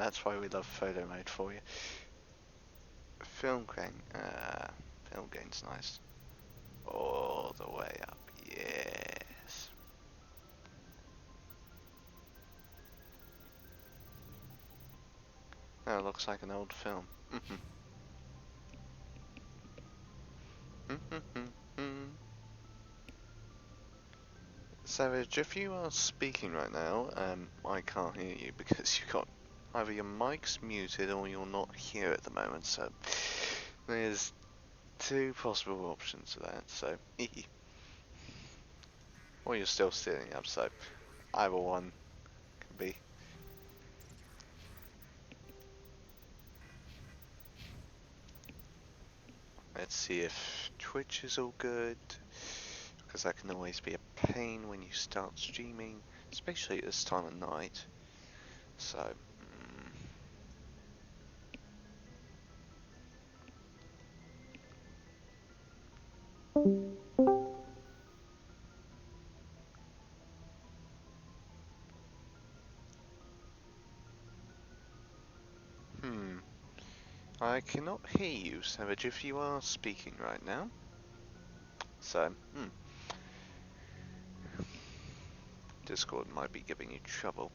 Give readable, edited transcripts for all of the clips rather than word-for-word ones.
that's why we love photo mode for you. Film gain's nice. All the way up, yes. Oh, it looks like an old film. Savage, if you are speaking right now, I can't hear you because you got either your mic's muted or you're not here at the moment, so there's two possible options for that, so or you're still sitting up, so either one can be. Let's see if Twitch is all good, because that can always be a pain when you start streaming, especially at this time of night. So, I cannot hear you, Savage, if you are speaking right now. So, Discord might be giving you trouble.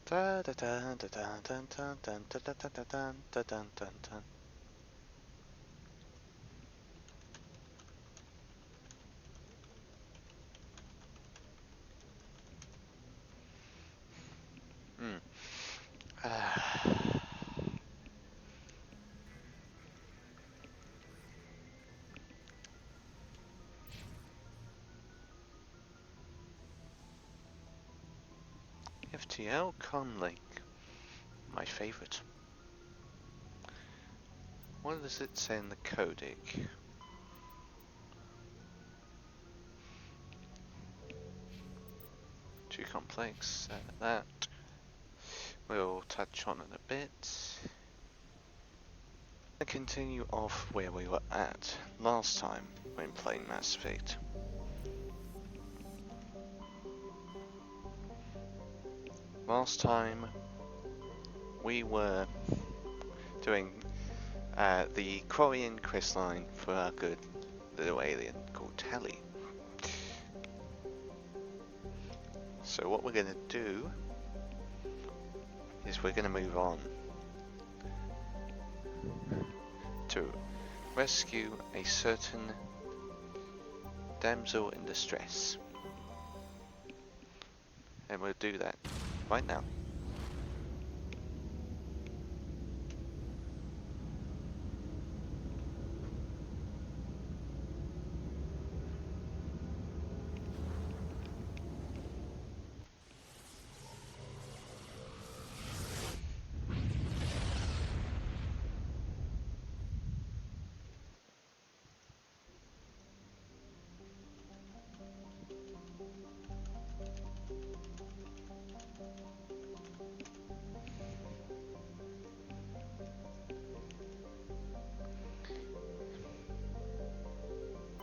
Da da da da da da da da da da da da da da da da. FTL Conlink, my favorite. What does it say in the codec? Too complex, that we'll touch on in a bit. I'll continue off where we were at last time when playing Mass Effect. Last time we were doing the Quarian quest line for our good little alien called Tally. So what we're going to do is we're going to move on to rescue a certain damsel in distress. And we'll do that right now.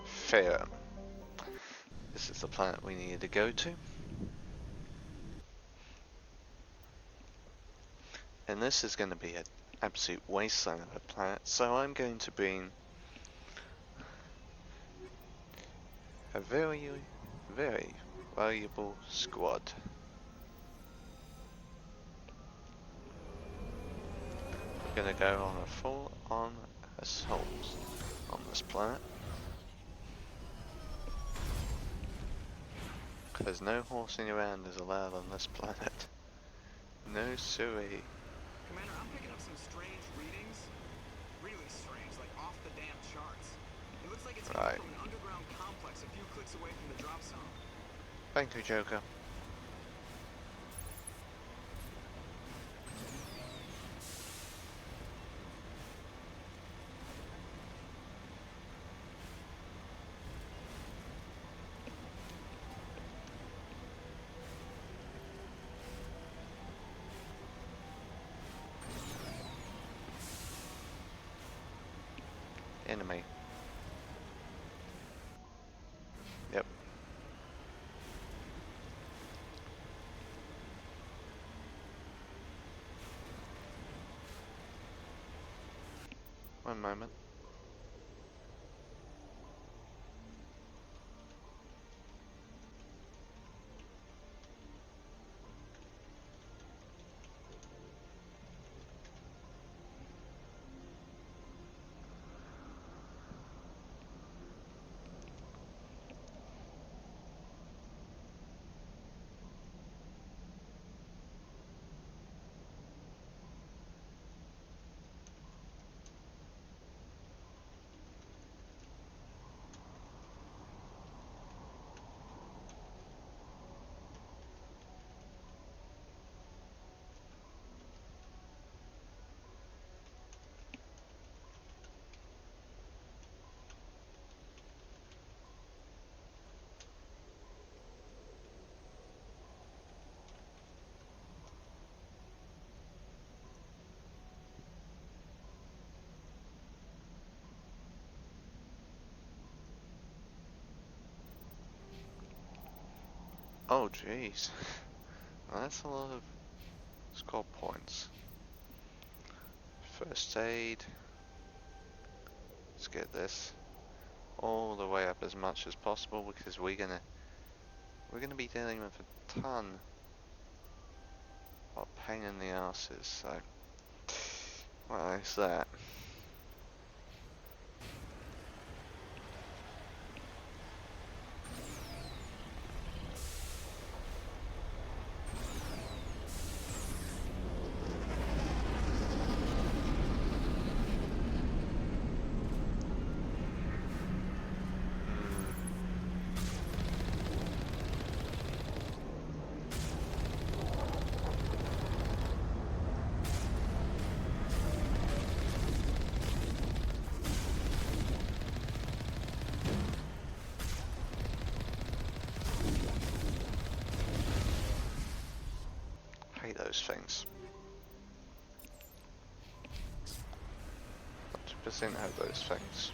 Fair. This is the planet we needed to go to. And this is going to be an absolute wasteland of a planet, so I'm going to bring a very, very valuable squad. We're going to go on a full-on assault on this planet. Because no horsing around is allowed on this planet. No siree. Commander, I'm picking up some strange readings. Really strange, like off the damn charts. It looks like it's coming from an underground complex a few clicks away from the drop zone. Thank you, Joker. Enemy. Yep. One moment. Oh jeez. That's a lot of score points. First aid. Let's get this all the way up as much as possible because we're gonna be dealing with a ton of pain in the asses, so well, it's that. Hate those things. 100% hate those things.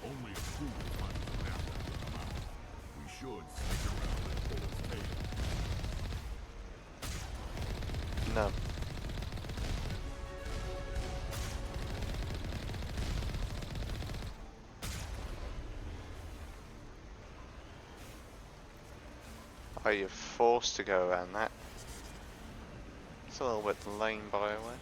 Only a fool finds an apple to come out. We should stick around and pull its tail. No. Are you forced to go around that? It's a little bit lame, by the way.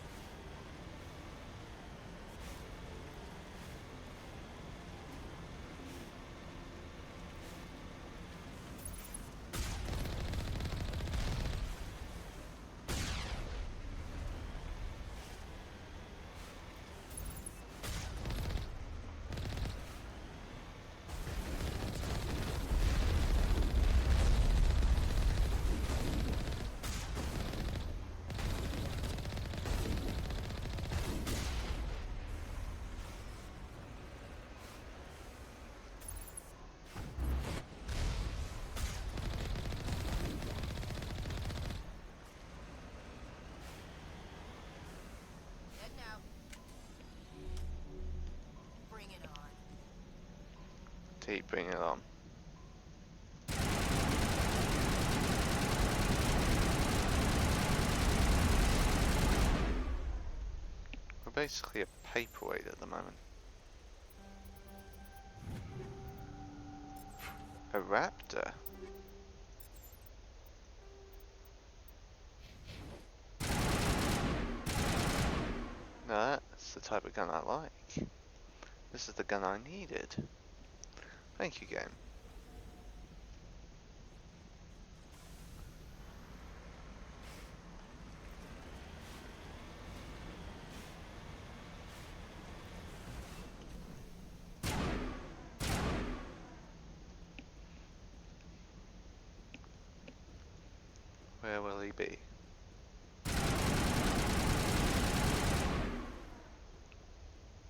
Keep bringing it on. We're basically a paperweight at the moment. A raptor? No, that's the type of gun I like. This is the gun I needed. Thank you, game. Where will he be?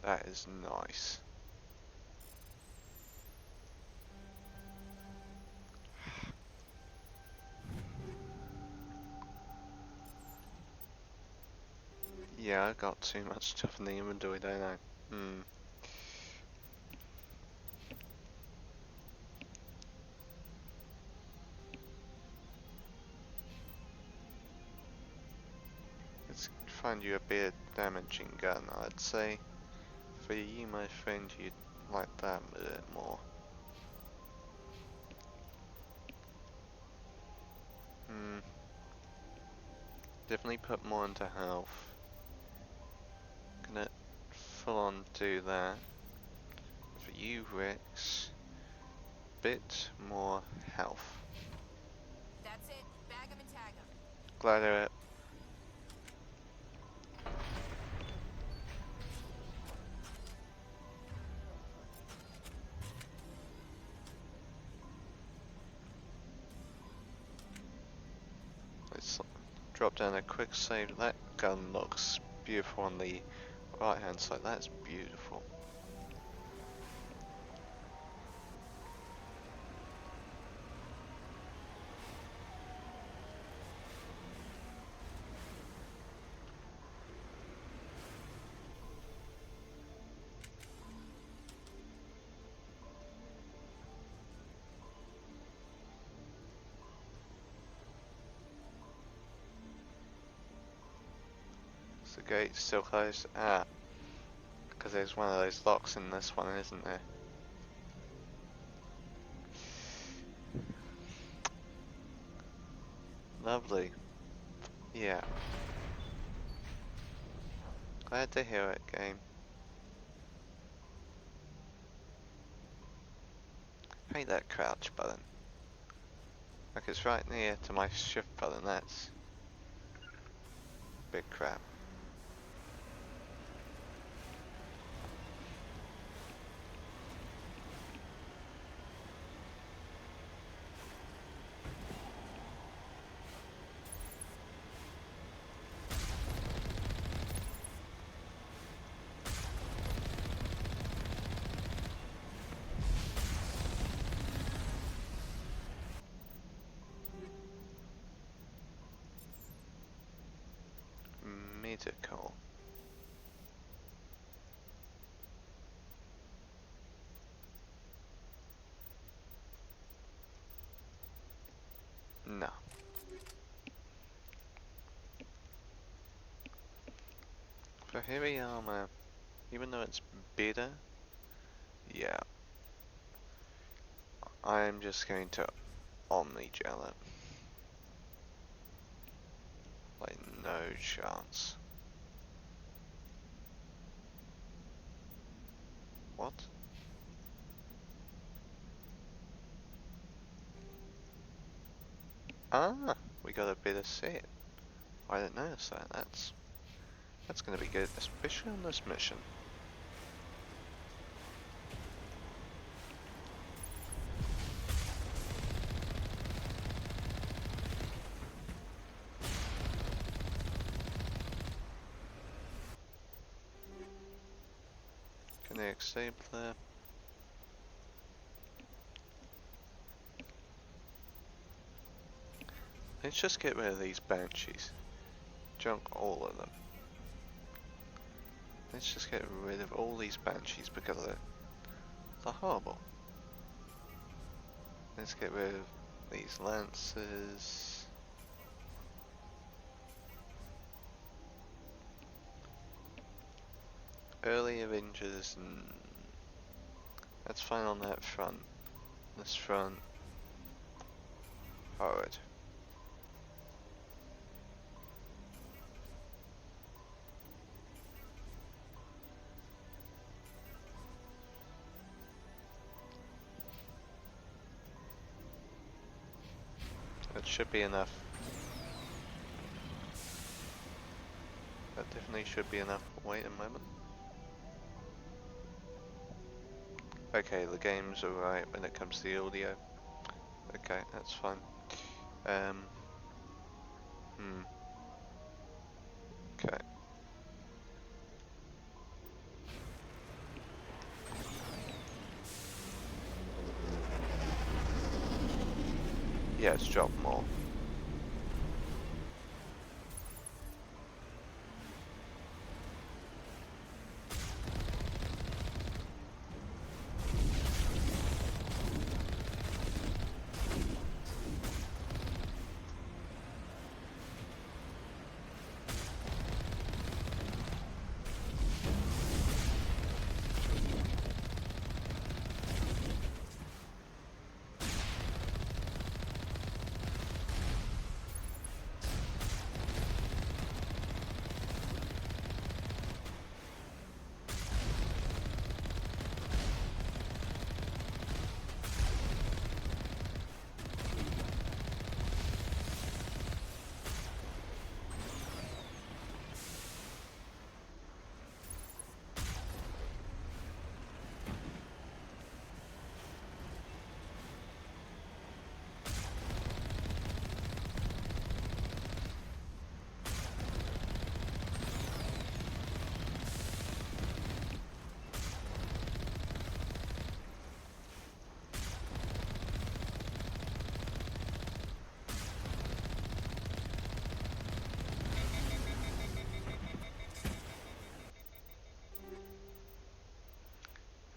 That is nice. Yeah, I got too much stuff in the inventory, don't I? Let's find you a bit damaging gun, I'd say. For you, my friend, you'd like that a bit more. Definitely put more into health. Gonna full on do that. For you, Rex, bit more health. That's it. Bag 'em and tag 'em. Glider it. Let's drop down a quick save. That gun looks beautiful on the right hand side. That's beautiful. The gate's still closed. Ah, because there's one of those locks in this one, isn't there? Lovely. Yeah. Glad to hear it, game. Hate that crouch button. Like it's right near to my shift button. That's big crap. Medical. No. For heavy armor, even though it's better, yeah, I'm just going to omni-gel it. Like, no chance. What? Ah, we got a bit of set. I didn't notice that. That's gonna be good, especially on this mission. Connect stapler. Let's just get rid of these banshees. Junk all of them. Let's just get rid of all these banshees because they're horrible. Let's get rid of these lances. Early Avengers, that's fine on that front. This front, Horrid. That should be enough. That definitely should be enough. Wait a moment. Okay, the game's alright when it comes to the audio. Okay, that's fine. Okay. Yeah, it's dropped more.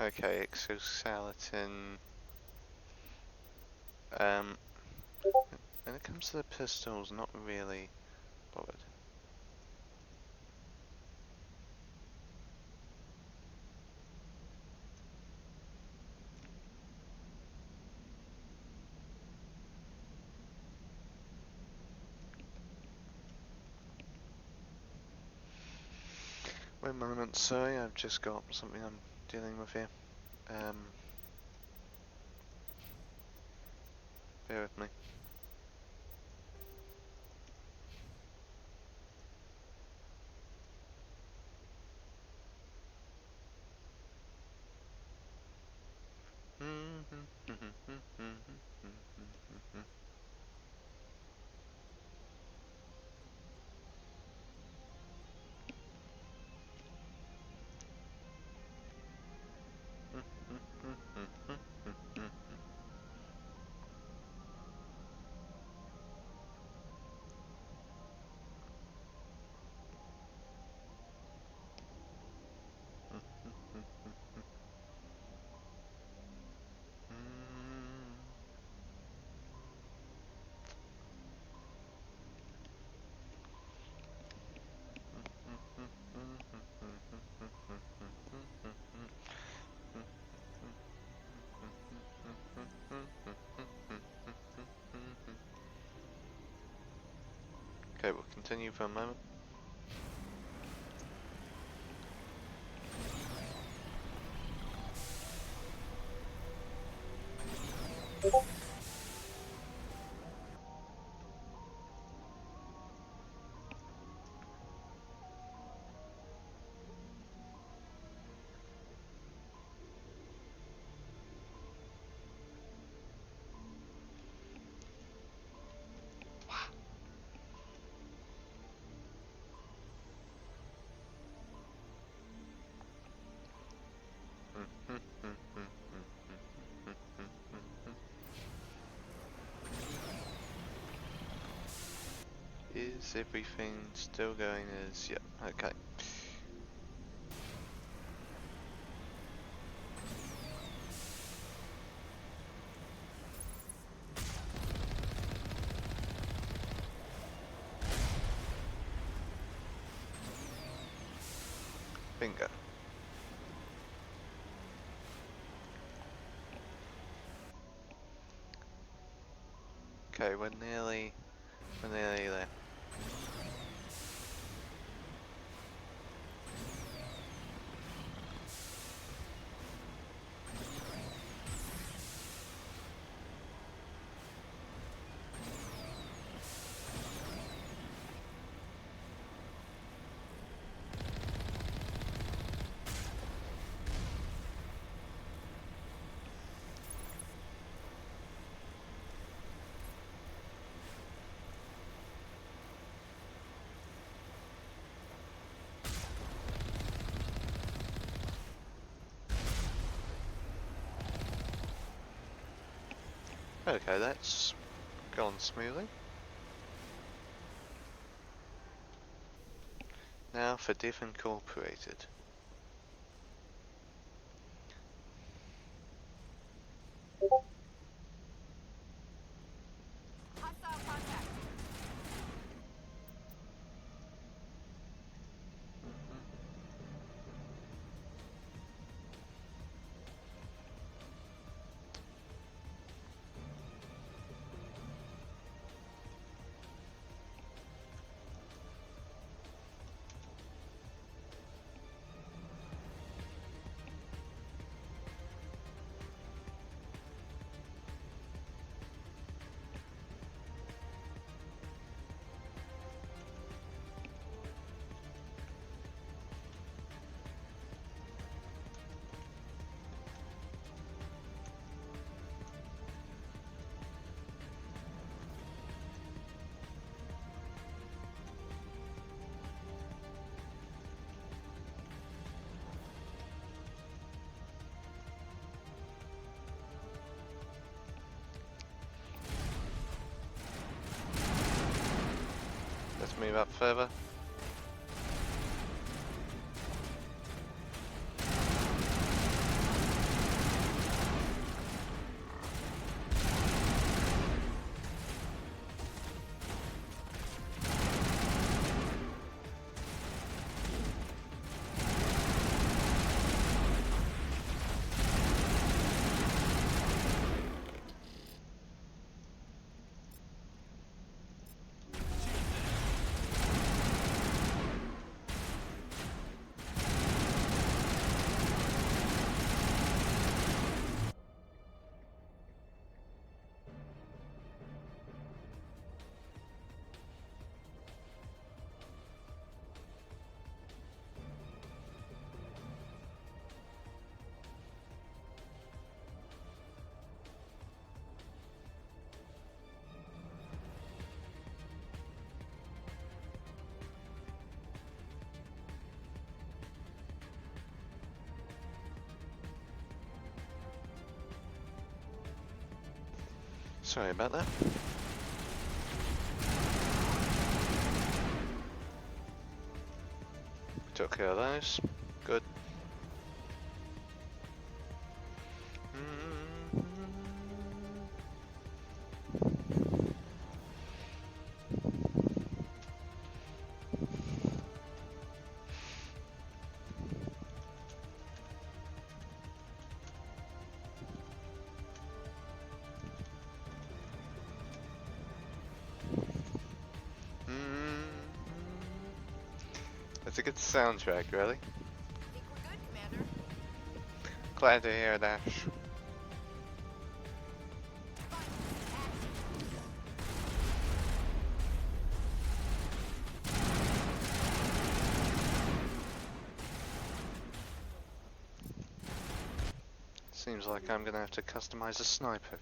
Okay, exoskeleton. When it comes to the pistols, not really bothered. Wait a moment, sorry, I've just got something I'm dealing with here. Bear with me. Okay, we'll continue for a moment. Is everything still going as... yeah, okay. Bingo. Okay, we're nearly there. Okay, that's gone smoothly. Now for Div Incorporated. Hostile contact. Let's move up further. Sorry about that. Took care of those. Good. It's a good soundtrack, really. Think we're good, Commander? Glad to hear that. Seems like I'm gonna have to customize a sniper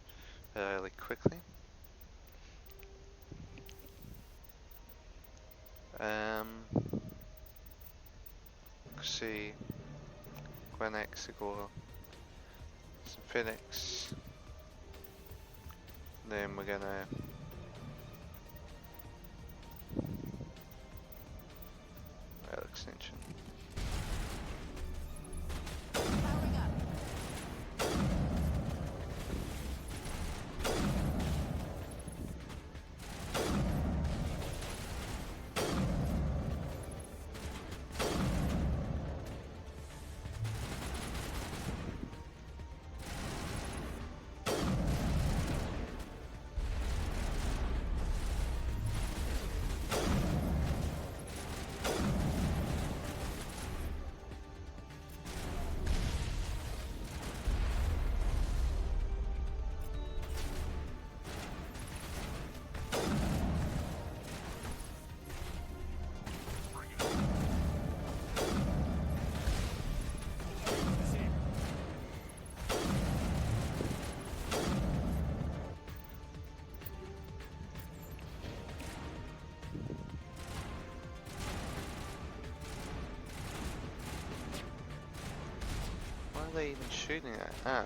fairly quickly. See, Gwenex, Igor, some Phoenix. Then we're gonna rail extension. Powering up. they even shooting at? Ah.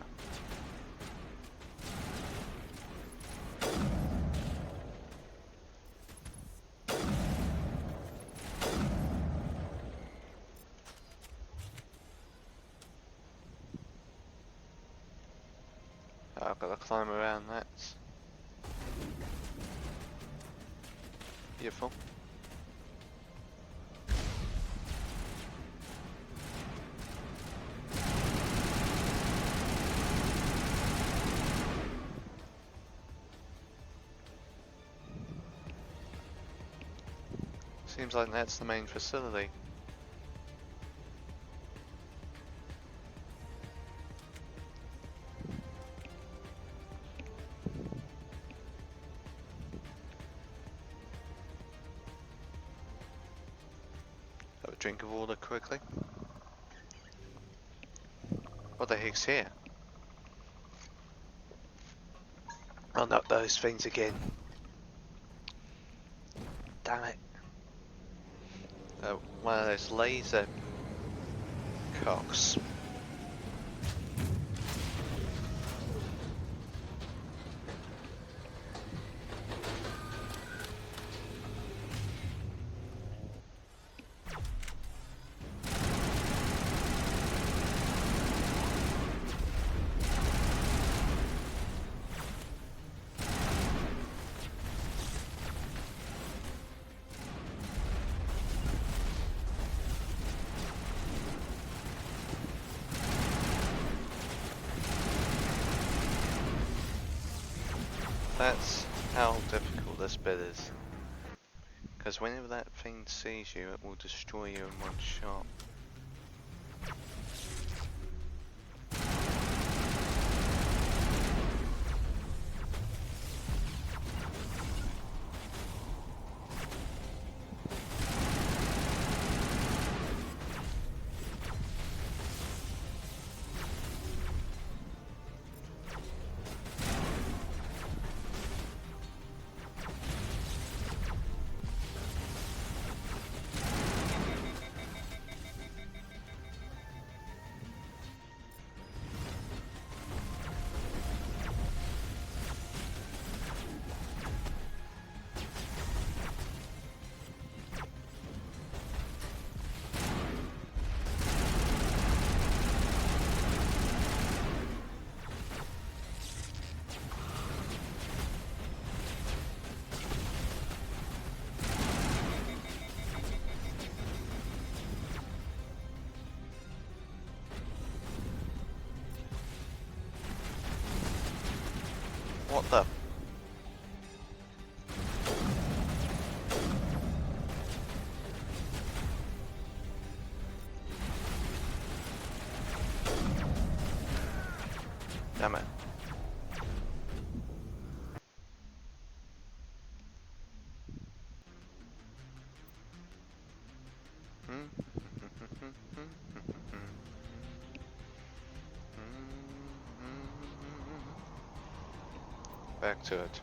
I've got to climb around that. Beautiful. Seems like that's the main facility. Have a drink of water quickly. What the heck's here? Oh, not those things again. Damn it. One of those laser cocks. That's how difficult this bit is. Because whenever that thing sees you, it will destroy you in one shot. What the? Damn it. Back to it.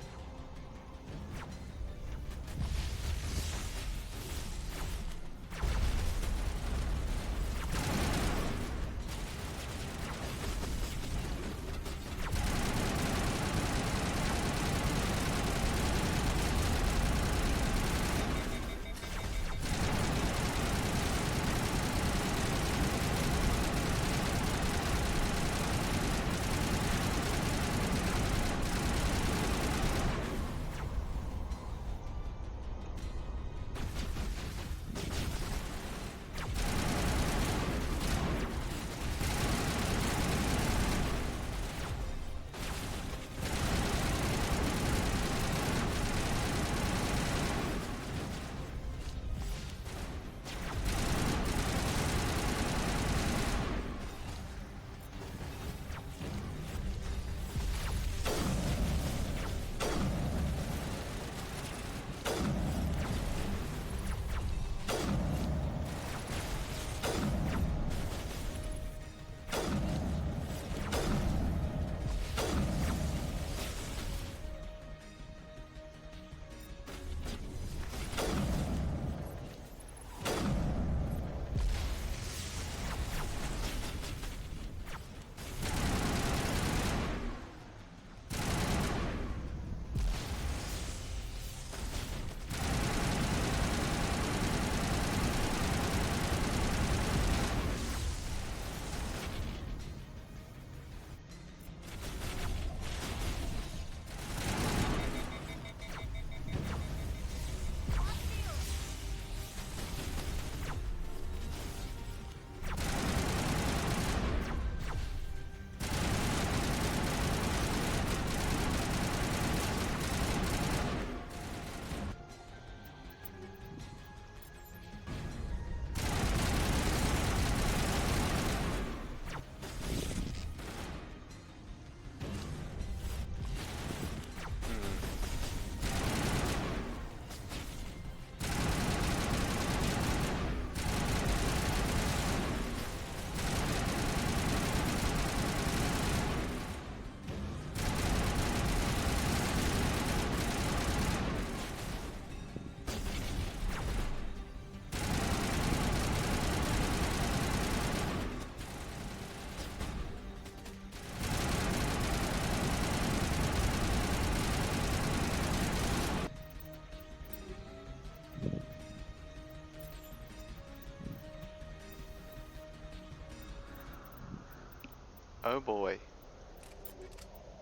Oh boy.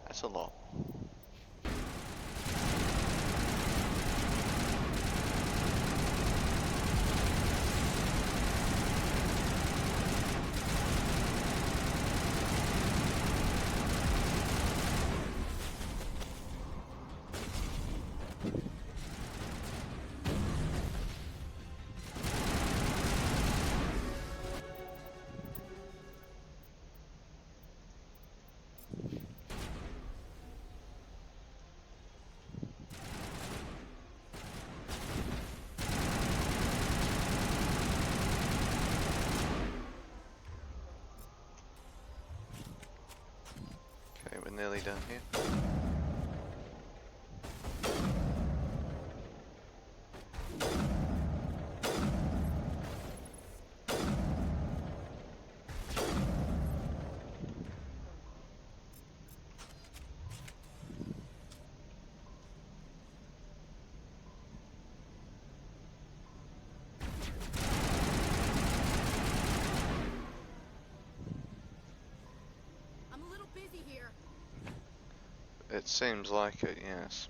That's a lot. Okay, we're nearly done here. I'm a little busy here. It seems like it, yes.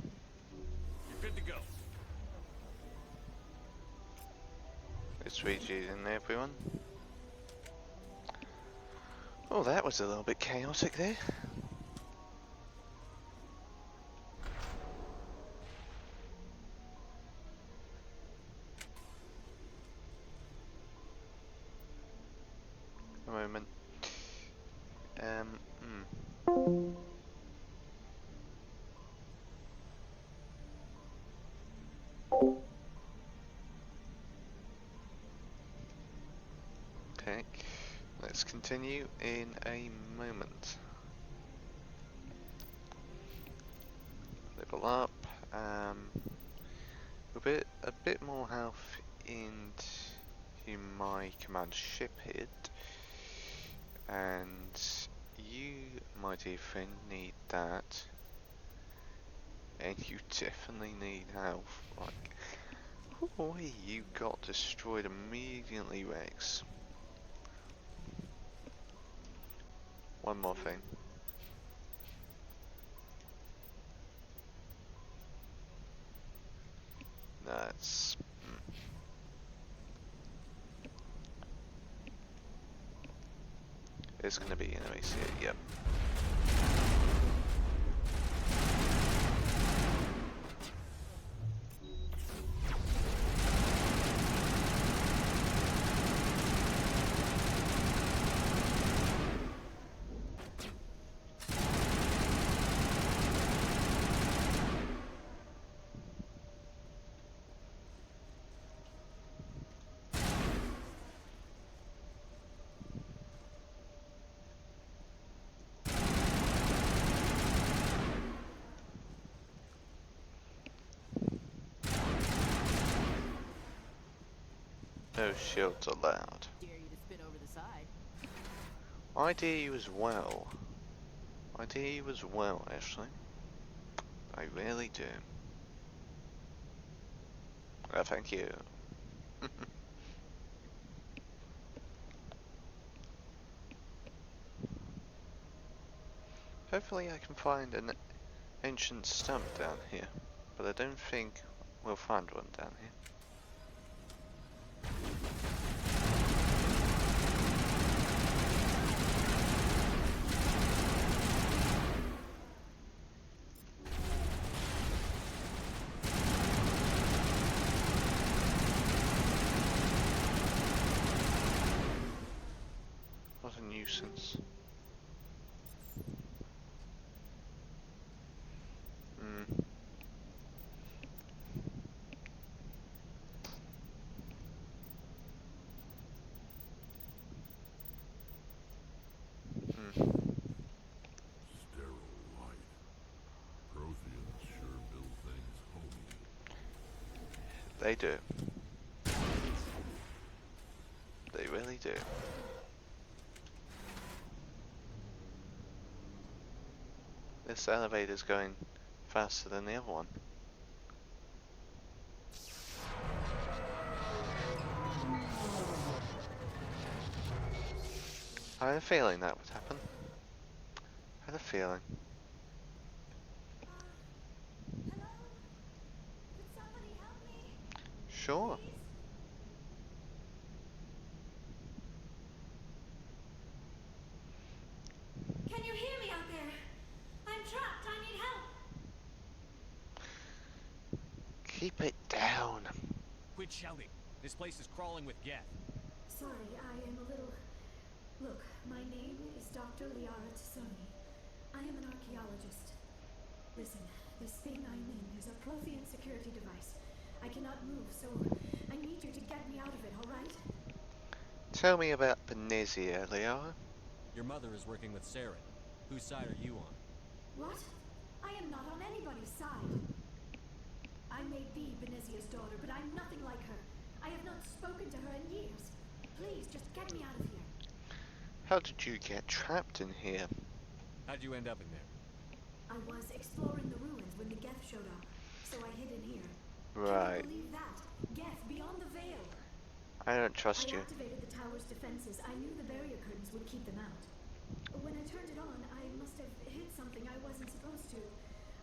You're good to go. It's rejigging everyone. Oh, that was a little bit chaotic there. A moment. Okay, let's continue in a moment. Level up. A bit more health into my command ship hit, and you, my dear friend, need that, and you definitely need health. Like, boy, you got destroyed immediately, Rex. One more thing. That's... It's gonna be enemies here, yep. No shields allowed. Dare you to spit over the side. I dare you as well. I dare you as well, actually. I really do. Oh, thank you. Hopefully I can find an ancient stump down here, but I don't think we'll find one down here. What a nuisance. Sterile light. Protheans sure build things homey. They do. They really do. This elevator's going faster than the other one. I had a feeling that would happen. had a feeling. Hello? Could somebody help me? Sure. Please? Can you hear me out there? I'm trapped. I need help. Keep it down. Quit shouting. This place is crawling with geth. Sorry, I am a little... Look, my name is Dr. Liara Tassoni. I am an archaeologist. Listen, this thing I'm in is a Prothean security device. I cannot move, so I need you to get me out of it, alright? Tell me about Benezia, Liara. Your mother is working with Saren. Whose side are you on? What? I am not on anybody's side. I may be Benezia's daughter, but I'm nothing like her. I have not spoken to her in years. Please, just get me out of here. How did you get trapped in here? How'd you end up in there? I was exploring the ruins when the Geth showed up, so I hid in here. Right. Can you believe that? Geth beyond the veil. I don't trust I you. activated the tower's defenses. I knew the barrier curtains would keep them out. When I turned it on, I must have hit something I wasn't supposed to.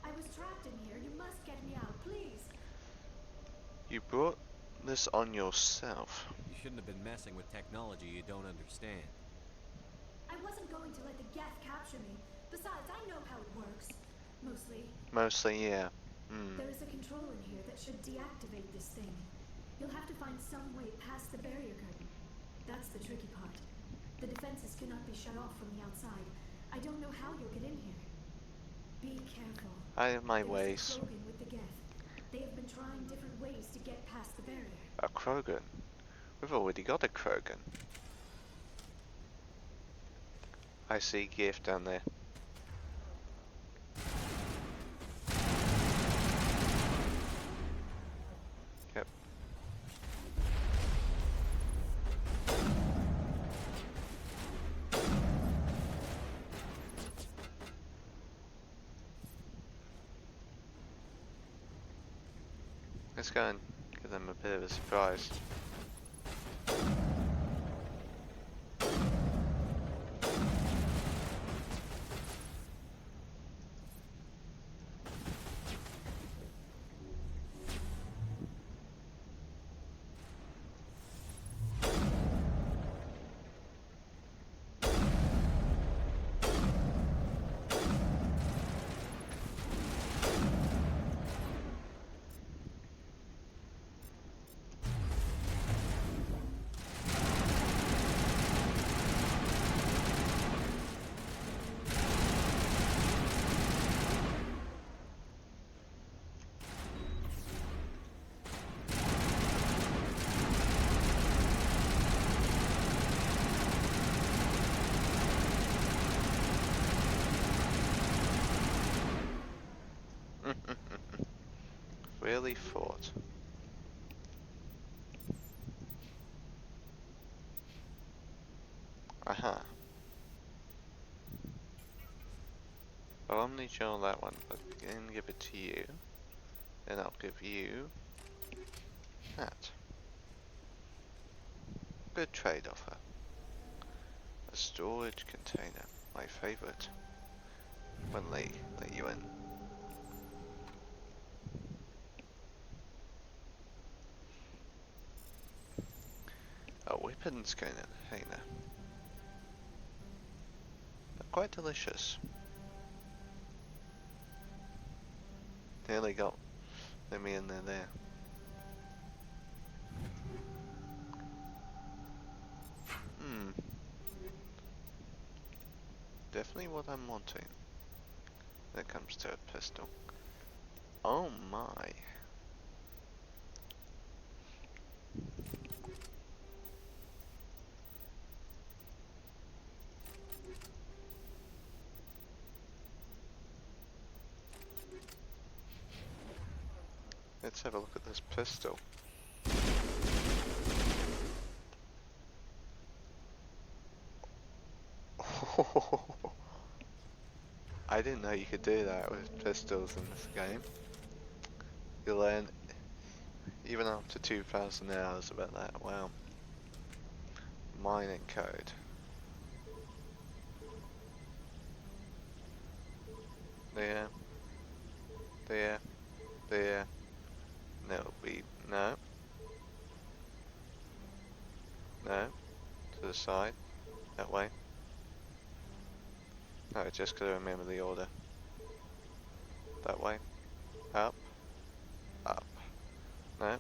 I was trapped in here. You must get me out, please. You brought this on yourself. You shouldn't have been messing with technology you don't understand. I wasn't going to let the Geth capture me. Besides, I know how it works. Mostly. Mostly, yeah. There is a control in here that should deactivate this thing. You'll have to find some way past the barrier curtain. That's the tricky part. The defenses cannot be shut off from the outside. I don't know how you'll get in here. Be careful. I have my There's ways. a Krogan with the Geth. They have been trying different ways to get past the barrier. A Krogan? We've already got a Krogan. I see Gift down there. Yep. Let's go and give them a bit of a surprise. Really fought. Aha. I'll only show that one, but then give it to you. Then I'll give you that. Good trade offer. A storage container, my favorite. When they let you in. A weapons container. They're quite delicious. Nearly got them in there. Definitely what I'm wanting when it comes to a pistol. Oh my. Let's have a look at this pistol. I didn't know you could do that with pistols in this game. You learn even after 2,000 hours about that. Wow. Mining code. There. There. There. No, no. No. To the side. That way. No, just gotta remember the order. That way. Up. Up. No.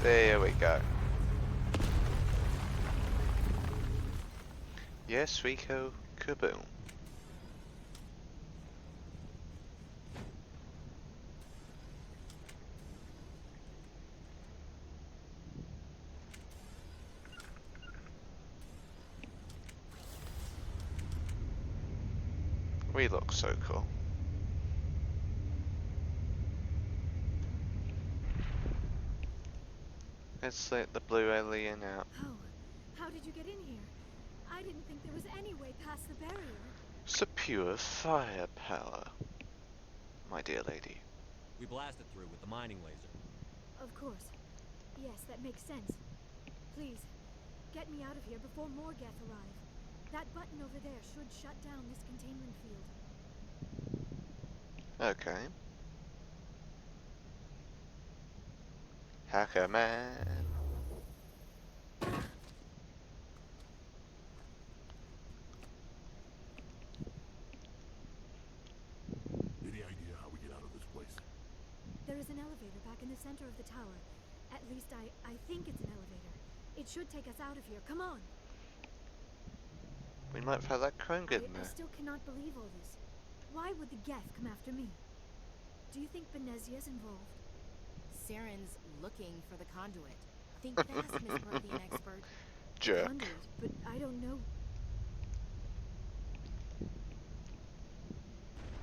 There we go. Yes, Rico, kaboom. We look so cool. Let's let the blue alien out. Oh, how did you get in here? I didn't think there was any way past the barrier. It's a pure firepower, my dear lady. We blasted through with the mining laser. Of course. Yes, that makes sense. Please, get me out of here before more Geth arrive. That button over there should shut down this containment field. Okay. Hacker man. Any idea how we get out of this place? There is an elevator back in the center of the tower. At least I think it's an elevator. It should take us out of here. Come on! We might have that Krogan I there. still cannot believe all this. Why would the Geth come after me? Do you think Benezia's involved? Saren's looking for the conduit. Think fast, Miss Prothean expert. Jerk. Conduit, but I don't know.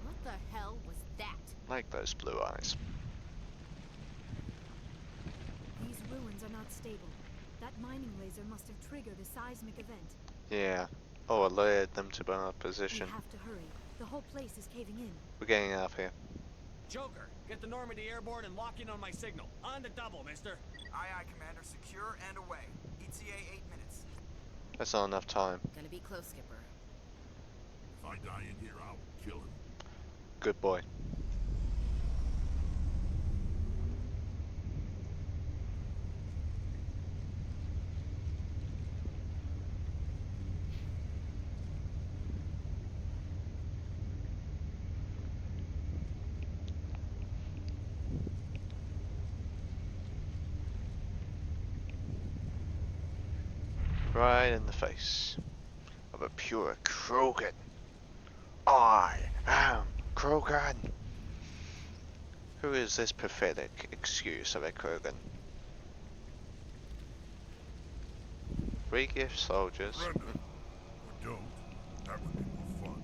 What the hell was that? Like those blue eyes. These ruins are not stable. That mining laser must have triggered a seismic event. Yeah. Or alerted them to our position. We have to hurry. The whole place is caving in. We're getting out of here. Joker, get the Normandy airborne and lock in on my signal. On the double, mister. Aye, aye, Commander. Secure and away. ETA 8 minutes. That's not enough time. Gonna be close, Skipper. If I die in here, I'll kill him. Good boy. Right in the face of a pure Krogan. I am Krogan. Who is this pathetic excuse of a Krogan? Free gift soldiers. Surrender. Or don't. That would be more fun.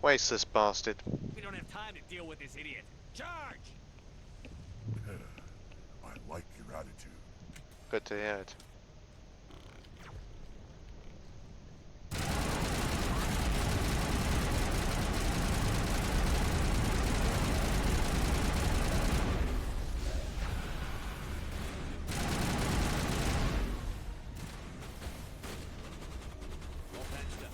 Waste this bastard. We don't have time to deal with this idiot. Charge! I like your attitude. Good to hear it. All patched up.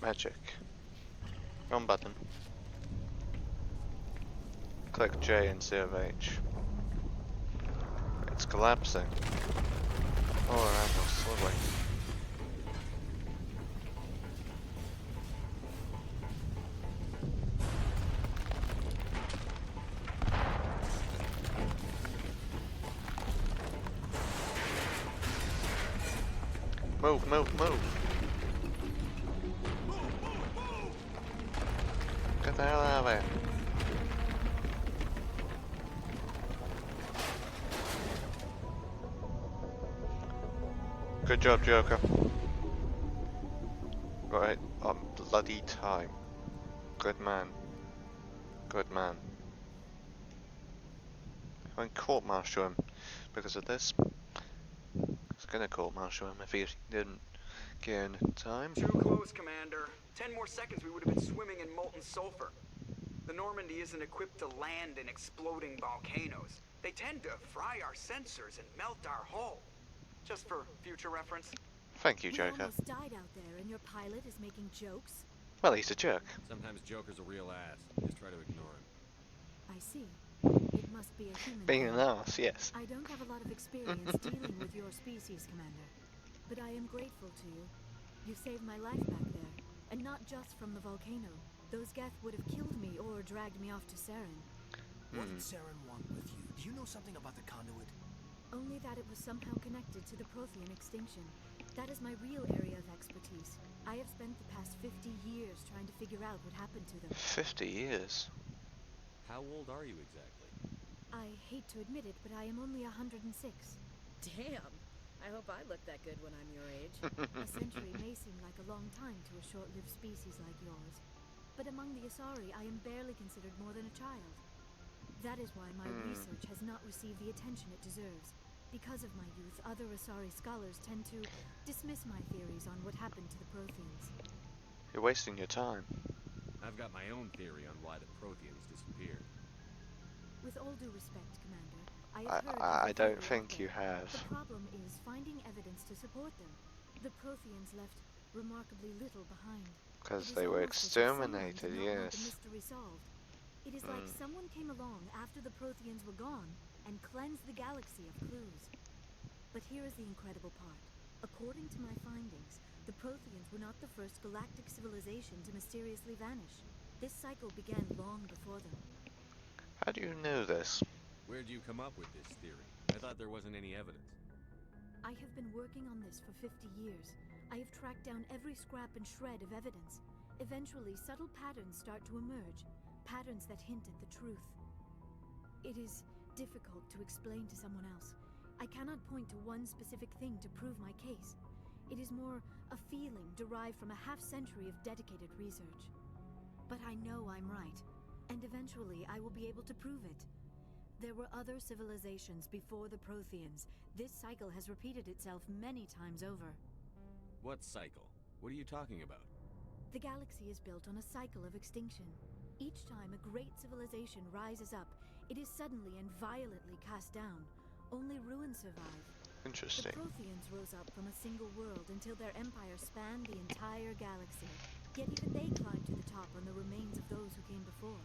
Magic. Wrong button. Click J instead of H. It's collapsing. All around us, slowly. Move, move, move! Get the hell out of here! Good job, Joker. Right on bloody time. Good man. Good man. If I can court-martial him because of this, I was gonna court-martial him if he didn't get in time. Too close, Commander. 10 more seconds we would have been swimming in molten sulfur. The Normandy isn't equipped to land in exploding volcanoes. They tend to fry our sensors and melt our hull. Just for future reference. Thank you, We Joker. almost died out there, and your pilot is making jokes. Well, he's a jerk. Sometimes Joker's a real ass. Just try to ignore him. I see. It must be a human. Being thing. an ass, yes. I don't have a lot of experience dealing with your species, Commander, but I am grateful to you. You saved my life back there, and not just from the volcano. Those Geth would have killed me or dragged me off to Saren. What did Saren want with you? Do you know something about the conduit? Only that it was somehow connected to the Prothean extinction. That is my real area of expertise. I have spent the past 50 years trying to figure out what happened to them. 50 years. How old are you exactly? I hate to admit it, but I am only 106. Damn. I hope I look that good when I'm your age. A century may seem like a long time to a short-lived species like yours. But among the Asari, I am barely considered more than a child. That is why my research has not received the attention it deserves. Because of my youth, other Asari scholars tend to dismiss my theories on what happened to the Protheans. You're wasting your time. I've got my own theory on why the Protheans disappeared. With all due respect, Commander, I have heard I of the don't theory think out you there. have. The problem is finding evidence to support them. The Protheans left remarkably little behind. Because It is they were almost as if someone exterminated, did not want the yes. mystery solved. It is like someone came along after the Protheans were gone and cleansed the galaxy of clues. But here is the incredible part. According to my findings, the Protheans were not the first galactic civilization to mysteriously vanish. This cycle began long before them. How do you know this? Where'd you come up with this theory? I thought there wasn't any evidence. I have been working on this for 50 years. I have tracked down every scrap and shred of evidence. Eventually, subtle patterns start to emerge. Patterns that hint at the truth. It is difficult to explain to someone else. I cannot point to one specific thing to prove my case. It is more a feeling derived from a half-century of dedicated research. But I know I'm right, and eventually I will be able to prove it. There were other civilizations before the Protheans. This cycle has repeated itself many times over. What cycle? What are you talking about? The galaxy is built on a cycle of extinction. Each time a great civilization rises up, it is suddenly and violently cast down. Only ruins survive. Interesting. The Protheans rose up from a single world until their empire spanned the entire galaxy. Yet even they climbed to the top on the remains of those who came before.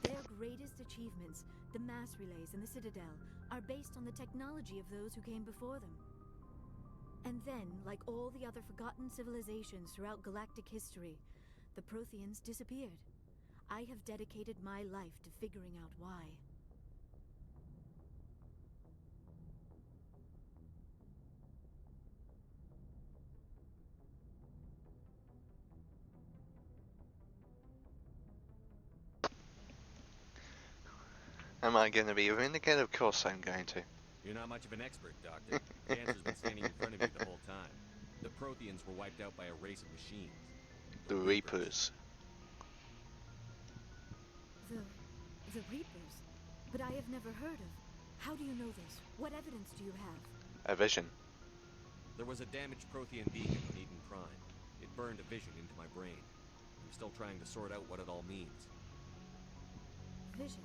Their greatest achievements, the mass relays and the Citadel, are based on the technology of those who came before them. And then, like all the other forgotten civilizations throughout galactic history, the Protheans disappeared. I have dedicated my life to figuring out why. Am I going to be renegade? Of course I'm going to. You're not much of an expert, Doctor. The answer's been standing in front of you the whole time. The Protheans were wiped out by a race of machines. The Reapers. The Reapers? But I have never heard of. How do you know this? What evidence do you have? A vision. There was a damaged Prothean beacon on Eden Prime. It burned a vision into my brain. I'm still trying to sort out what it all means. Visions.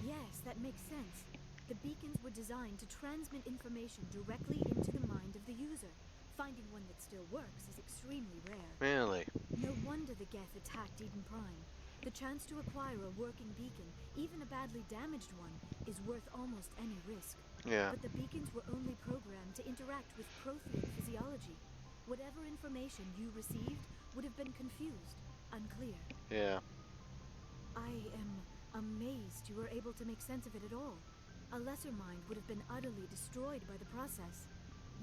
Yes, that makes sense. The beacons were designed to transmit information directly into the mind of the user. Finding one that still works is extremely rare. Really? No wonder the Geth attacked Eden Prime. The chance to acquire a working beacon, even a badly damaged one, is worth almost any risk. Yeah. But the beacons were only programmed to interact with Prothean physiology. Whatever information you received would have been confused, unclear. Yeah. I am amazed you were able to make sense of it at all. A lesser mind would have been utterly destroyed by the process.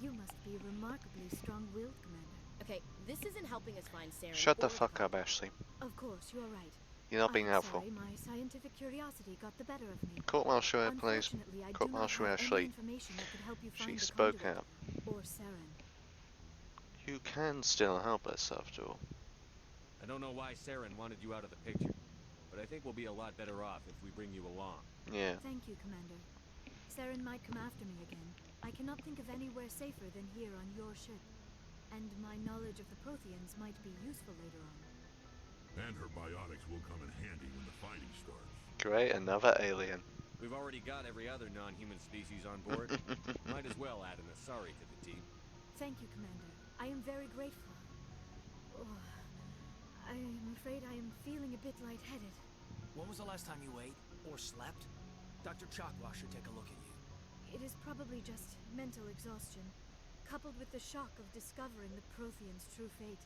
You must be remarkably strong-willed, Commander. Okay, this isn't helping us find Saren. Shut the or fuck up, Connor. Ashley. Of course, you're right. You're not being I'm helpful. sorry, my scientific curiosity got the better of me. Court-martial her, please. Unfortunately, I do not Court-martial have Ashley. any information that could help you find She the spoke conduit out. or Saren. You can still help us, after all. I don't know why Saren wanted you out of the picture, but I think we'll be a lot better off if we bring you along. Yeah. Thank you, Commander. Saren might come after me again. I cannot think of anywhere safer than here on your ship. And my knowledge of the Protheans might be useful later on. And her biotics will come in handy when the fighting starts. Great, another alien. We've already got every other non-human species on board. Might as well add an Asari to the team. Thank you, Commander. I am very grateful. Oh, I am afraid I am feeling a bit lightheaded. When was the last time you ate or slept? Dr. Chakwa should take a look at you. It is probably just mental exhaustion, coupled with the shock of discovering the Protheans' true fate.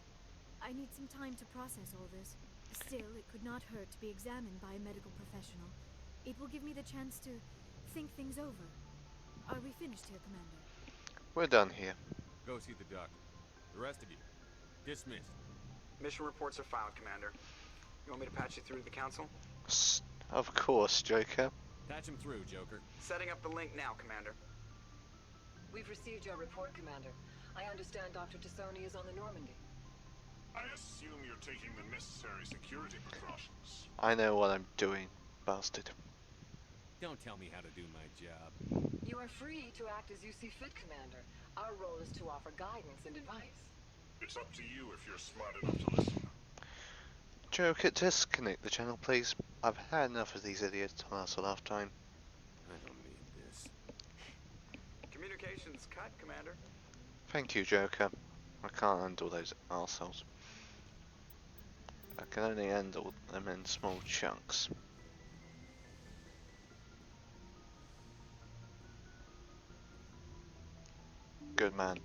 I need some time to process all this. Still, it could not hurt to be examined by a medical professional. It will give me the chance to think things over. Are we finished here, Commander? We're done here. Go see the doctor. The rest of you, dismissed. Mission reports are filed, Commander. You want me to patch you through to the Council? Of course, Joker. Patch him through, Joker. Setting up the link now, Commander. We've received your report, Commander. I understand Dr. Tassoni is on the Normandy. I assume you're taking the necessary security precautions. I know what I'm doing, bastard. Don't tell me how to do my job. You are free to act as you see fit, Commander. Our role is to offer guidance and advice. It's up to you if you're smart enough to listen. Joker, disconnect the channel, please. I've had enough of these idiots to last a lifetime. I don't need this. Communications cut, Commander. Thank you, Joker. I can't handle those arseholes. I can only handle them in small chunks. Good man.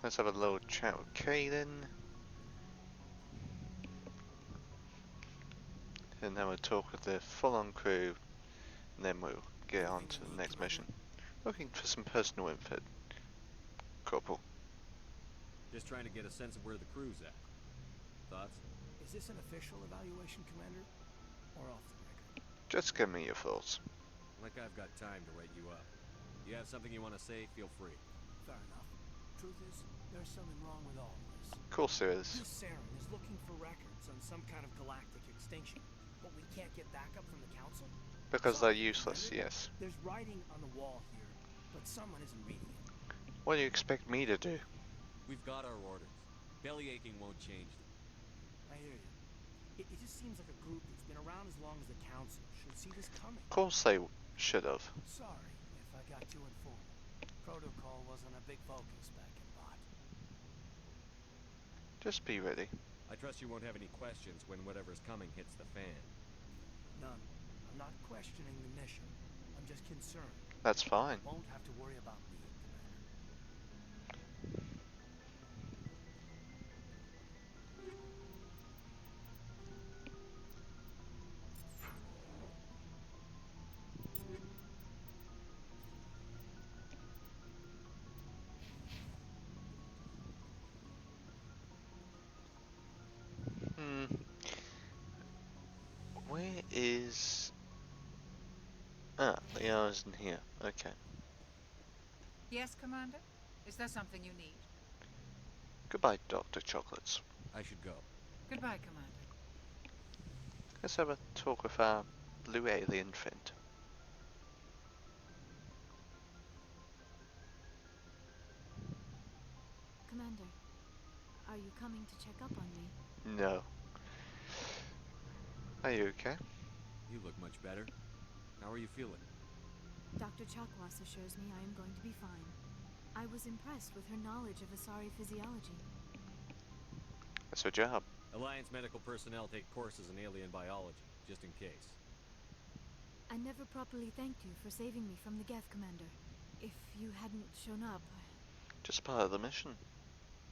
Let's have a little chat with Kaden. And then we'll talk with the full-on crew. And then we'll get on to the next mission. Looking for some personal info. Corporal. Just trying to get a sense of where the crew's at. Thoughts? Is this an official evaluation, Commander? Or off the record? Just give me your thoughts. Like I've got time to write you up. You have something you want to say, feel free. Fair enough. Truth is, there's something wrong with all of this. Of course there is. This Saren is looking for records on some kind of galactic extinction, but we can't get backup from the Council? Because Sorry, they're useless, Commander. yes. There's writing on the wall here, but someone isn't reading it. What do you expect me to do? We've got our orders. Belly aching won't change them. I hear you. It just seems like a group that's been around as long as the Council should see this coming. Of course they should have. Sorry if I got too informed. Protocol wasn't a big focus back in Vod. Just be ready. I trust you won't have any questions when whatever's coming hits the fan. None. I'm not questioning the mission. I'm just concerned. That's fine. Won't have to worry about me, Commander. Where is... Ah, the hour's in here. Okay. Yes, Commander? Is there something you need? Goodbye, Dr. Chocolates. I should go. Goodbye, Commander. Let's have a talk with our blue alien friend. Commander, are you coming to check up on me? No. I Are you okay? You look much better. How are you feeling? Dr. Chakwas assures me I am going to be fine. I was impressed with her knowledge of Asari physiology. That's her job. Alliance medical personnel take courses in alien biology, just in case. I never properly thanked you for saving me from the Geth, Commander. If you hadn't shown up... Just part of the mission.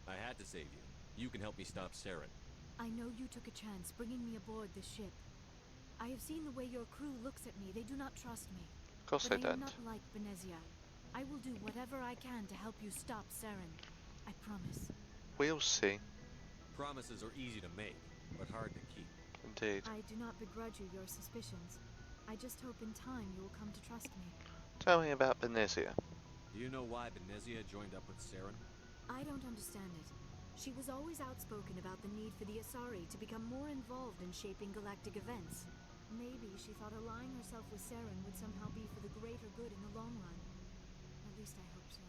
I had to save you. You can help me stop Saren. I know you took a chance bringing me aboard this ship. I have seen the way your crew looks at me. They do not trust me. Of course they But I am don't. not like Benezia. I will do whatever I can to help you stop Saren. I promise. We'll see. Promises are easy to make, but hard to keep. Indeed. I do not begrudge you your suspicions. I just hope in time you will come to trust me. Tell me about Benezia. Do you know why Benezia joined up with Saren? I don't understand it. She was always outspoken about the need for the Asari to become more involved in shaping galactic events. Maybe she thought allying herself with Saren would somehow be for the greater good in the long run. At least I hope so.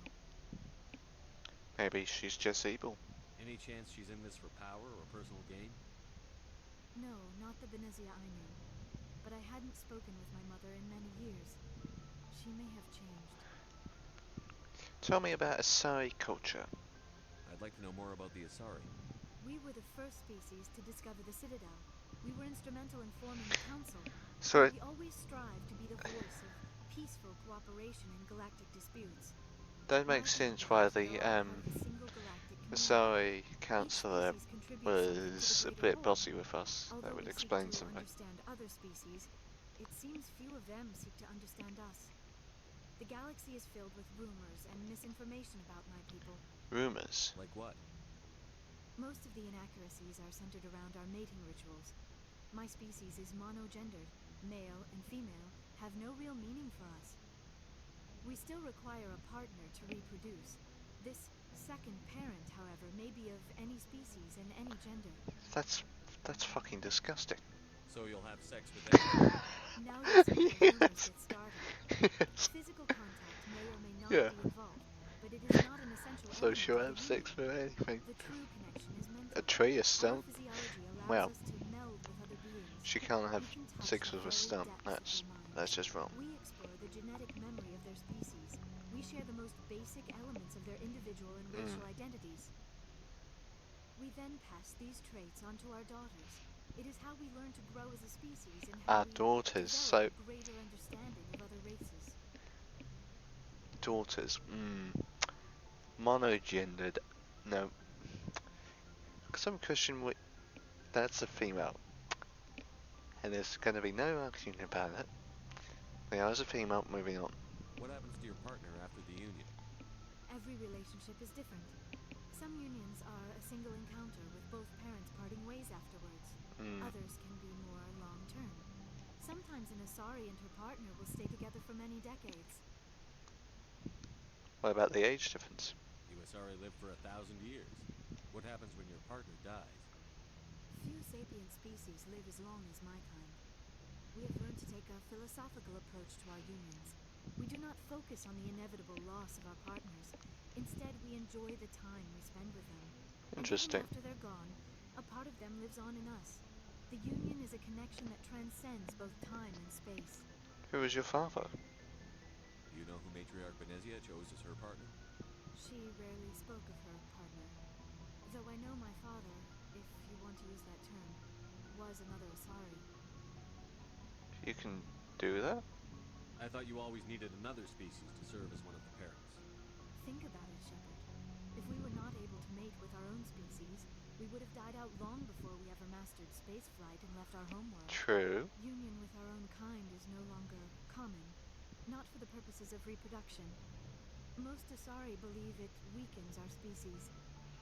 Maybe she's just evil. Any chance she's in this for power or personal gain? No, not the Benezia I knew. But I hadn't spoken with my mother in many years. She may have changed. Tell me about Asari culture. I'd like to know more about the Asari. We were the first species to discover the Citadel. We were instrumental in forming the Council. So We always strive to be the voice of peaceful cooperation in galactic disputes. that makes sense why the Asari Councillor was a bit bossy with us. That would explain something. Understand other species, it seems few of them seek to understand us. The galaxy is filled with rumors and misinformation about my people. Rumors. Like what? Most of the inaccuracies are centered around our mating rituals. My species is monogendered. Male and female have no real meaning for us. We still require a partner to reproduce. This second parent, however, may be of any species and any gender. That's fucking disgusting. So you'll have sex with them? Now you see how rumors get started. Yes. Physical contact may or may not Yeah. be involved, but it is not an essential So element she'll of have the sex union. with anything. The true connection is mental. A tree, a Our stump. physiology allows Well, us to meld with other beings. she can't have We can touch sex the with a very stump. depths of their mind. That's just wrong. We explore the genetic memory of their species. We share the most basic elements of their individual and racial identities. We then pass these traits onto our daughters. It is how we learn to grow as a species and how Our we daughters, develop a greater understanding of other races. Daughters. Monogendered. No. Some Christian. That's a female. And there's going to be no arguing about it. They are as a female. Moving on. What happens to your partner after the union? Every relationship is different. Some unions are a single encounter with both parents parting ways afterwards. Others can be more long-term. Sometimes an Asari and her partner will stay together for many decades. What about the age difference? You Asari live for 1,000 years. What happens when your partner dies? Few sapient species live as long as my kind. We have learned to take a philosophical approach to our unions. We do not focus on the inevitable loss of our partners. Instead, we enjoy the time we spend with them. Interesting. And even after they're gone, a part of them lives on in us. The union is a connection that transcends both time and space. Who was your father? Do you know who Matriarch Benezia chose as her partner? She rarely spoke of her partner. Though I know my father, if you want to use that term, was another Asari. You can do that? I thought you always needed another species to serve as one of the parents. Think about it, Shepard. If we were not able to mate with our own species, we would have died out long before we ever mastered spaceflight and left our homeworld. True. Union with our own kind is no longer common, not for the purposes of reproduction. Most Asari believe it weakens our species.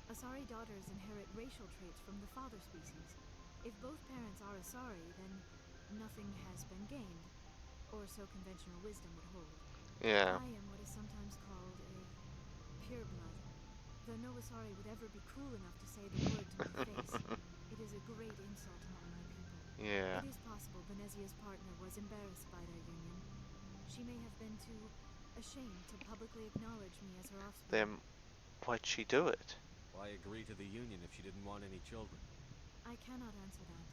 Asari daughters inherit racial traits from the father species. If both parents are Asari, then nothing has been gained, or so conventional wisdom would hold. Yeah. I am what is sometimes called a pureblood. Though no Asari would ever be cruel enough to say the word to my face, it is a great insult among my people. Yeah. It is possible Benezia's partner was embarrassed by their union. She may have been too ashamed to publicly acknowledge me as her offspring. Then why'd she do it? Why agree to the union if she didn't want any children? I cannot answer that.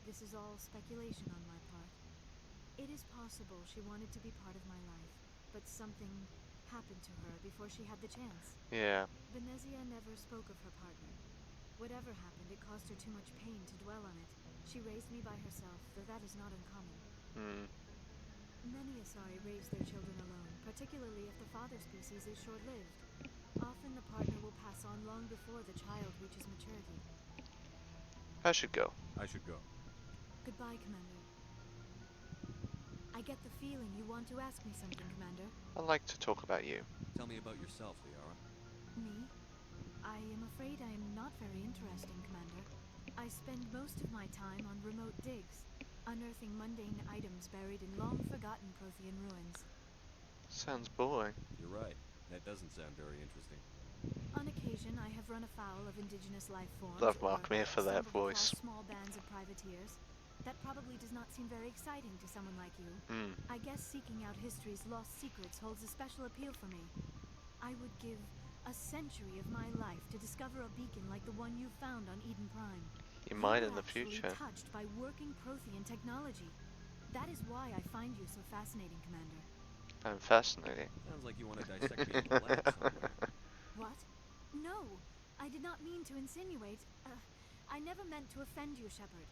This is all speculation on my part. It is possible she wanted to be part of my life, but something happened to her before she had the chance. Yeah. Venezia never spoke of her partner. Whatever happened, it caused her too much pain to dwell on it. She raised me by herself, though that is not uncommon. Many Asari raise their children alone, particularly if the father species is short-lived. Often the partner will pass on long before the child reaches maturity. I should go. I should go. Goodbye, Commander. I get the feeling you want to ask me something, Commander. I'd like to talk about you. Tell me about yourself, Liara. Me? I am afraid I am not very interesting, Commander. I spend most of my time on remote digs, unearthing mundane items buried in long-forgotten Prothean ruins. Sounds boring. You're right. That doesn't sound very interesting. On occasion, I have run afoul of indigenous life forms. Love Mark Mir for that voice. Small bands of privateers. That probably does not seem very exciting to someone like you. I guess seeking out history's lost secrets holds a special appeal for me. I would give a century of my life to discover a beacon like the one you found on Eden Prime. You might in the actually future. Touched by working Prothean technology. That is why I find you so fascinating, Commander. I'm fascinating. Sounds like you want to dissect me in the lab somewhere. What? No, I did not mean to insinuate. I never meant to offend you, Shepard.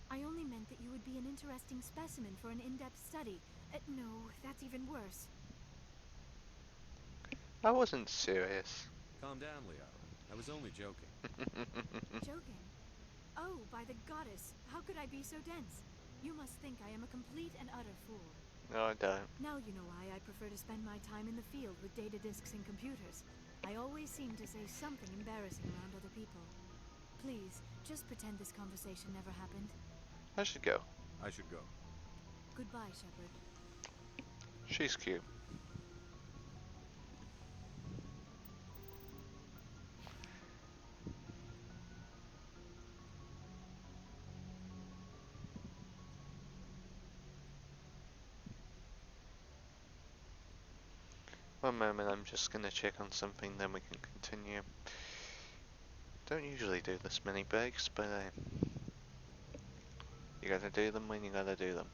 I only meant that you would be an interesting specimen for an in-depth study. No, that's even worse. I wasn't serious. Calm down, Liara. I was only joking. Joking? Oh, by the goddess, how could I be so dense? You must think I am a complete and utter fool. No, I don't. Now you know why I prefer to spend my time in the field with data disks and computers. I always seem to say something embarrassing around other people. Please, just pretend this conversation never happened. I should go. I should go. Goodbye, Shepard. She's cute. One moment, I'm just gonna check on something, then we can continue. Don't usually do this many breaks, but you gotta do them when you gotta do them.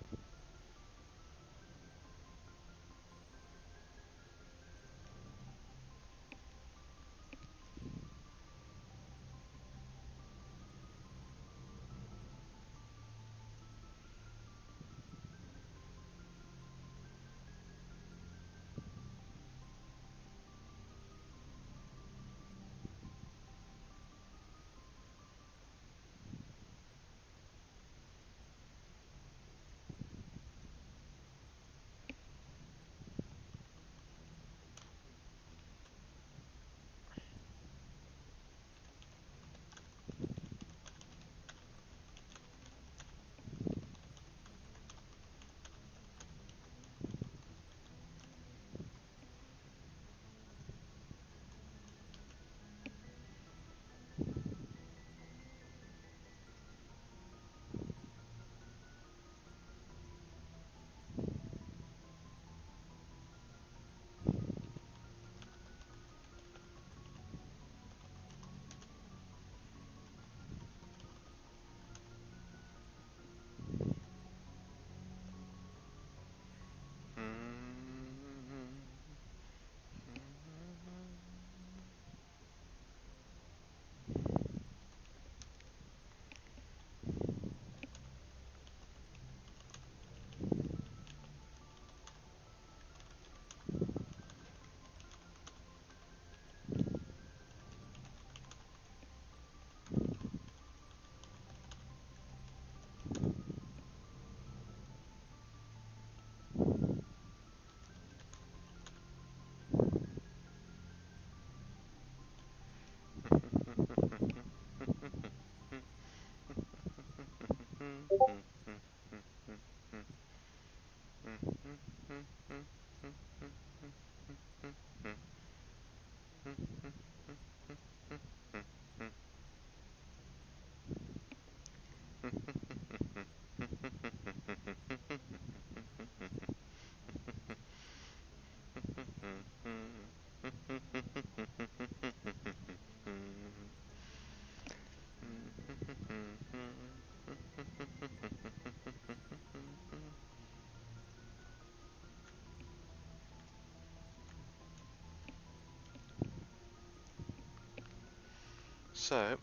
So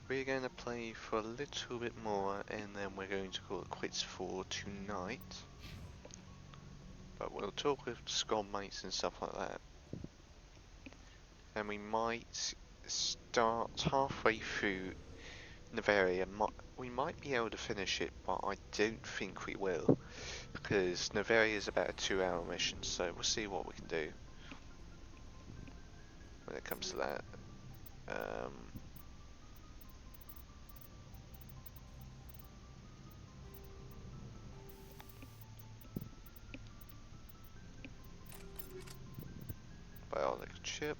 we're going to play for a little bit more, and then we're going to call it quits for tonight. But we'll talk with squad mates and stuff like that. And we might start halfway through Nevaria. We might be able to finish it, but I don't think we will, because Nevaria is about a 2-hour mission, so we'll see what we can do when it comes to that. Bionic chip.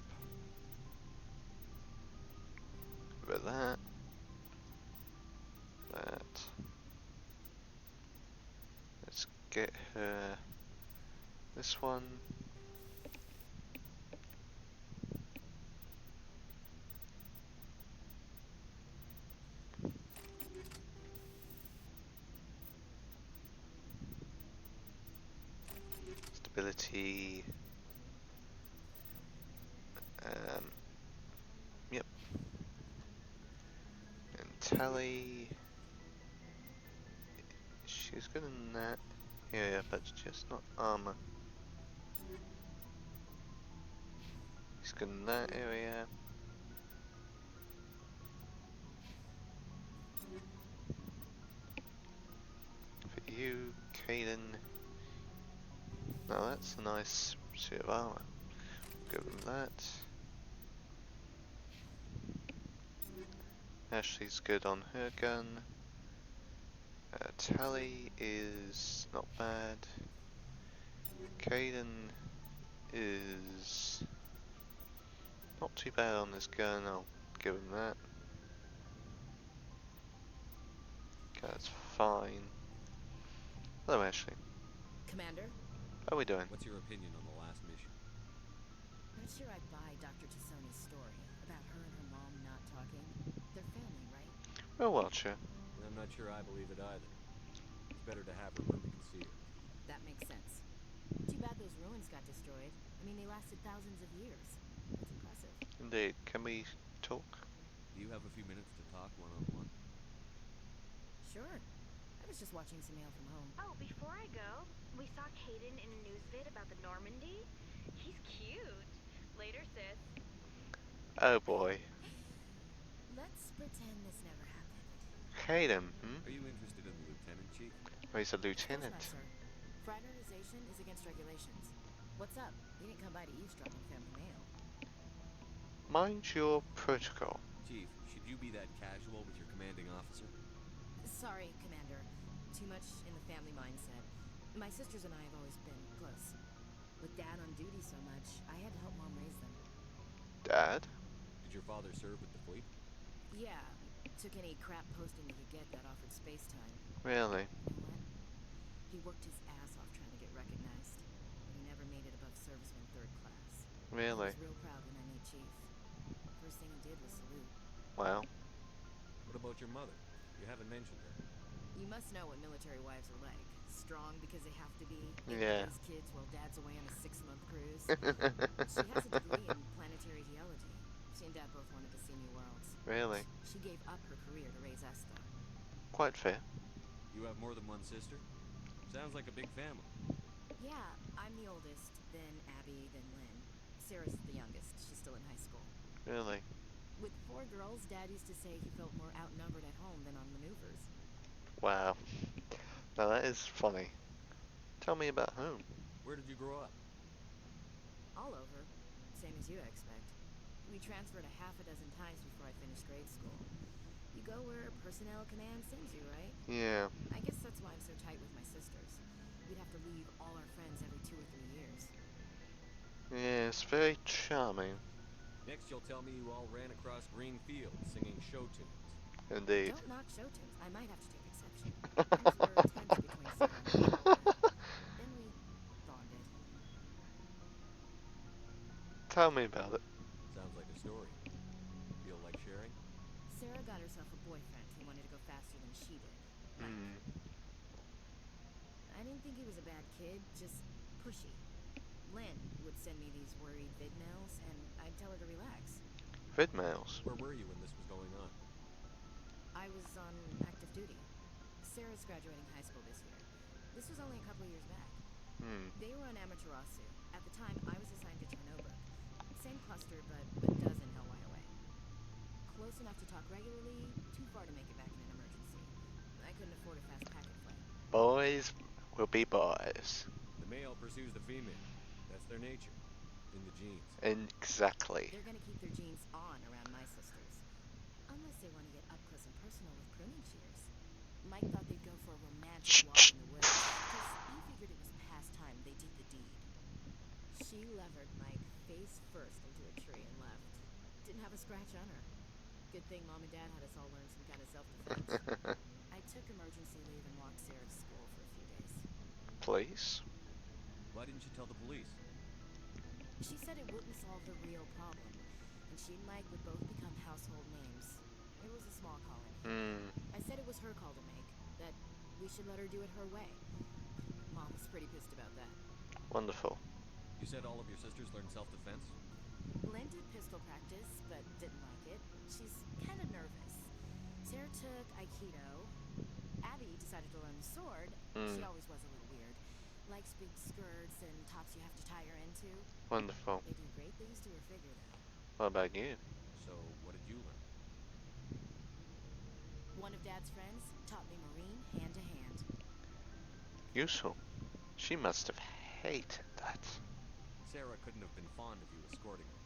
With that. Let's get her this one. Stability. Yep. And tally. She's good in that area, but just not armor. She's good in that area. For you, Caden. Now that's a nice suit of armor. Give him that. Ashley's good on her gun. Tally is not bad. Caden is not too bad on this gun, I'll give him that. Okay, that's fine. Hello, Ashley. Commander? How are we doing? What's your opinion on the last mission? Not sure I buy Dr. Tassoni's story about her and her mom not talking. They're family, right? Well, Watcher. I'm not sure I believe it either. It's better to have her when we can see her. That makes sense. Too bad those ruins got destroyed. I mean, they lasted thousands of years. That's impressive. Indeed. Can we talk? Do you have a few minutes to talk one-on-one? Sure. I was just watching some mail from home. Oh, before I go, we saw Caden in a news vid about the Normandy. He's cute. Later, sis. Oh boy. Let's pretend this never happened. Caden, Are you interested in the lieutenant, Chief? Oh, he's a lieutenant. Of course not, sir. Fraternization is against regulations. What's up? You didn't come by to eavesdrop on family mail. Mind your protocol. Chief, should you be that casual with your commanding officer? Sorry, Commander. Too much in the family mindset. My sisters and I have always been close. With Dad on duty so much, I had to help Mom raise them. Dad? Did your father serve with the fleet? Yeah. Took any crap posting he could get that offered space time. Really? You know what? He worked his ass off trying to get recognized. But he never made it above serviceman 3rd class. Really? I was real proud when I made Chief. First thing he did was salute. Wow. What about your mother? You haven't mentioned her. You must know what military wives are like. Strong because they have to be. Yeah. Raise kids while Dad's away on a 6-month cruise. She has a degree in planetary geology. She and Dad both wanted to see new worlds. Really? She gave up her career to raise us, though. Quite fair. You have more than one sister? Sounds like a big family. Yeah, I'm the oldest, then Abby, then Lynn. Sarah's the youngest. She's still in high school. Really? With 4 girls, Dad used to say he felt more outnumbered at home than on maneuvers. Wow. Now that is funny. Tell me about home. Where did you grow up? All over. Same as you, I expect. We transferred a half a dozen times before I finished grade school. You go where personnel command sends you, right? Yeah. I guess that's why I'm so tight with my sisters. We'd have to leave all our friends every 2 or 3 years. Yes, very charming. Next you'll tell me you all ran across green fields singing show tunes. Indeed. Don't knock show tunes. I might have to take exception. Things were tense between Sarah and me. Then we bonded. Tell me about it. Sounds like a story. Feel like sharing? Sarah got herself a boyfriend who wanted to go faster than she did. I didn't think he was a bad kid, just pushy. Lynn would send me these worried vid mails, and I'd tell her to relax. Vid mails? Where were you when this was going on? I was on active duty. Sarah's graduating high school this year. This was only a couple of years back. They were on Amaterasu. At the time, I was assigned to Chernobyl. Same cluster, but a dozen Hellwire away. Close enough to talk regularly, too far to make it back in an emergency. I couldn't afford a fast packet flight. Boys will be boys. The male pursues the female. That's their nature. In the genes. Exactly. They're gonna keep their genes on around my sisters. Unless they want to get up close and personal with pruning shears. Mike thought they'd go for a romantic walk in the woods, because he figured it was past time they did the deed. She levered Mike face first into a tree and left. Didn't have a scratch on her. Good thing Mom and Dad had us all learn some kind of self-defense. I took emergency leave and walked Sarah to school for a few days. Please? Why didn't you tell the police? She said it wouldn't solve the real problem, and she and Mike would both become household names. It was a small colony. I said it was her call to make, that we should let her do it her way. Mom was pretty pissed about that. Wonderful. You said all of your sisters learned self-defense? Lynn did pistol practice, but didn't like it. She's kind of nervous. Sarah took Aikido. Abby decided to learn the sword. She always was a little weird. Likes big skirts and tops you have to tie her into. Wonderful. They do great things to her figure, though. What about you? So, what did you learn? One of Dad's friends taught me Marine hand to hand. Useful. She must have hated that. Sarah couldn't have been fond of you escorting her.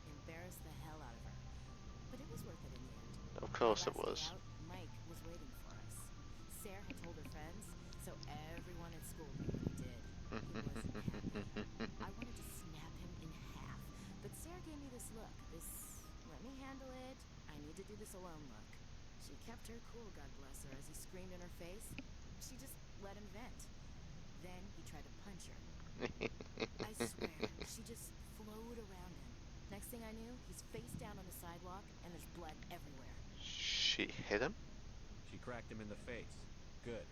Embarrassed the hell out of her. But it was worth it in the end. Of course it Last was. day out, Mike was waiting for us. Sarah had told her friends, so everyone at school knew what he did. He wasn't happy. I wanted to snap him in half, but Sarah gave me this look, this let me handle it, I need to do this alone look. She kept her cool, God bless her, as he screamed in her face. She just let him vent. Then he tried to punch her. I swear, she just flowed around him. Next thing I knew, he's face down on the sidewalk, and there's blood everywhere. She hit him? She cracked him in the face. Good.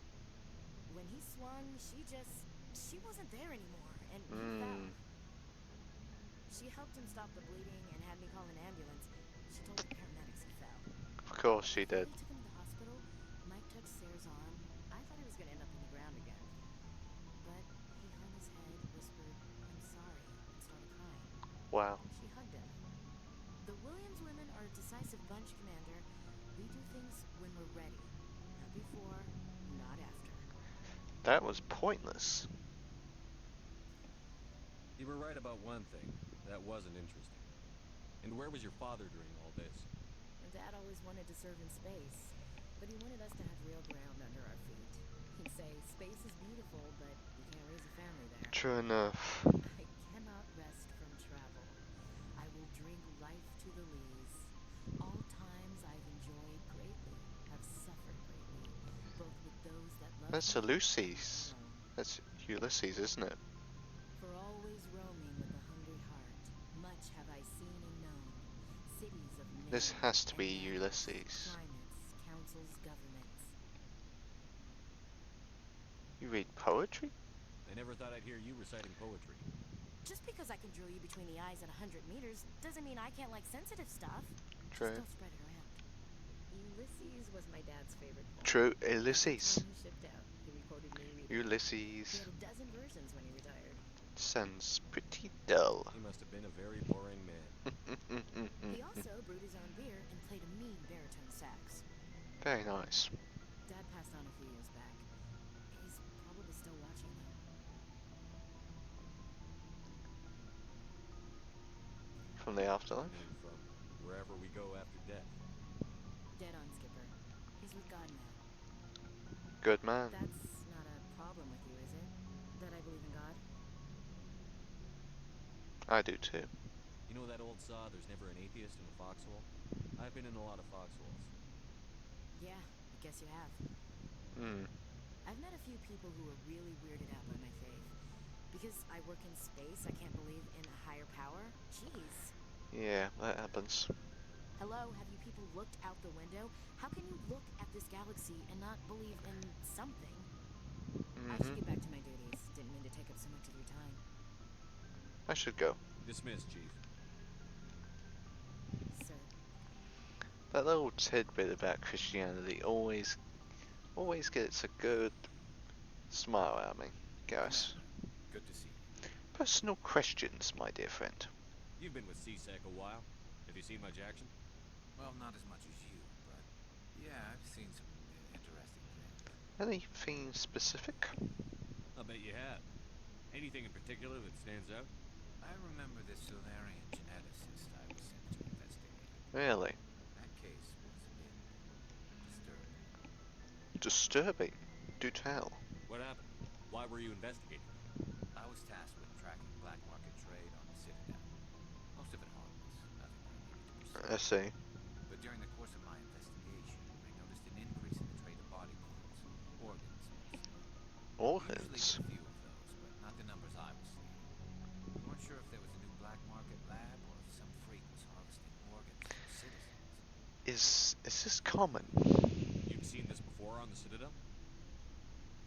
When he swung, she wasn't there anymore, and he fell. She helped him stop the bleeding and had me call an ambulance. She told the paramedics he fell. Of course she did. They took him to the hospital. Mike touched Sarah's arm. I thought he was going to end up in the ground again. But he hung his head, whispered, "I'm sorry," and started crying. Wow. She hugged him. The Williams women are a decisive bunch, Commander. We do things when we're ready. Not before, not after. That was pointless. You were right about one thing. That wasn't interesting. And where was your father during all this? Dad always wanted to serve in space, but he wanted us to have real ground under our feet. He'd say, space is beautiful, but you can't raise a family there. True enough. I cannot rest from travel. I will drink life to the lees. All times I've enjoyed greatly, have suffered greatly, both with those that love That's me Ulysses. and alone. That's Ulysses, isn't it? For always roaming with a hungry heart, much have I seen and known. Cities of men This has to be and lands, Ulysses. climates, councils, governments. You read poetry? I never thought I'd hear you reciting poetry. Just because I can drill you between the eyes at 100 meters doesn't mean I can't like sensitive stuff. True. Just don't spread it around. Ulysses was my dad's favorite poem. True, By the Ulysses. time he shipped out, he recorded me reading. He Ulysses. had a dozen versions when he retired. Sounds pretty dull. He must have been a very boring man. He also brewed his own beer and played a mean baritone sax. Very nice. Dad passed on a few years back. He's probably still watching though. From the afterlife? I mean, from wherever we go after death. Dead on, Skipper. He's with God now. Good man. That's not a problem with you, is it? That I believe in God? I do too. You know that old saw, there's never an atheist in a foxhole? I've been in a lot of foxholes. Yeah, I guess you have. Hmm. I've met a few people who are really weirded out by my faith. Because I work in space, I can't believe in a higher power? Jeez. Yeah, that happens. Hello, have you people looked out the window? How can you look at this galaxy and not believe in something? I should get back to my duties. Didn't mean to take up so much of your time. I should go. Dismissed, Chief. Sir. That little tidbit about Christianity always gets a good smile out of me, guys. Good to see you. Personal questions, my dear friend. You've been with CSEC a while. Have you seen much action? Well, not as much as you, but yeah, I've seen some interesting things. Anything specific? I bet you have. Anything in particular that stands out? I remember this Solarian geneticist I was sent to investigate. Really? That case was a bit disturbing. Disturbing? Do tell. What happened? Why were you investigating? I was tasked with tracking black market trade on the Citadel. Most of it harmless, nothing I needed to pursue. I see. But during the course of my investigation, I noticed an increase in the trade of body parts, organs mostly. Organs? Usually a few of those, but not the numbers I was seeing. We weren't sure if there was a new black market lab or if some freak was harvesting organs from citizens. Is this common? You've seen this before on the Citadel?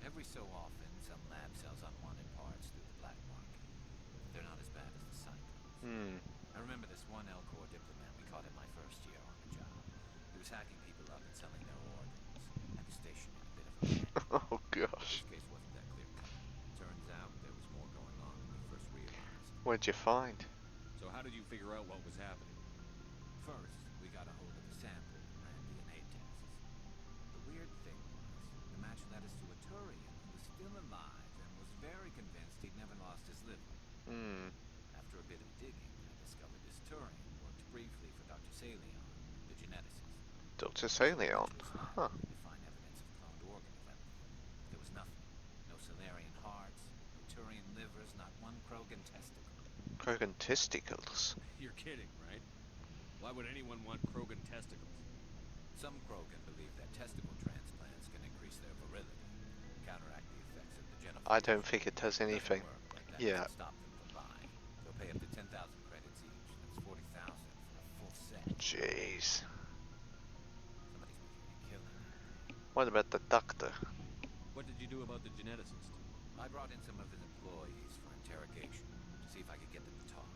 Every so often, some lab sells unwanted parts through the black market. They're not as bad as the Cyclones. I remember this one L-Corps diplomat we caught in my first year on the job. He was hacking people up and selling their organs. I was stationed in a bit of a panic. Oh gosh. This case wasn't that clear-cut. Turns out there was more going on than we first realized. What'd you find? So how did you figure out what was happening? First, we got a hold of a sample and ran DNA tests. The weird thing was, the match led us to a Turian who was still alive and was very convinced he'd never lost his liver. After a bit of digging, I discovered this Turian worked briefly for Dr. Salion, the geneticist. Dr. Salion? Huh. To find evidence of cloned organ development. There was nothing. No Solarian hearts, no Turian livers, not one Krogan testicle. Krogan testicles? You're kidding, right? Why would anyone want Krogan testicles? Some Krogan believe that testicle transplants can increase their virility, counteract the effects of the genital. I don't think it does anything. Yeah. Stop them from buying. They'll pay up to 10,000 credits each. That's 40,000 for a full set. Jeez. Somebody's making a killing. What about the doctor? What did you do about the geneticist? I brought in some of his employees for interrogation to see if I could get them to talk.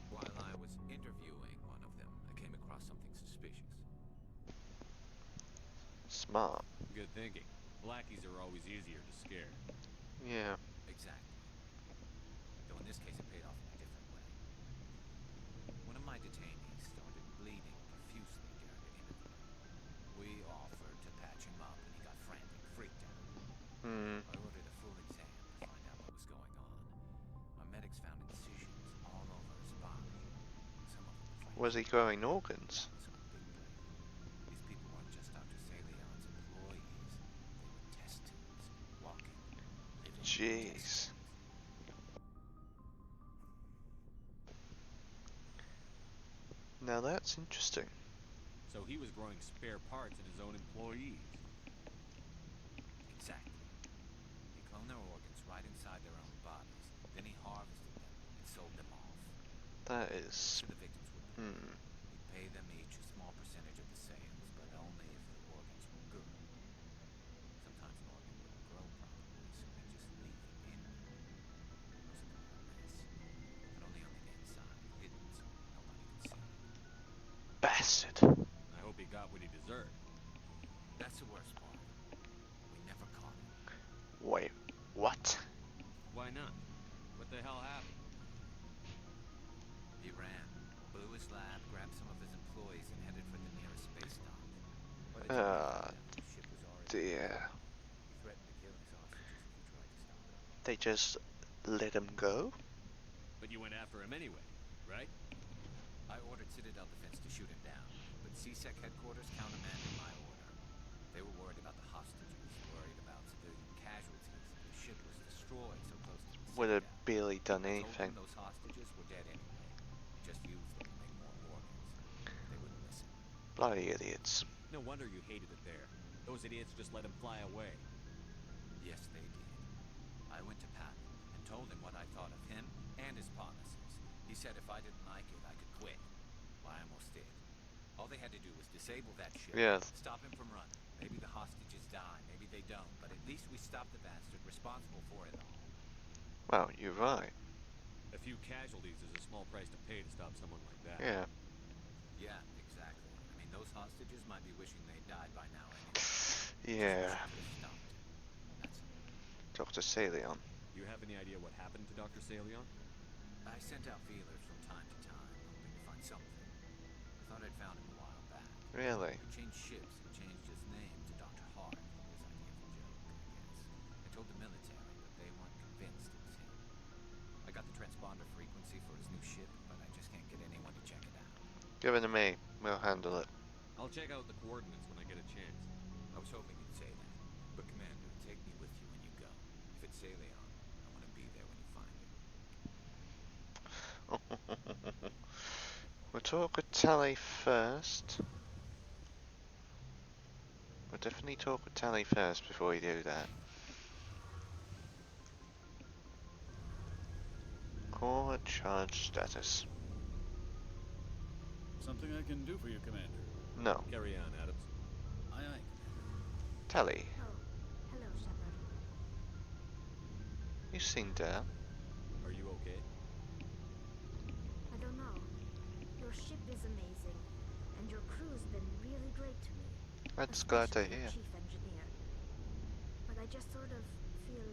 While I was interviewing one of them, I came across something suspicious. Smart. Good thinking. Blackies are always easier to scare. Yeah. Exactly. Though in this case it paid off in a different way. One of my detainees started bleeding profusely during the interview. We offered to patch him up and he got frantic, freaked out. I ordered a full exam to find out what was going on. Our medics found incisions all over his body. Some of them were Was he growing organs? These people weren't just Dr. Salion's employees. They were test tubes, walking, living. Jeez. Now that's interesting. So he was growing spare parts in his own employees. Exactly. He cloned their organs right inside their own bodies. Then he harvested them and sold them off. That is... So the victims would He'd pay them each a small percentage of the sales, but only if the organs were good. Sometimes an organ wouldn't grow properly, so he'd just leave it in there. It was a mess, but only on the inside, hidden so nobody could see it. Bastard. I hope he got what he deserved. That's the worst part. We never caught him. Wait, what? Why not? What the hell happened? He ran, blew his lab, grabbed some of his employees, and headed for the nearest space dock. By the time the ship was already Dear. He threatened to kill his hostages if we tried to stop him. They just let him go? But you went after him anyway, right? I ordered Citadel Defense to shoot him down, but CSEC headquarters countermanded my order. They were worried about the hostages, worried about civilian casualties. The ship was destroyed so close to the Would have Citadel. barely done I told anything. them those hostages were dead anyway. Just used them to make more organs. They wouldn't listen. Bloody idiots. No wonder you hated it there. Those idiots just let him fly away. Yes, they did. I went to Pat and told him what I thought of him and his policies. He said if I didn't like it, I could quit. Well, I almost did. All they had to do was disable that ship, stop him from running. Maybe the hostages die, maybe they don't, but at least we stopped the bastard responsible for it all. Well, you're right. A few casualties is a small price to pay to stop someone like that. Yeah. Yeah, exactly. I mean, those hostages might be wishing they died by now anyway. Yeah. That's Dr. Salion. You have any idea what happened to Dr. Salion? I sent out feelers from time to time, hoping to find something. I thought I'd found him a while back. Really? He changed ships and changed his name to Dr. Hart. His idea of a joke, I guess. I told the military, but they weren't convinced it was him. I got the transponder frequency for his new ship, but I just can't get anyone to check it out. Give it to me. We'll handle it. I'll check out the coordinates when I get a chance. I was hoping you'd say that. But Commander, take me with you when you go. If it's Salion, I want to be there when you find him. We'll talk with Tally first. We'll definitely talk with Tally first before we do that. Core charge status. Something I can do for you, Commander. No. Carry on, Adams. Aye, aye. Tally, Oh, hello, Shepard. you seen Dale? Are you okay? I don't know. Your ship is amazing, and your crew's been really great to me. That's glad to Especially hear. your chief engineer. But I just sort of feel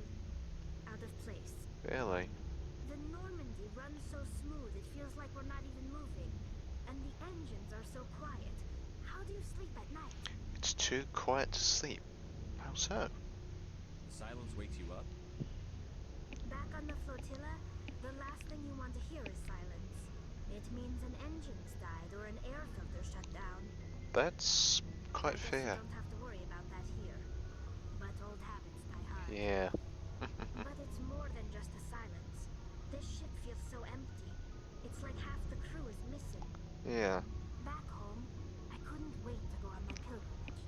out of place. Really? The Normandy runs so smooth it feels like we're not even moving. And the engines are so quiet. How do you sleep at night? It's too quiet to sleep. How so? The silence wakes you up? Back on the flotilla, the last thing you want to hear is silence. It means an engine's died or an air filter shut down. That's quite I guess fair. You don't have to worry about that here. But old habits die hard. Yeah. But it's more than just the silence. This ship feels so empty. It's like half the crew is missing. Yeah. Back home, I couldn't wait to go on my pilgrimage.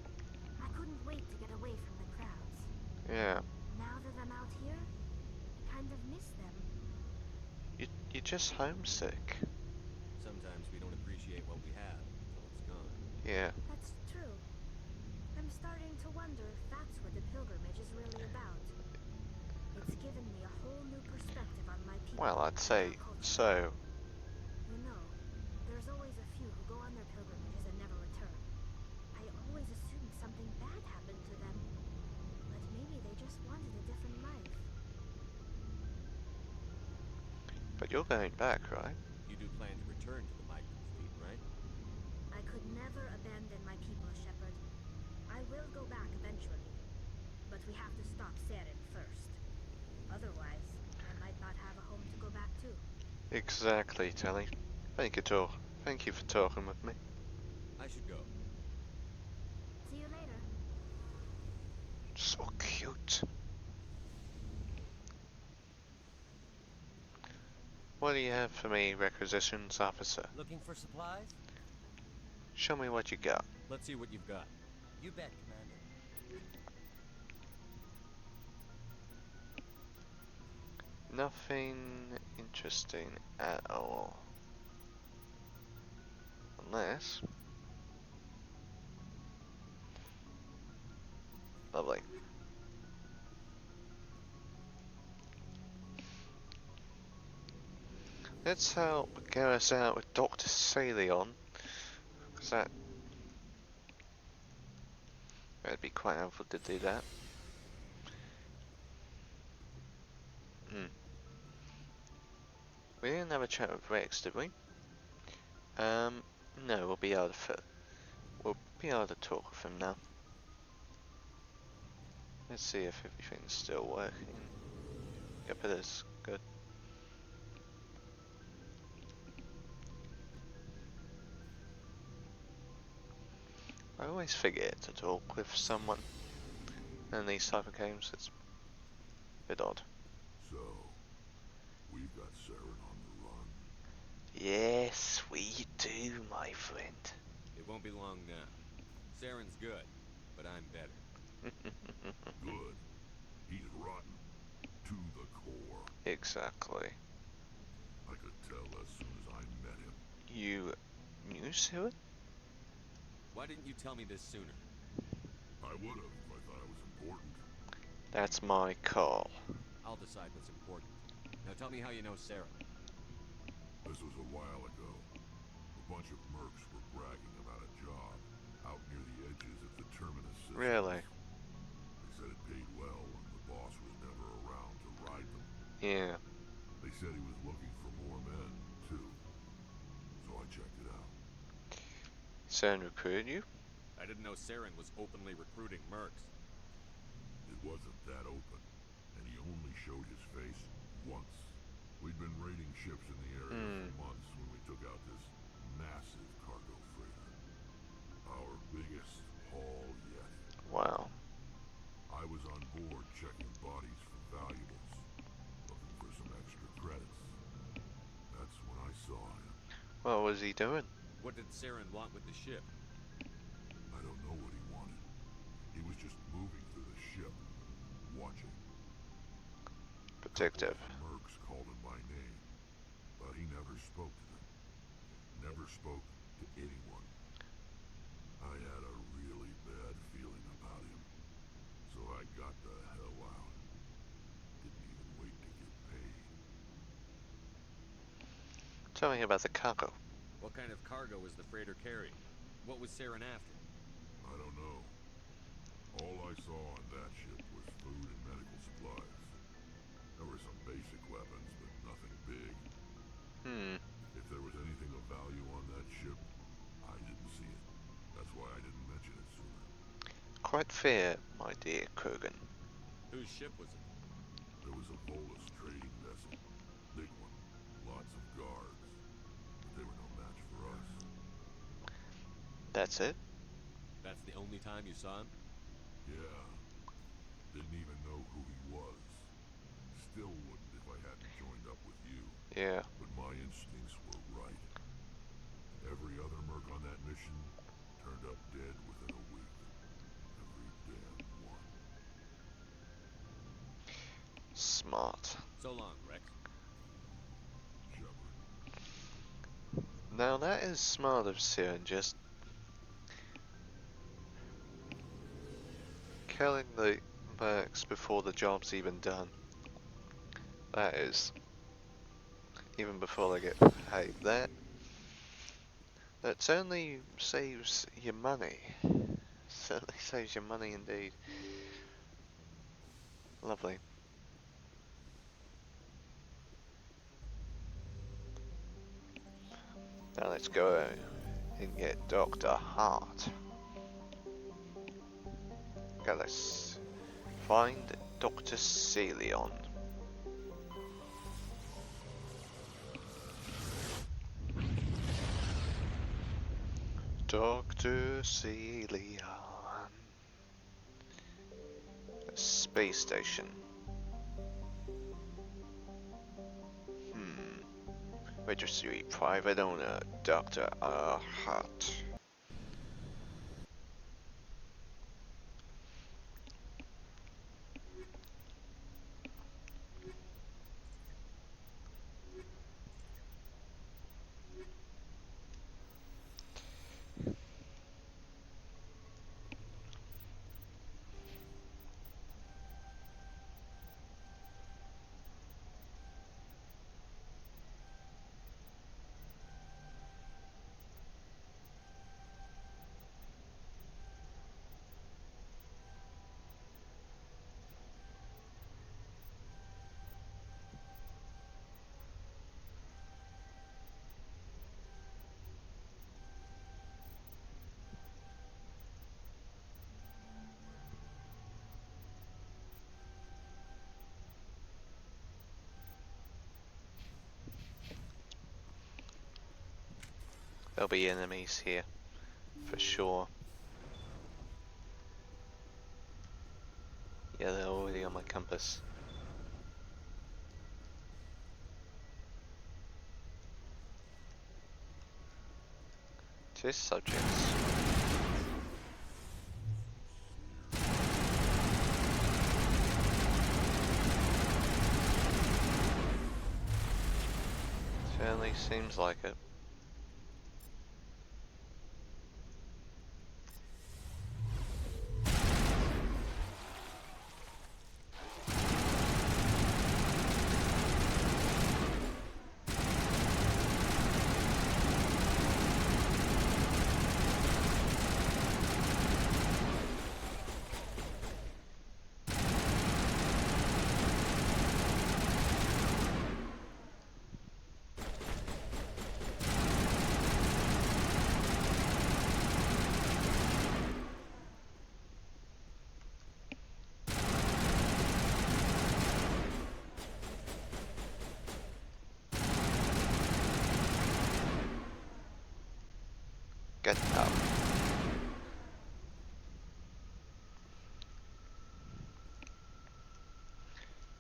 I couldn't wait to get away from the crowds. Yeah. Now that I'm out here, I kind of miss them. You're just homesick. Sometimes we don't appreciate what we have until it's gone. Yeah. That's true. I'm starting to wonder if that's what the pilgrimage is really about. It's given me a whole new perspective on my people. Well, I'd and say our culture. so. You know, there's always a few who go on their pilgrimages and never return. I always assumed something bad happened to them. But maybe they just wanted a different life. But you're going back, right? You do plan to return to the migrant fleet, right? I could never abandon my people, Shepard. I will go back eventually. But we have to stop Saren first. Otherwise, I might not have a home to go back to. Exactly, Tally. Thank you for talking with me. I should go. See you later. So cute. What do you have for me, requisitions officer? Looking for supplies? Show me what you got. Let's see what you've got. You bet, Commander. Nothing interesting at all. Unless... Lovely. Let's help get us out with Dr. Salion. Because that'd be quite helpful to do that. We didn't have a chat with Rex, did we? No, we'll be able to talk with him now. Let's see if everything's still working. Yep, it is. Good. I always forget to talk with someone in these type of games. It's a bit odd. So, we've got Saren on the run. Yes, we do, my friend. It won't be long now. Saren's good, but I'm better. Good. He's rotten. To the core. Exactly. I could tell as soon as I met him. You knew Saren? Why didn't you tell me this sooner? I would have if I thought it was important. That's my call. I'll decide what's important. Now tell me how you know Sarah. This was a while ago. A bunch of mercs were bragging about a job out near the edges of the terminus system. Really? They said it paid well and the boss was never around to ride them. Yeah. They said he was looking for more men, too. So I checked it out. Saren recruited you? I didn't know Saren was openly recruiting mercs. It wasn't that open, and he only showed his face once. We'd been raiding ships in the area for months when we took out this massive cargo freighter. Our biggest haul yet. Wow. I was on board checking bodies for valuables, looking for some extra credits. That's when I saw him. What was he doing? What did Saren want with the ship? I don't know what he wanted. He was just moving through the ship, watching. Protective. Mercs called him by name, but he never spoke to them. Never spoke to anyone. I had a really bad feeling about him, so I got the hell out. Didn't even wait to get paid. Tell me about the cargo. What kind of cargo was the freighter carrying? What was Saren after? I don't know. All I saw on that ship was food and medical supplies. There were some basic weapons, but nothing big. If there was anything of value on that ship, I didn't see it. That's why I didn't mention it sooner. Quite fair, my dear Krogan. Whose ship was it? There was a Volus trading vessel. Big one. Lots of guards. But they were no match for us. That's it? That's the only time you saw him? Yeah. Didn't even know who he was. Still wouldn't if I hadn't joined up with you. Yeah. But my instincts were right. Every other merc on that mission turned up dead within a week. Every damn one. Smart. So long, Rex. Shepard. Now that is smart of Saren, just killing the mercs before the job's even done. That is. Even before they get paid. That certainly saves your money. Certainly saves your money indeed. Lovely. Now let's go and get Dr. Hart. Okay, let's find Dr. Celion. Dr. Celion. Space station. Registry private owner, Dr. Hart. There'll be enemies here, for sure. Yeah, they're already on my compass. Test subjects. Certainly seems like it. Get up.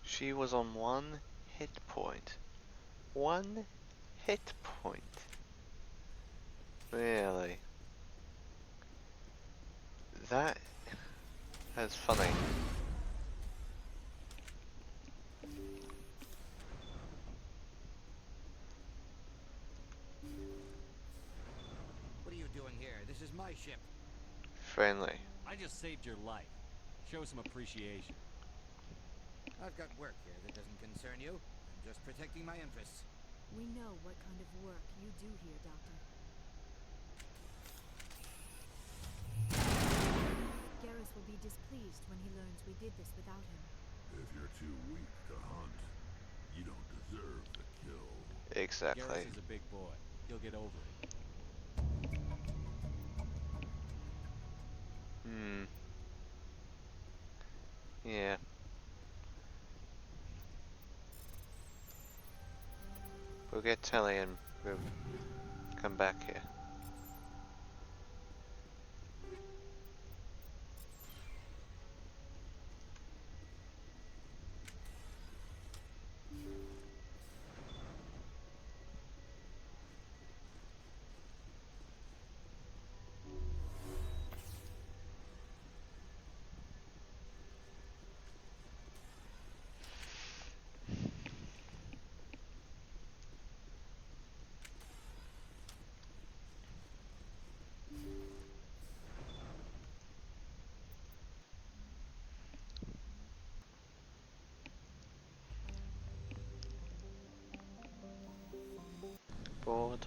She was on 1 hit point. 1 hit point. Really? That's funny. What are you doing here? This is my ship. Friendly. I just saved your life. Show some appreciation. I've got work here that doesn't concern you. I'm just protecting my interests. We know what kind of work you do here, Doctor. Garrus will be displeased when he learns we did this without him. If you're too weak to hunt, you don't deserve the kill. Exactly. Garrus is a big boy. He'll get over it. Yeah. We'll get Telly and we'll come back here. Board.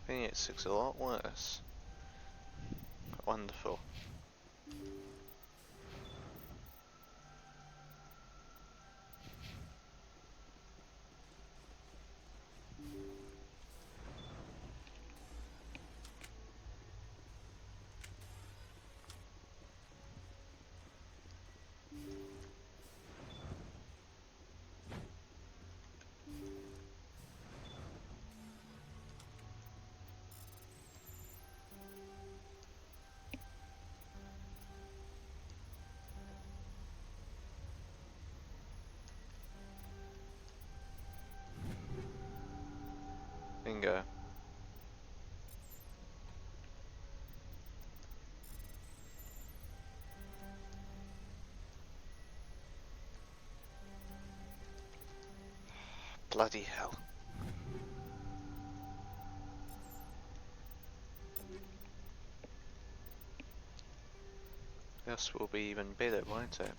Phoenix looks a lot worse. Wonderful. Bingo. Bloody hell. This will be even better, won't it?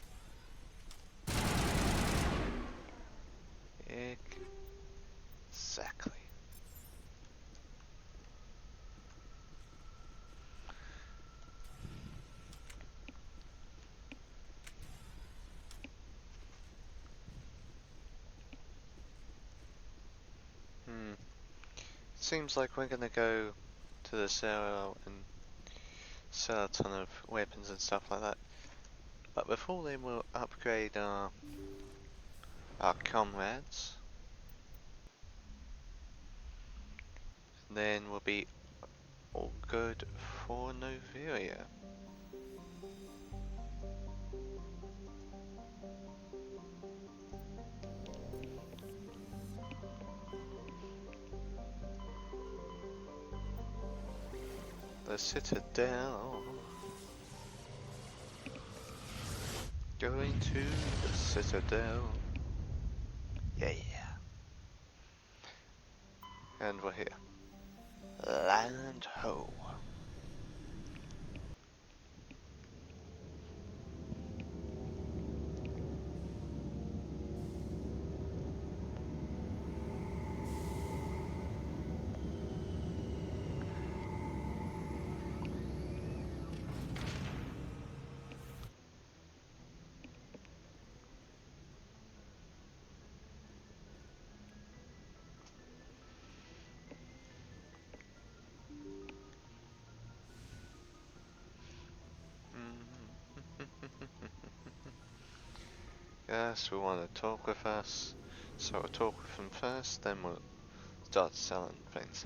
Exactly. Seems like we're gonna go to the cell and sell a ton of weapons and stuff like that. But before then we'll upgrade our comrades. And then we'll be all good for Noveria. The Citadel. Going to the Citadel. Yeah. And we're here. Land ho. Yes, we want to talk with us. So we'll talk with them first, then we'll start selling things.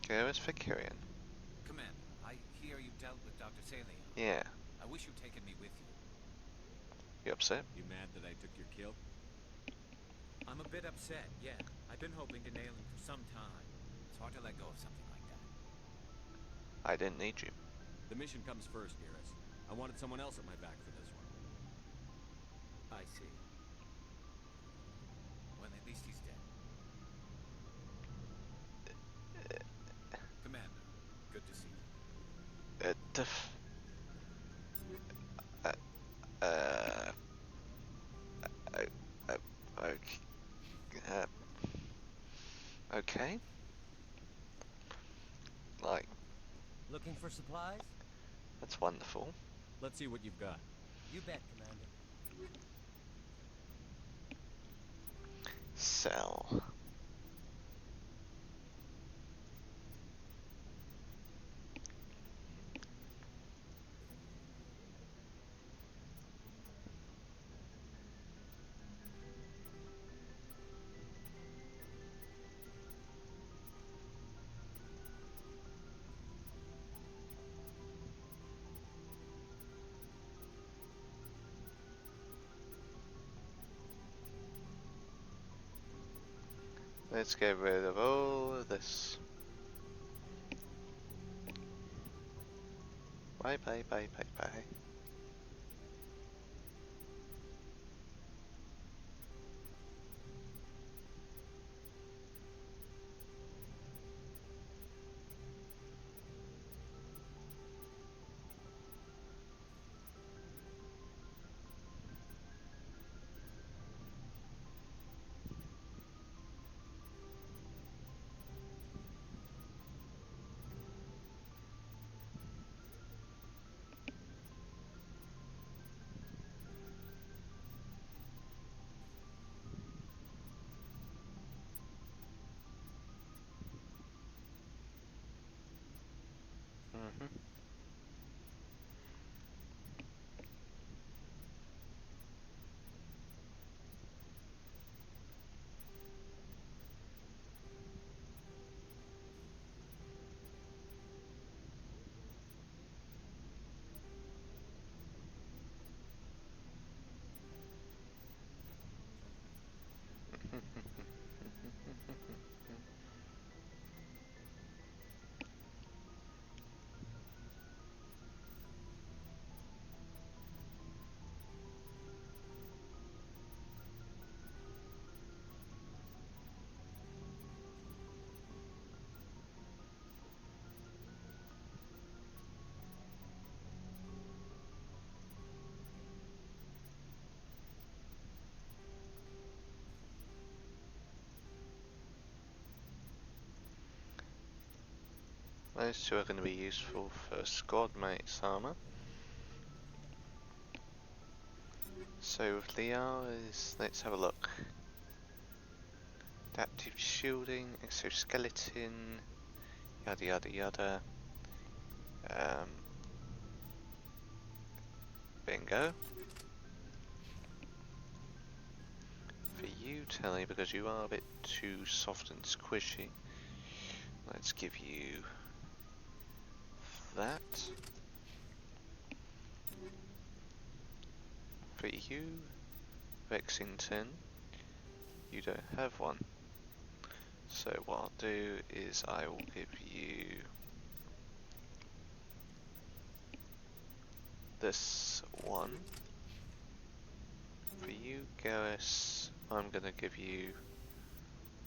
Go as for Kyrian. Commander, I hear you dealt with Dr. Celia. Yeah. I wish you'd taken me with you. You upset? You mad that I took your kill? I'm a bit upset, yeah. I've been hoping to nail him for some time. It's hard to let go of something like that. I didn't need you. The mission comes first, Garrus. I wanted someone else at my back for this one. I see. Well, at least he's dead. Commander, good to see you. Okay. Like, Looking for supplies? that's wonderful. Let's see what you've got. You bet, Commander. Sell. Let's get rid of all of this. Bye bye bye bye bye. Those two are going to be useful for squad mates armor. So with Liara's, let's have a look. Adaptive shielding, exoskeleton, yada yada yada. Bingo. For you, Telly, because you are a bit too soft and squishy, let's give you that. For you, Vexington, you don't have one. So what I'll do is I will give you this one. For you, Garrus, I'm gonna give you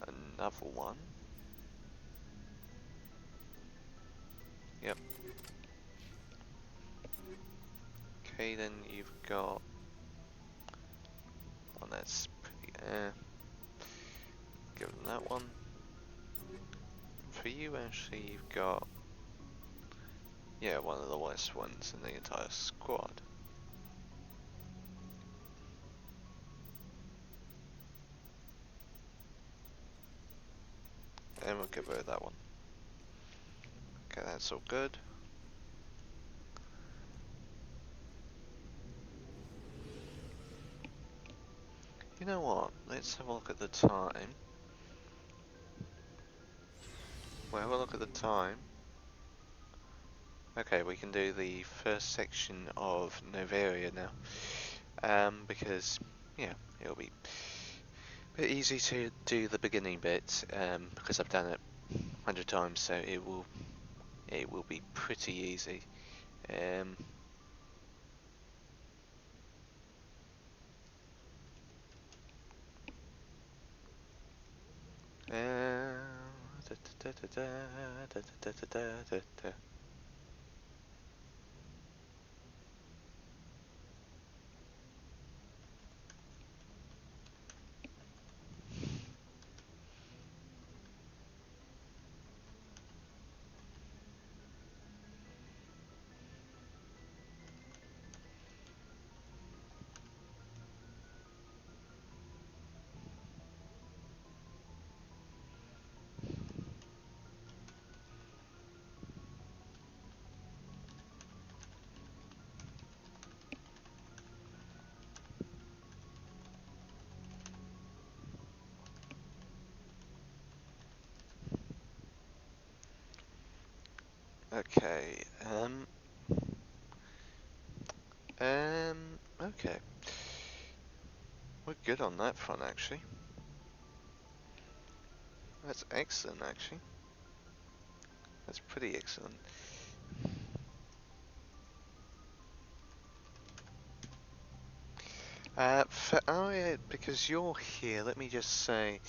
another one. Yep. Okay, then you've got one that's pretty give them that one. For you, actually, you've got, yeah, one of the worst ones in the entire squad. And we'll get rid of that one. Okay, that's all good. You know what? Let's have a look at the time. We'll have a look at the time. Okay, we can do the first section of Novaria now. Because, yeah, it'll be a bit easy to do the beginning bit, because I've done it 100 times, so it will be pretty easy. Okay, okay. We're good on that front, actually. That's excellent, actually. That's pretty excellent. Oh yeah, because you're here, let me just say,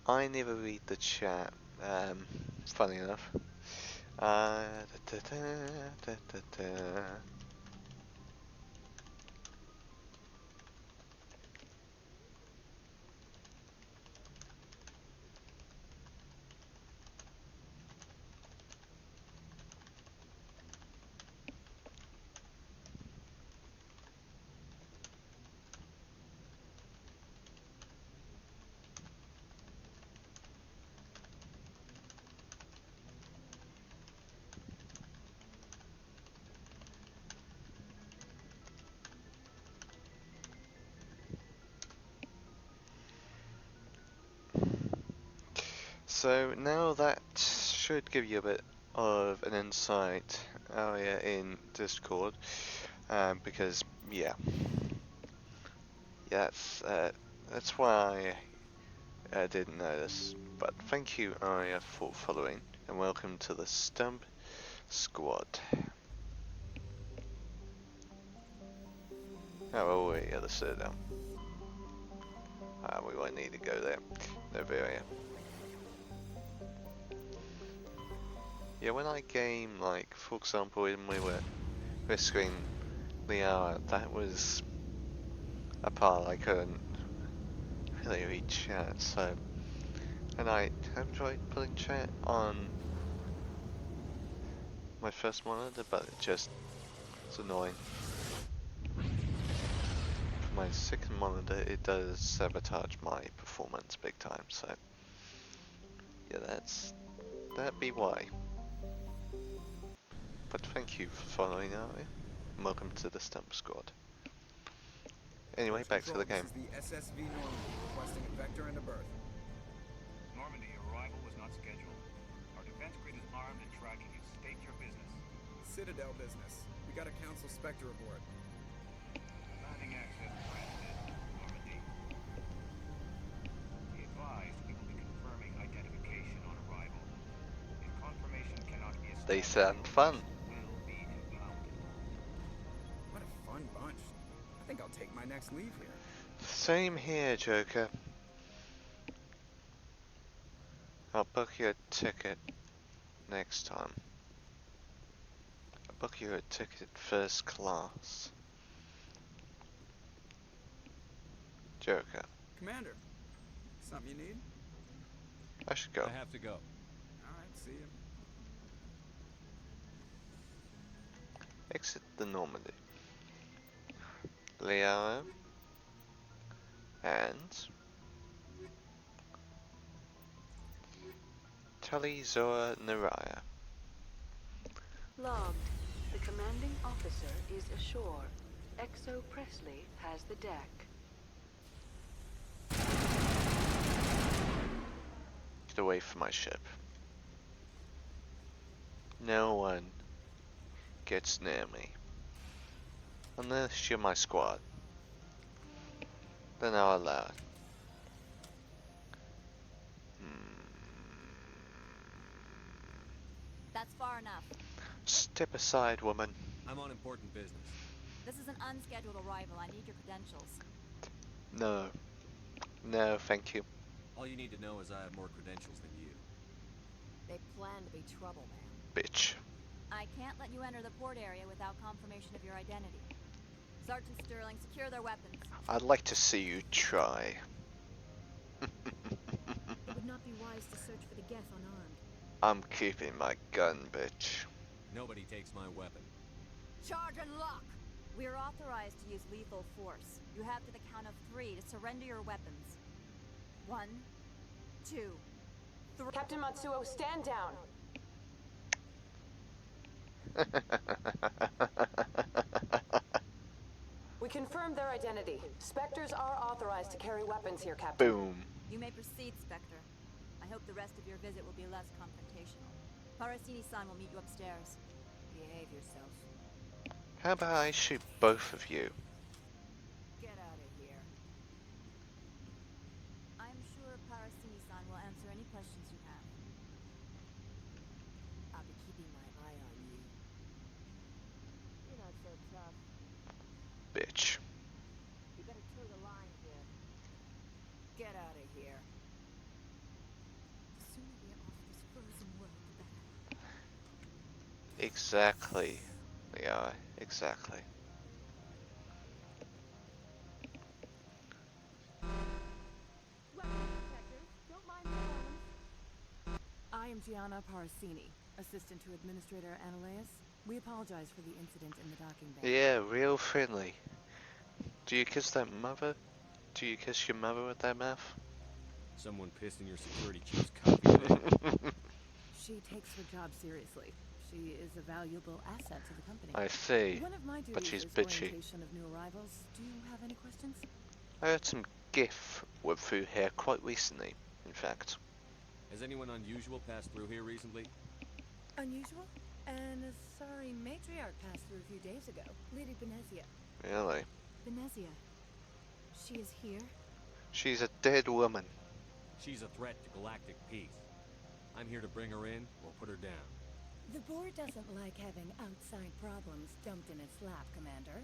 I never read the chat, funny enough. So now that should give you a bit of an insight area in Discord, because yeah, that's why I didn't notice. But thank you, Arya, for following, and welcome to the Stump Squad. Oh, we're at the Citadel. We won't need to go there. Novaria. Yeah, when I game, like, for example, when we were rescuing Liara, that was a part I couldn't really read chat, so... And I have tried putting chat on my first monitor, but it's annoying. For my second monitor, it does sabotage my performance big time, so... Yeah, that be why. But thank you for following, Ari, and welcome to the Stump Squad. Anyway, back to the game. This is the SSV Normandy, requesting a vector and a berth. Normandy, your arrival was not scheduled. Our defense grid is armed and tracking you. State your business. Citadel business. We got a Council Spectre aboard. Landing access granted, Normandy. Be advised, we will be confirming identification on arrival. If confirmation cannot be established, They sound fun. Will be impounded. What a fun bunch. I think I'll take my next leave here. Same here, Joker. I'll book you a ticket next time. I'll book you a ticket first class. Joker. Commander, something you need? I should go. I have to go. Alright, see you. Exit the Normandy. Liara. And... Tully Zora Naraya. Logged. The commanding officer is ashore. Exo Presley has the deck. Get away from my ship. No one gets near me. Unless you're my squad. Then I'll allow it. That's far enough. Step aside, woman. I'm on important business. This is an unscheduled arrival. I need your credentials. No. No, thank you. All you need to know is I have more credentials than you. They plan to be trouble, man. Bitch. I can't let you enter the port area without confirmation of your identity. Sergeant Sterling, secure their weapons. I'd like to see you try. It would not be wise to search for the Geth unarmed. I'm keeping my gun, bitch. Nobody takes my weapon. Charge and lock! We're authorized to use lethal force. You have to the count of 3 to surrender your weapons. 1, 2, 3. Captain Matsuo, stand down. We confirmed their identity. Spectres are authorized to carry weapons here, Captain. Boom. You may proceed, Spectre. I hope the rest of your visit will be less confrontational. Parasini-san will meet you upstairs. Behave yourself. How about I shoot both of you? Get out of here. I'm sure Parasini-san will answer any questions you have. I'll be keeping my eye on you. You're not so tough. Bitch. You better toe the line here. Get out of here. The sooner we are off this frozen world, the better. Exactly. Yeah, exactly. I am Gianna Parasini, assistant to Administrator Ananias. We apologize for the incident in the docking bay. Yeah, real friendly. Do you kiss that mother? Do you kiss your mother with that mouth? Someone pissed in your security chief's coffee. She takes her job seriously. She is a valuable asset to the company. I see, One of my but duties she's is bitchy. orientation of new arrivals. Do you have any questions? I heard some GIF went through here quite recently, in fact. Has anyone unusual passed through here recently? Unusual? And a sorry matriarch passed through a few days ago. Lady Benezia. Really? Benezia. She is here? She's a dead woman. She's a threat to galactic peace. I'm here to bring her in or put her down. The board doesn't like having outside problems dumped in its lap, Commander.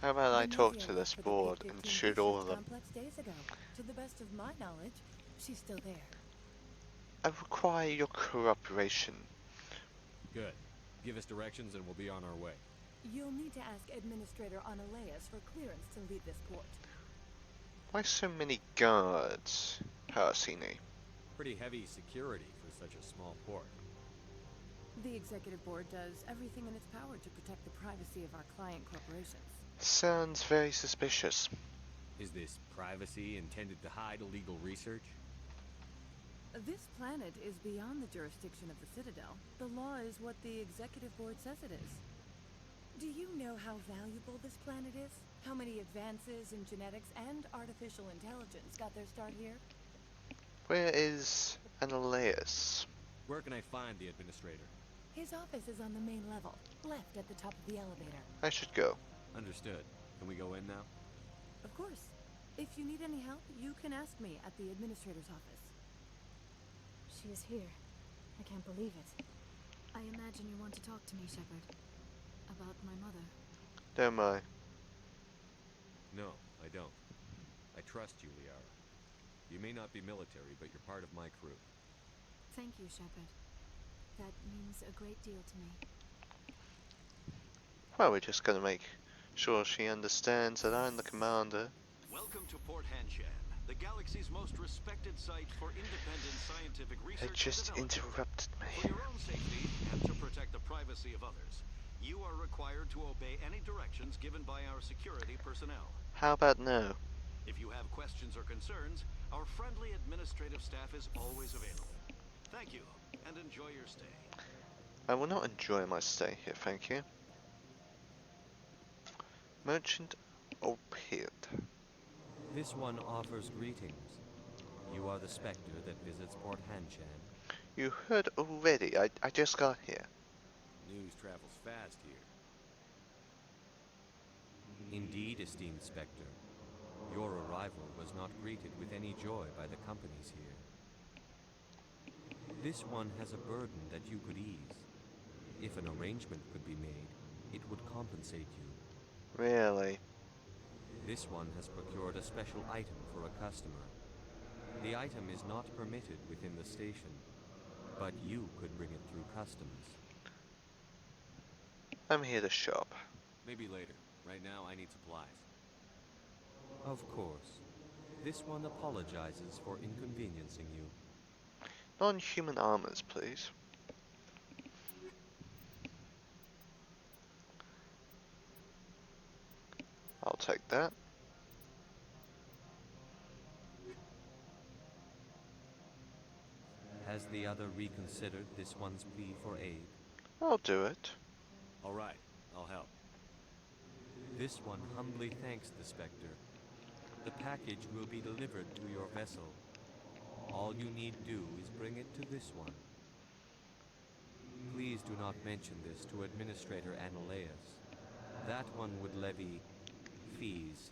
How about I talk Benezia to this left for the board P-15 and shoot all of them? complex days ago. To the best of my knowledge, she's still there. I require your cooperation. Good. Give us directions and we'll be on our way. You'll need to ask Administrator Ananias for clearance to leave this port. Why so many guards, Parasini? Pretty heavy security for such a small port. The Executive Board does everything in its power to protect the privacy of our client corporations. Sounds very suspicious. Is this privacy intended to hide illegal research? This planet is beyond the jurisdiction of the Citadel. The law is what the Executive Board says it is. Do you know how valuable this planet is? How many advances in genetics and artificial intelligence got their start here? Where is Ananias? Where can I find the Administrator? His office is on the main level, left at the top of the elevator. I should go. Understood. Can we go in now? Of course. If you need any help, you can ask me at the Administrator's office. She is here. I can't believe it. I imagine you want to talk to me, Shepard. About my mother. Don't I? No, I don't. I trust you, Liara. You may not be military, but you're part of my crew. Thank you, Shepard. That means a great deal to me. Well, we're just gonna make sure she understands that I'm the commander. Welcome to Port Hanshan, the galaxy's most respected site for independent scientific research. They just and development. interrupted me. For your own safety and to protect the privacy of others, you are required to obey any directions given by our security personnel. How about no? If you have questions or concerns, our friendly administrative staff is always available. Thank you, and enjoy your stay. I will not enjoy my stay here, thank you. Merchant Opiate. This one offers greetings. You are the Spectre that visits Port Hanshan. You heard already. I just got here. News travels fast here. Indeed, esteemed Spectre. Your arrival was not greeted with any joy by the companies here. This one has a burden that you could ease. If an arrangement could be made, it would compensate you. Really? This one has procured a special item for a customer. The item is not permitted within the station, but you could bring it through customs. I'm here to shop. Maybe later. Right now, I need supplies. Of course. This one apologizes for inconveniencing you. Non-human armors, please. I'll take that. Has the other reconsidered this one's plea for aid? I'll do it. All right, I'll help. This one humbly thanks the Spectre. The package will be delivered to your vessel. All you need do is bring it to this one. Please do not mention this to Administrator Analaeus. That one would levy fees.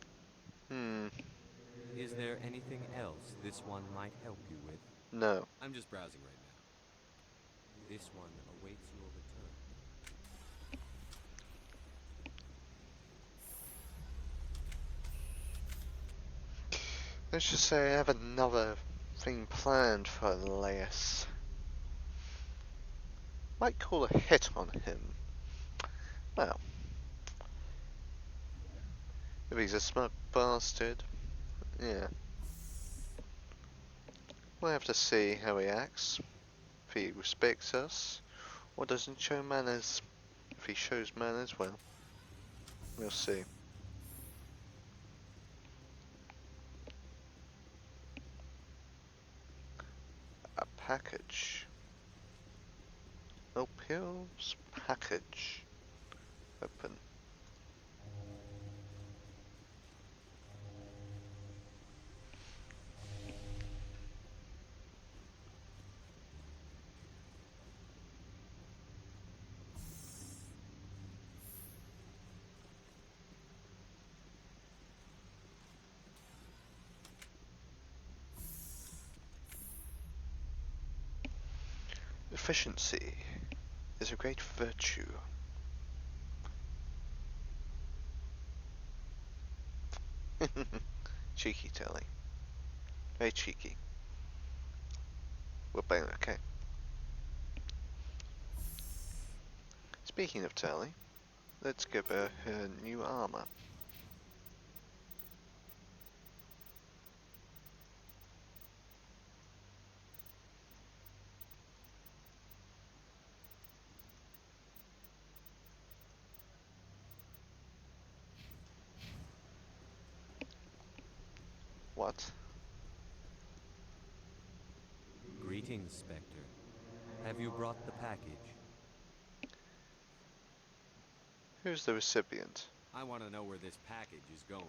Is there anything else this one might help you with? No. I'm just browsing right now. This one awaits your return. Let's just say I have another thing planned for Analaeus. Might call a hit on him. Well, if he's a smug bastard, yeah. We'll have to see how he acts. If he respects us, or doesn't show manners. If he shows manners, well, we'll see. A package. Opil's package. Open. Efficiency is a great virtue. Cheeky Telly. Very cheeky. We're both okay. Speaking of Telly, let's give her her new armor. What? Greetings, Spectre. Have you brought the package? Who's the recipient? I want to know where this package is going.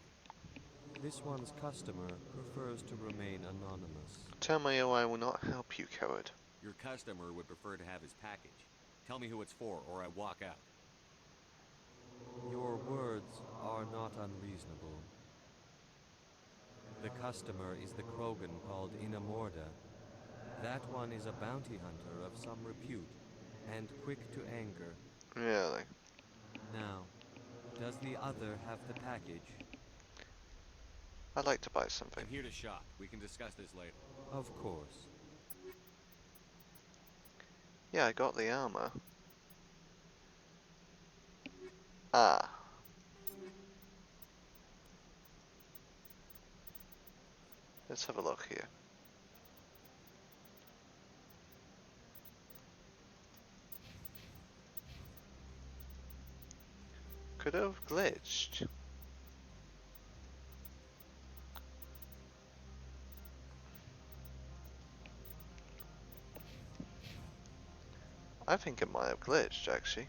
This one's customer prefers to remain anonymous. Tell me or I will not help you, coward. Your customer would prefer to have his package. Tell me who it's for, or I walk out. Your words are not unreasonable. The customer is the Krogan called Inamorda. That one is a bounty hunter of some repute, and quick to anger. Really? Now, does the other have the package? I'd like to buy something. I'm here to shop. We can discuss this later. Of course. Yeah, I got the armor. Ah. Let's have a look here. Could have glitched. I think it might have glitched, actually.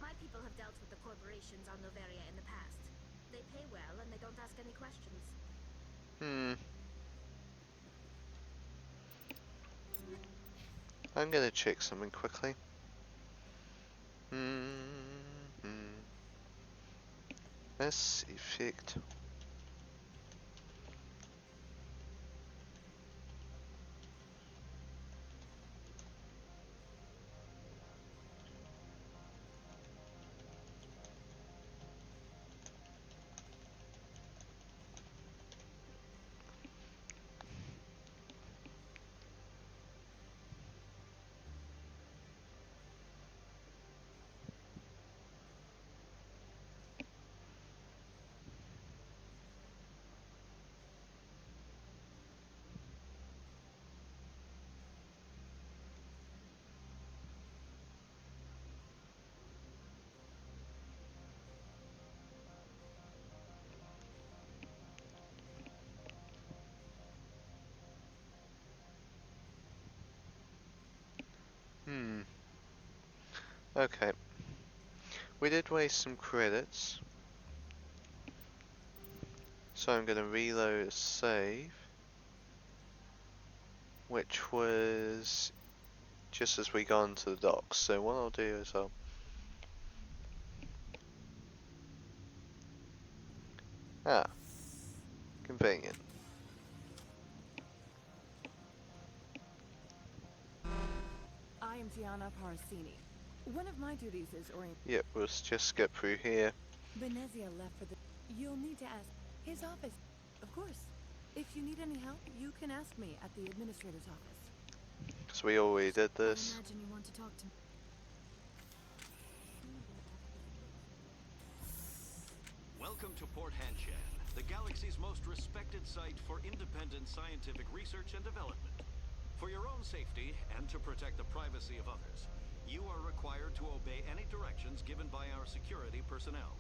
My people have dealt with the corporations on Noveria in the past. They pay well and they don't ask any questions. I'm gonna check something quickly. Masseffect. Okay. We did waste some credits. So I'm gonna reload a save. Which was just as we got into the docks. So what I'll do is I'll convenient. I am Gianna Parasini. One of my duties is Yep, we'll just get through here. Venezia left for the... You'll need to ask his office. Of course. If you need any help, you can ask me at the administrator's office. Because we already did this. I imagine you want to talk to me. Welcome to Port Hanshan, the galaxy's most respected site for independent scientific research and development. For your own safety and to protect the privacy of others, you are required to obey any directions given by our security personnel.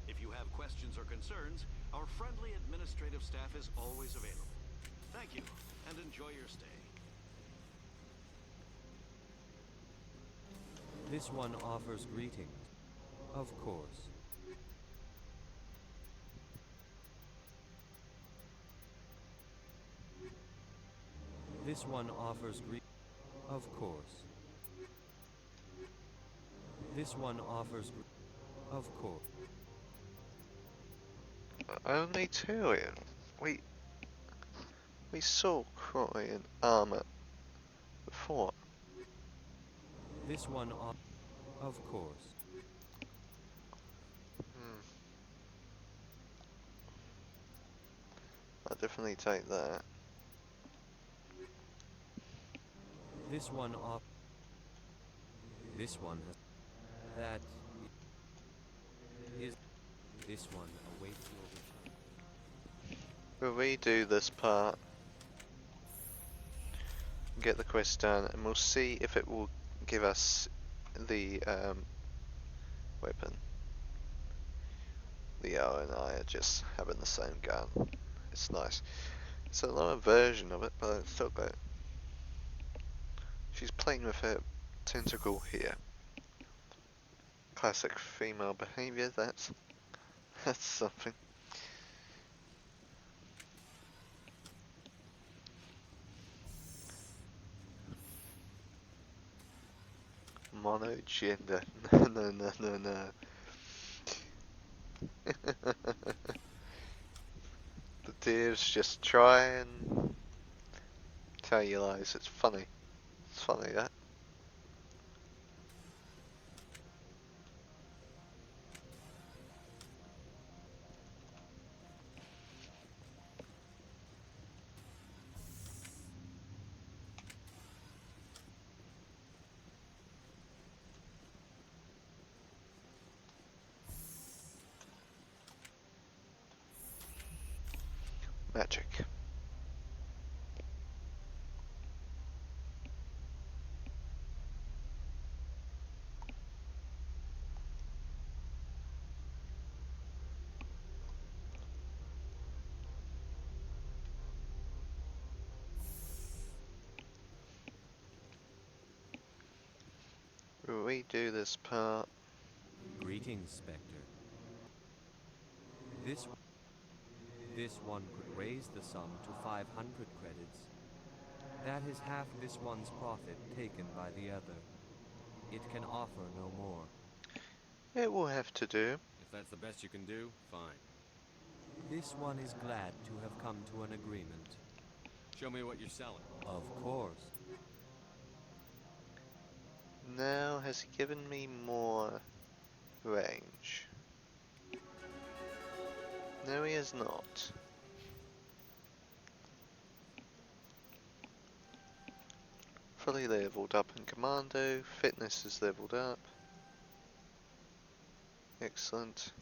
If you have questions or concerns, our friendly administrative staff is always available. Thank you, and enjoy your stay. This one offers greetings. Of course. This one offers of course. This one offers of course. Only two in. We saw Croy in armor before. This one of course. I'll definitely take that. This one off. This one has. That is. This one awaits your return. We'll redo this part. Get the quest done, and we'll see if it will give us the weapon. Leo and I are just having the same gun. It's nice. It's another version of it, but it's still good. She's playing with her tentacle here. Classic female behaviour, that's something. Monogender. No. The devs just try and tell you lies. It's funny. It's funny, that. Magic. Will we do this part? Greetings, Spectre. This one could raise the sum to 500 credits. That is half this one's profit taken by the other. It can offer no more. It will have to do. If that's the best you can do, fine. This one is glad to have come to an agreement. Show me what you're selling. Of course. Now, has he given me more range? No, he has not. Fully leveled up in Commando, fitness is leveled up. Excellent.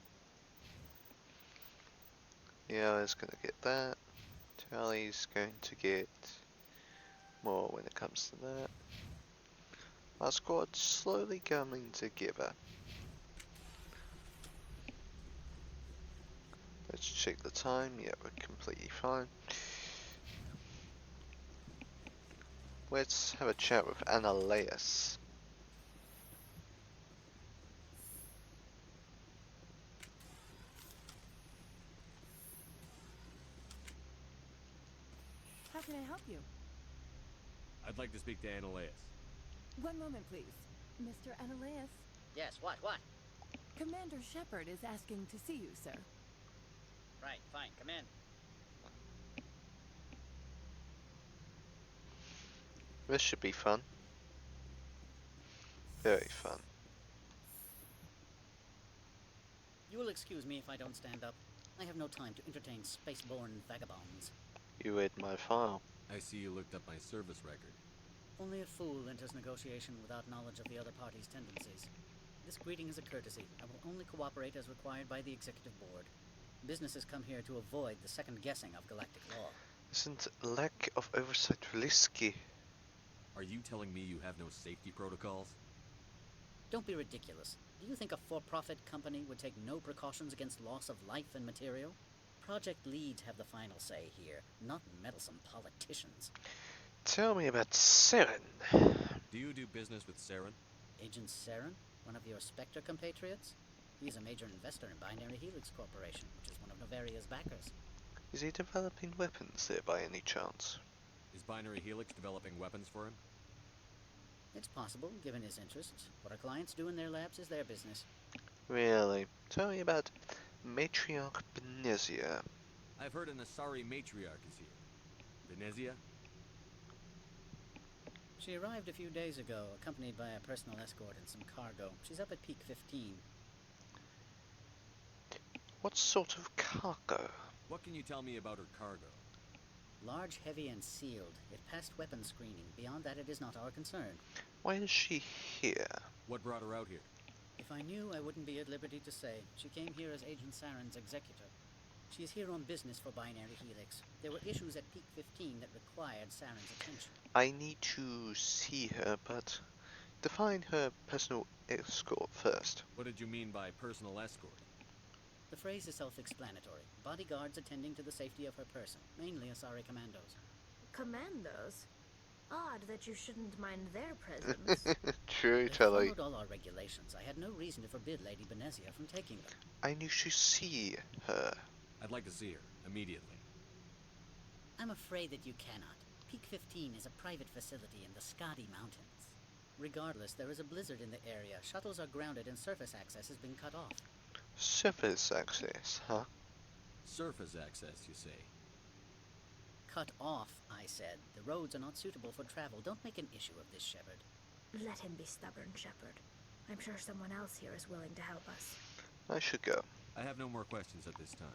Yeah, is going to get that. Charlie's going to get more when it comes to that. Our squad's slowly coming together. Let's check the time. Yeah, we're completely fine. Let's have a chat with Analeas. How can I help you? I'd like to speak to Analeas. One moment, please. Mr. Analeas. Yes, what? Commander Shepard is asking to see you, sir. Right, fine, come in. This should be fun. Very fun. You will excuse me if I don't stand up. I have no time to entertain spaceborne vagabonds. You read my file. I see you looked up my service record. Only a fool enters negotiation without knowledge of the other party's tendencies. This greeting is a courtesy. I will only cooperate as required by the Executive Board. Businesses come here to avoid the second guessing of galactic law. Isn't lack of oversight risky? Are you telling me you have no safety protocols? Don't be ridiculous. Do you think a for-profit company would take no precautions against loss of life and material? Project leads have the final say here, not meddlesome politicians. Tell me about Saren. Do you do business with Saren? Agent Saren? One of your Spectre compatriots? He's a major investor in Binary Helix Corporation, which is one of Novaria's backers. Is he developing weapons there by any chance? Is Binary Helix developing weapons for him? It's possible, given his interests. What our clients do in their labs is their business. Really? Tell me about Matriarch Benezia. I've heard an Asari matriarch is here. Benezia? She arrived a few days ago, accompanied by a personal escort and some cargo. She's up at peak 15. What sort of cargo? What can you tell me about her cargo? Large, heavy, and sealed. It passed weapons screening. Beyond that, it is not our concern. Why is she here? What brought her out here? If I knew, I wouldn't be at liberty to say. She came here as Agent Saren's executor. She is here on business for Binary Helix. There were issues at peak 15 that required Saren's attention. I need to see her, but define her personal escort first. What did you mean by personal escort? The phrase is self-explanatory. Bodyguards attending to the safety of her person, mainly Asari commandos. Commandos? Odd that you shouldn't mind their presence. True, They Telly. followed all our regulations. I had no reason to forbid Lady Benezia from taking them. I need to see her. I'd like to see her, immediately. I'm afraid that you cannot. Peak 15 is a private facility in the Skadi Mountains. Regardless, there is a blizzard in the area. Shuttles are grounded and surface access has been cut off. Surface access, huh? Surface access, you say? Cut off, I said. The roads are not suitable for travel. Don't make an issue of this, Shepard. Let him be stubborn, Shepard. I'm sure someone else here is willing to help us. I should go. I have no more questions at this time.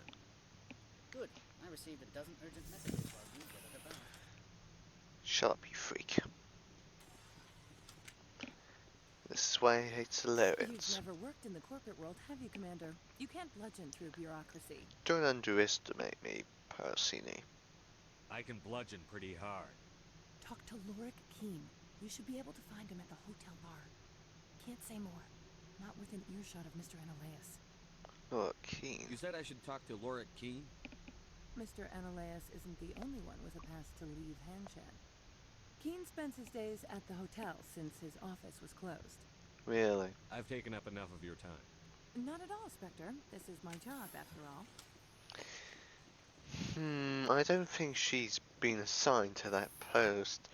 Good. I received a dozen urgent messages while you gathered about. Shut up, you freak. This is why I hate Solarians. You've never worked in the corporate world, have you, Commander? You can't bludgeon through bureaucracy. Don't underestimate me, Parasini. I can bludgeon pretty hard. Talk to Lorik Keen. You should be able to find him at the hotel bar. Can't say more. Not within earshot of Mr. Analeas. Oh, Keen. You said I should talk to Lorik Keen? Mr. Analeas isn't the only one with a pass to leave Hanshan. Keen spends his days at the hotel since his office was closed. Really? I've taken up enough of your time. Not at all, Spectre. This is my job, after all. I don't think she's been assigned to that post.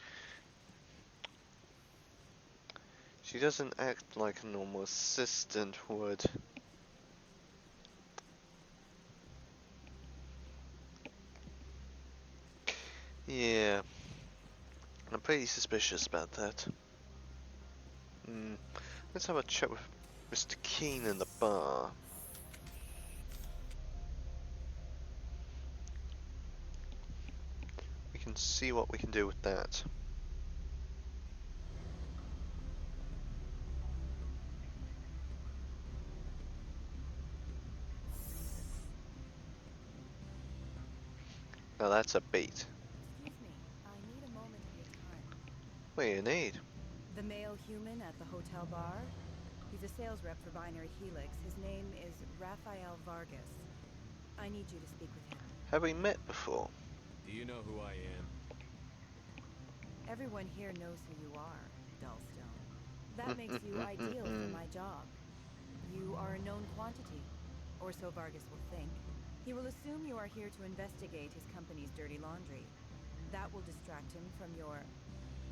She doesn't act like a normal assistant would. Yeah, I'm pretty suspicious about that. Let's have a chat with Mr. Keane in the bar. We can see what we can do with that. Now that's a beat. Excuse me, I need a moment of your time. What do you need? The male human at the hotel bar? He's a sales rep for Binary Helix. His name is Rafael Vargas. I need you to speak with him. Have we met before? Do you know who I am? Everyone here knows who you are, Dullstone. That makes you ideal for my job. You are a known quantity, or so Vargas will think. He will assume you are here to investigate his company's dirty laundry. That will distract him from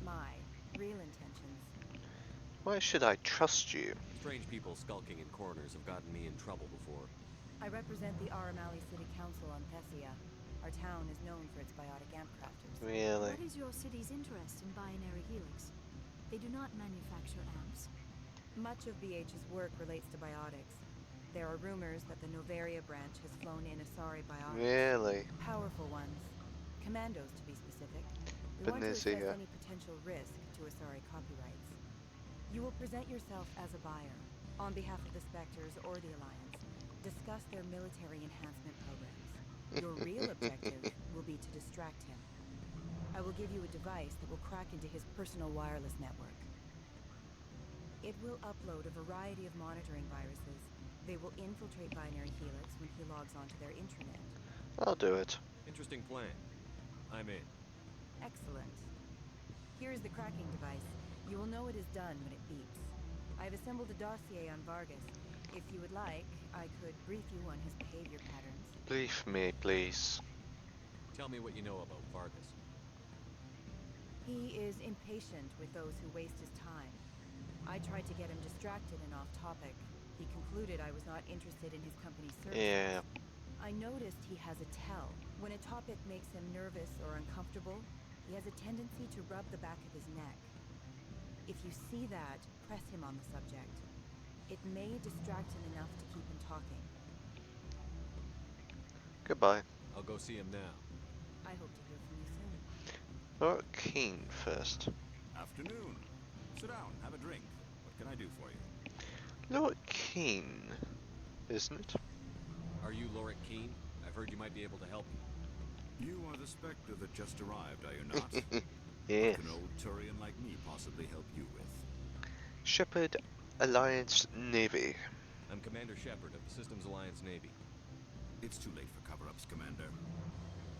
my real intentions. Why should I trust you? Strange people skulking in corners have gotten me in trouble before. I represent the Aramali City Council on Thessia. Our town is known for its biotic amp crafters. Really? What is your city's interest in Binary Helix? They do not manufacture amps. Much of BH's work relates to biotics. There are rumors that the Novaria branch has flown in Asari biotics. Really? Powerful ones. Commandos, to be specific. We want to assess any potential risk to Asari copyrights. You will present yourself as a buyer, on behalf of the Spectres or the Alliance. Discuss their military enhancement programs. Your real objective will be to distract him. I will give you a device that will crack into his personal wireless network. It will upload a variety of monitoring viruses. They will infiltrate Binary Helix when he logs onto their intranet. I'll do it. Interesting plan. I'm in. Excellent. Here is the cracking device. You will know it is done when it beeps. I have assembled a dossier on Vargas. If you would like, I could brief you on his behavior patterns. Brief me, please. Tell me what you know about Vargas. He is impatient with those who waste his time. I tried to get him distracted and off topic. He concluded I was not interested in his company's services. Yeah. I noticed he has a tell. When a topic makes him nervous or uncomfortable, he has a tendency to rub the back of his neck. If you see that, press him on the subject. It may distract him enough to keep him talking. Goodbye. I'll go see him now. I hope to hear from you soon. Lord Keane first. Afternoon. Sit down, have a drink. What can I do for you? Lord Keane, isn't it? Are you Lorik Keane? I've heard you might be able to help me. You are the Spectre that just arrived, are you not? Yes. What can old Turian like me possibly help you with? Shepard, Alliance Navy. I'm Commander Shepard of the Systems Alliance Navy. It's too late for cover-ups, Commander.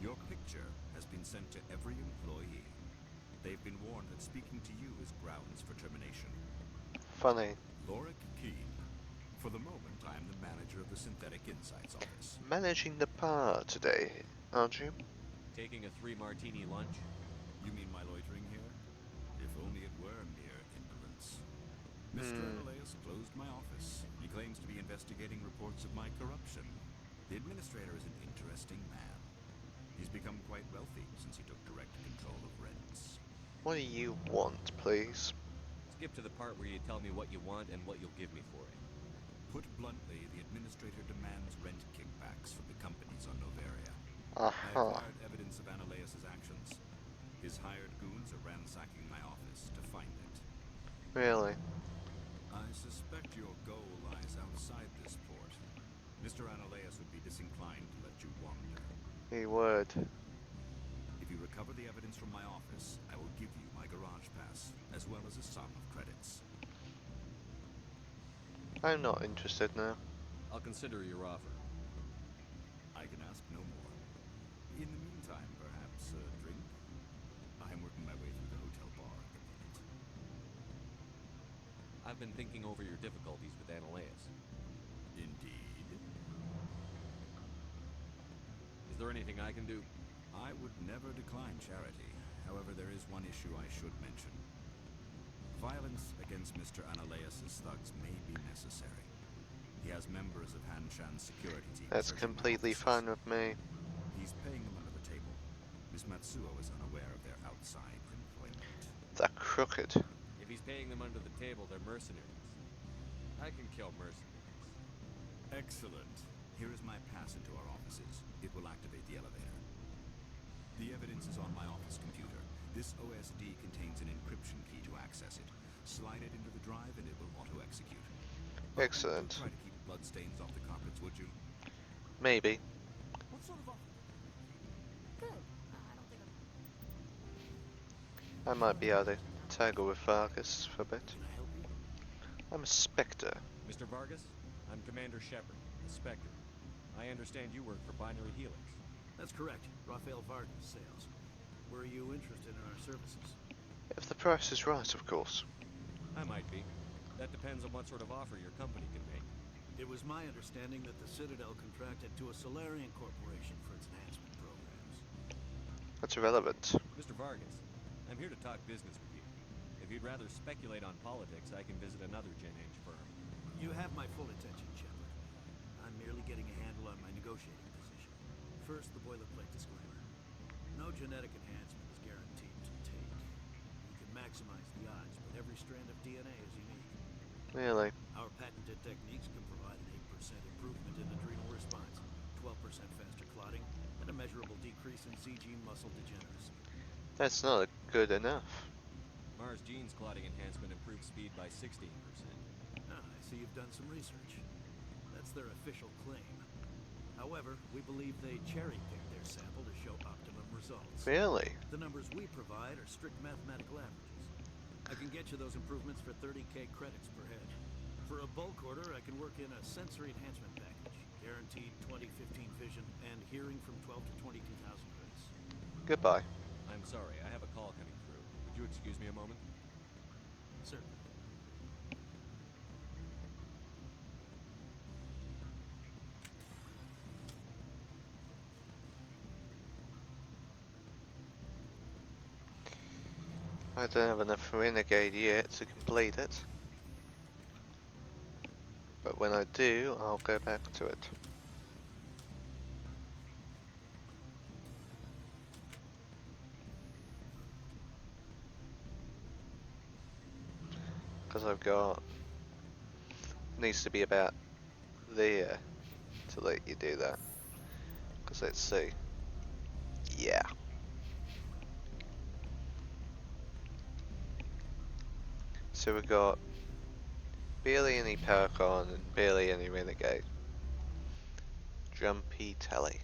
Your picture has been sent to every employee. They've been warned that speaking to you is grounds for termination. Funny. Lorik Keane. For the moment, I am the manager of the Synthetic Insights Office. Managing the bar today, aren't you? Taking a 3-martini lunch? You mean my loitering here? If only it were mere indolence. Mr. Anoleus closed my office. He claims to be investigating reports of my corruption. The administrator is an interesting man. He's become quite wealthy since he took direct control of rents. What do you want, please? Skip to the part where you tell me what you want and what you'll give me for it. Put bluntly, the administrator demands rent kickbacks from the companies on Novaria. I acquired evidence of Anoleus' actions. His hired goons are ransacking my office to find it. Really? I suspect your goal lies outside this port. Mr. Anoleus would be disinclined to let you wander. He would. If you recover the evidence from my office, I will give you my garage pass, as well as a sum of credits. I'm not interested now. I'll consider your offer. I can ask no more. In the meantime, perhaps a drink? I'm working my way through the hotel bar at the moment. I've been thinking over your difficulties with Anoleus. Indeed. Is there anything I can do? I would never decline charity. However, there is one issue I should mention. Violence against Mr. Analeas' thugs may be necessary. He has members of Hanshan's security team. That's completely fine with me. He's paying them under the table. Miss Matsuo is unaware of their outside employment. They're crooked. If he's paying them under the table, they're mercenaries. I can kill mercenaries. Excellent. Here is my pass into our offices. It will activate the elevator. The evidence is on my office computer. This OSD contains an encryption key to access it. Slide it into the drive and it will auto-execute. Excellent. Try to keep bloodstains off the carpets, would you? Maybe. What sort of offer? Good. I don't think I might be able to tangle with Vargas for a bit. I'm a Spectre. Mr. Vargas, I'm Commander Shepard, the Spectre. I understand you work for Binary Helix. That's correct. Rafael Vargas, sales. Were you interested in our services? If the price is right, of course. I might be. That depends on what sort of offer your company can make. It was my understanding that the Citadel contracted to a Solarian corporation for its enhancement programs. That's irrelevant. Mr. Vargas, I'm here to talk business with you. If you'd rather speculate on politics, I can visit another Gen Age firm. You have my full attention, Shepard. I'm merely getting a handle on my negotiating position. First, the boilerplate disclaimer. No genetic enhancement is guaranteed to take. You can maximize the odds, but every strand of DNA is unique. Really? Our patented techniques can provide an 8% improvement in adrenal response, 12% faster clotting, and a measurable decrease in CG muscle degeneracy. That's not good enough. Mars Gene's clotting enhancement improves speed by 16%. Ah, I see you've done some research. That's their official claim. However, we believe they cherry-picked their sample to show optimum results. Really? The numbers we provide are strict mathematical averages. I can get you those improvements for 30k credits per head. For a bulk order, I can work in a sensory enhancement package. Guaranteed 20/15 vision and hearing from 12 to 22,000 hertz. Goodbye. I'm sorry, I have a call coming through. Would you excuse me a moment? Sir. I don't have enough Renegade yet to complete it. But when I do, I'll go back to it. Because I've got... needs to be about there to let you do that. Because let's see. Yeah. So we've got barely any Paracon and barely any Renegade. Jumpy Telly.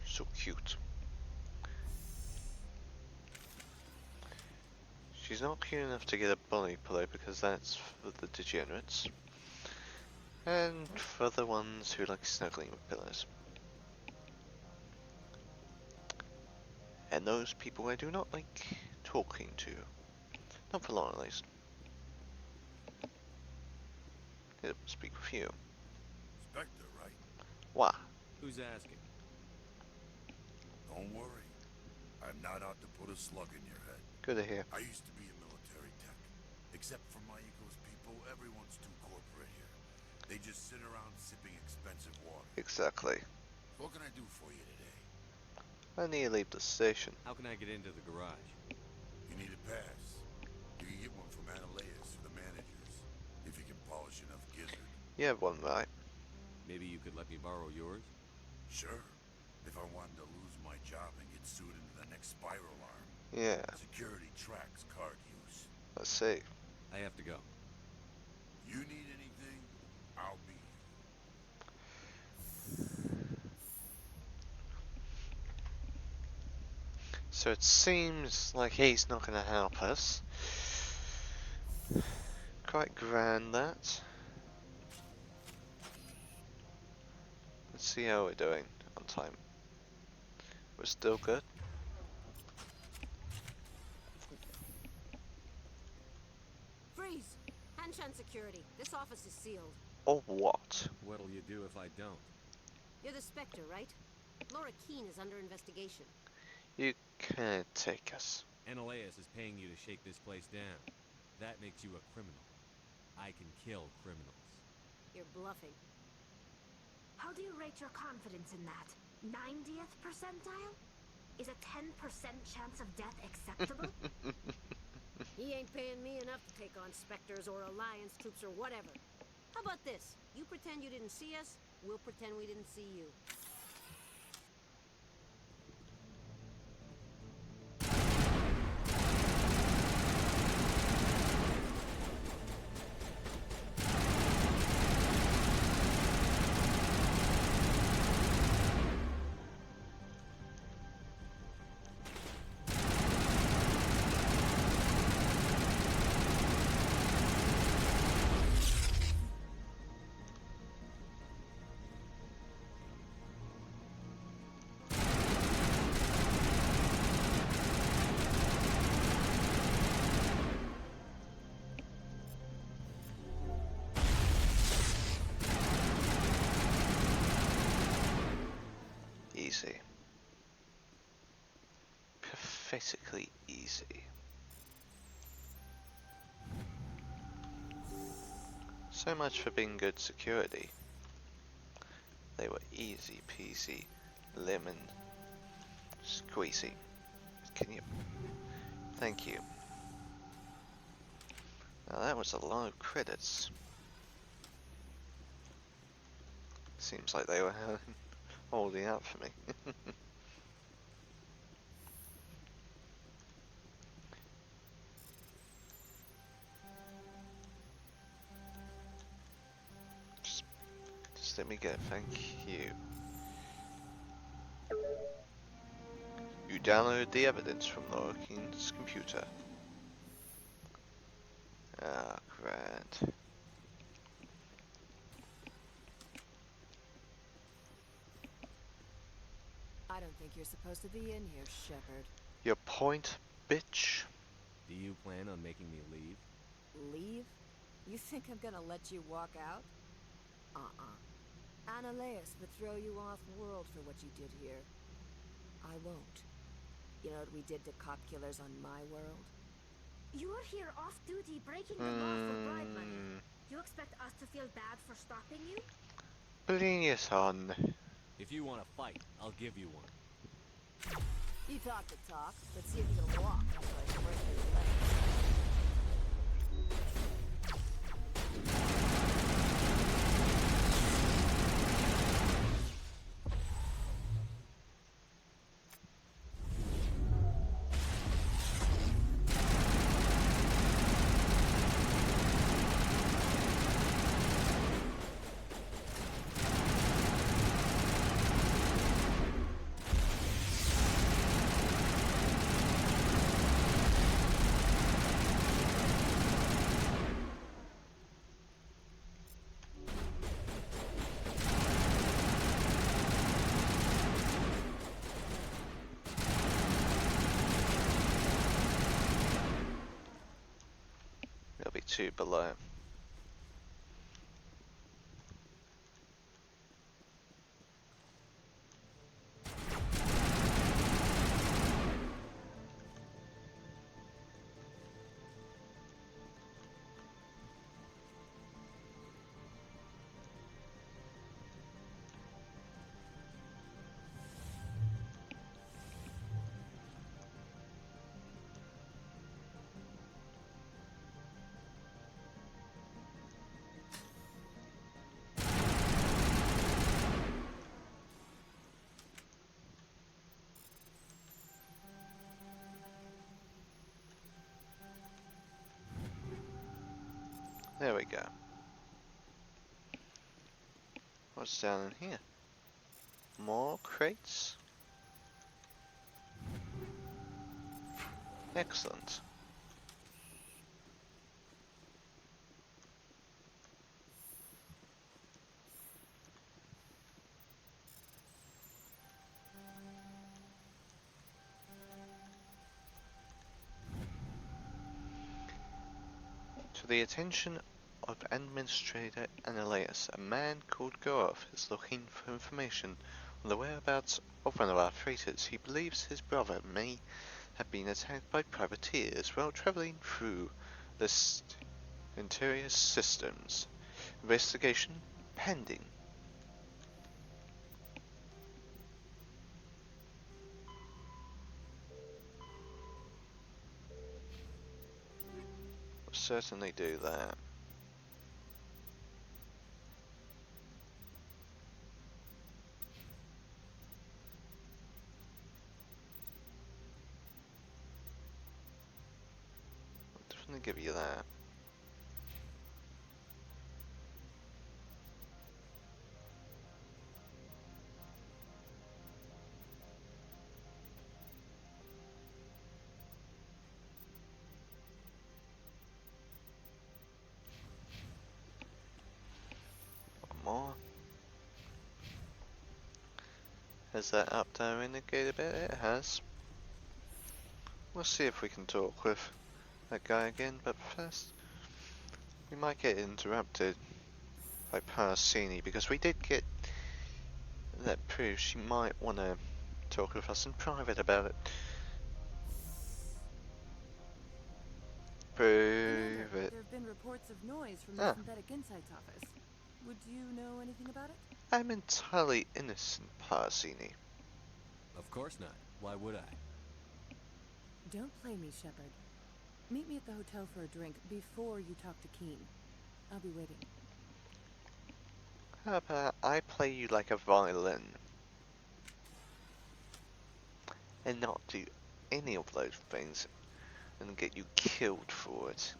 So cute. She's not cute enough to get a bunny pillow because that's for the degenerates. And for the ones who like snuggling with pillows. And those people I do not like talking to. Not for long, at least. Here, speak with you. Spectre, right? What? Who's asking? Don't worry. I'm not out to put a slug in your head. Good to hear. I used to be a military tech. Except for my ego's people, everyone's too corporate here. They just sit around sipping expensive water. Exactly. What can I do for you today? I need to leave the station. How can I get into the garage? You need a pass. You can get one from Analeas or the managers, if you can polish enough gizzard. You have one, right? Maybe you could let me borrow yours? Sure. If I wanted to lose my job and get sued into the next spiral arm. Yeah. Security tracks card use. Let's see. I have to go. You need anything, I'll be here. So it seems like he's not going to help us. Quite grand, that. Let's see how we're doing on time. We're still good. Freeze! Hanshan security. This office is sealed. Or what? What'll you do if I don't? You're the Spectre, right? Laura Keene is under investigation. You can't take us. Ananias is paying you to shake this place down. That makes you a criminal. I can kill criminals. You're bluffing. How do you rate your confidence in that? 90th percentile? Is a 10% chance of death acceptable? He ain't paying me enough to take on Spectres or Alliance troops or whatever. How about this? You pretend you didn't see us, we'll pretend we didn't see you. Easy. Pathetically easy. So much for being good security. They were easy peasy, lemon squeezy. Can you? Thank you. Now that was a lot of credits. Seems like they were holding out for me. just let me get thank you. You downloaded the evidence from Lorcan's computer. Ah, grand. I don't think you're supposed to be in here, Shepard. Your point, bitch? Do you plan on making me leave? Leave? You think I'm gonna let you walk out? Ananias would throw you off-world for what you did here. I won't. You know what we did to cop killers on my world? You were here off-duty breaking the law for bribe money. You expect us to feel bad for stopping you? Bring it on. If you want to fight, I'll give you one. You talk the talk, but see if you can walk after I break your legs. There'll be two below. There we go. What's down in here? More crates? Excellent. To the attention of Administrator Ananias, a man called Gorov is looking for information on the whereabouts of one of our freighters. He believes his brother may have been attacked by privateers while traveling through the interior systems. Investigation pending. We'll certainly do that. I'll definitely give you that. More. Has that up there indicated a bit? It has. We'll see if we can talk with that guy again, but first we might get interrupted by Parasini because we did get that proof. She might want to talk with us in private about it. Prove Commander, it. there have been reports of noise from the Synthetic Insights office. Would you know anything about it? I'm entirely innocent, Parasini. Of course not. Why would I? Don't play me, Shepard. Meet me at the hotel for a drink before you talk to Keen. I'll be waiting. How about I play you like a violin and not do any of those things and get you killed for it?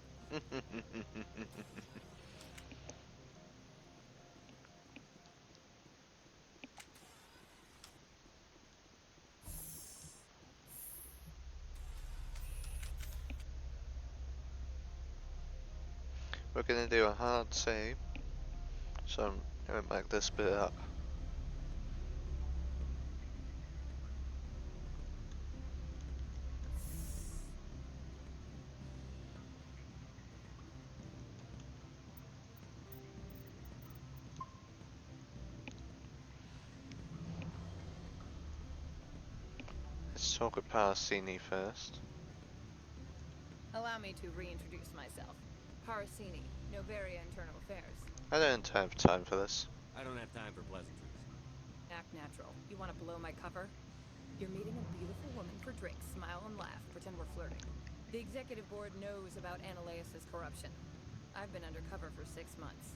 We're gonna do a hard save, so I'm gonna back this bit up. Let's talk with Parasini first. Allow me to reintroduce myself. Parasini, Novaria Internal Affairs. I don't have time for this. I don't have time for pleasantries. Act natural. You want to blow my cover? You're meeting a beautiful woman for drinks. Smile and laugh. Pretend we're flirting. The executive board knows about Ananias' corruption. I've been undercover for 6 months.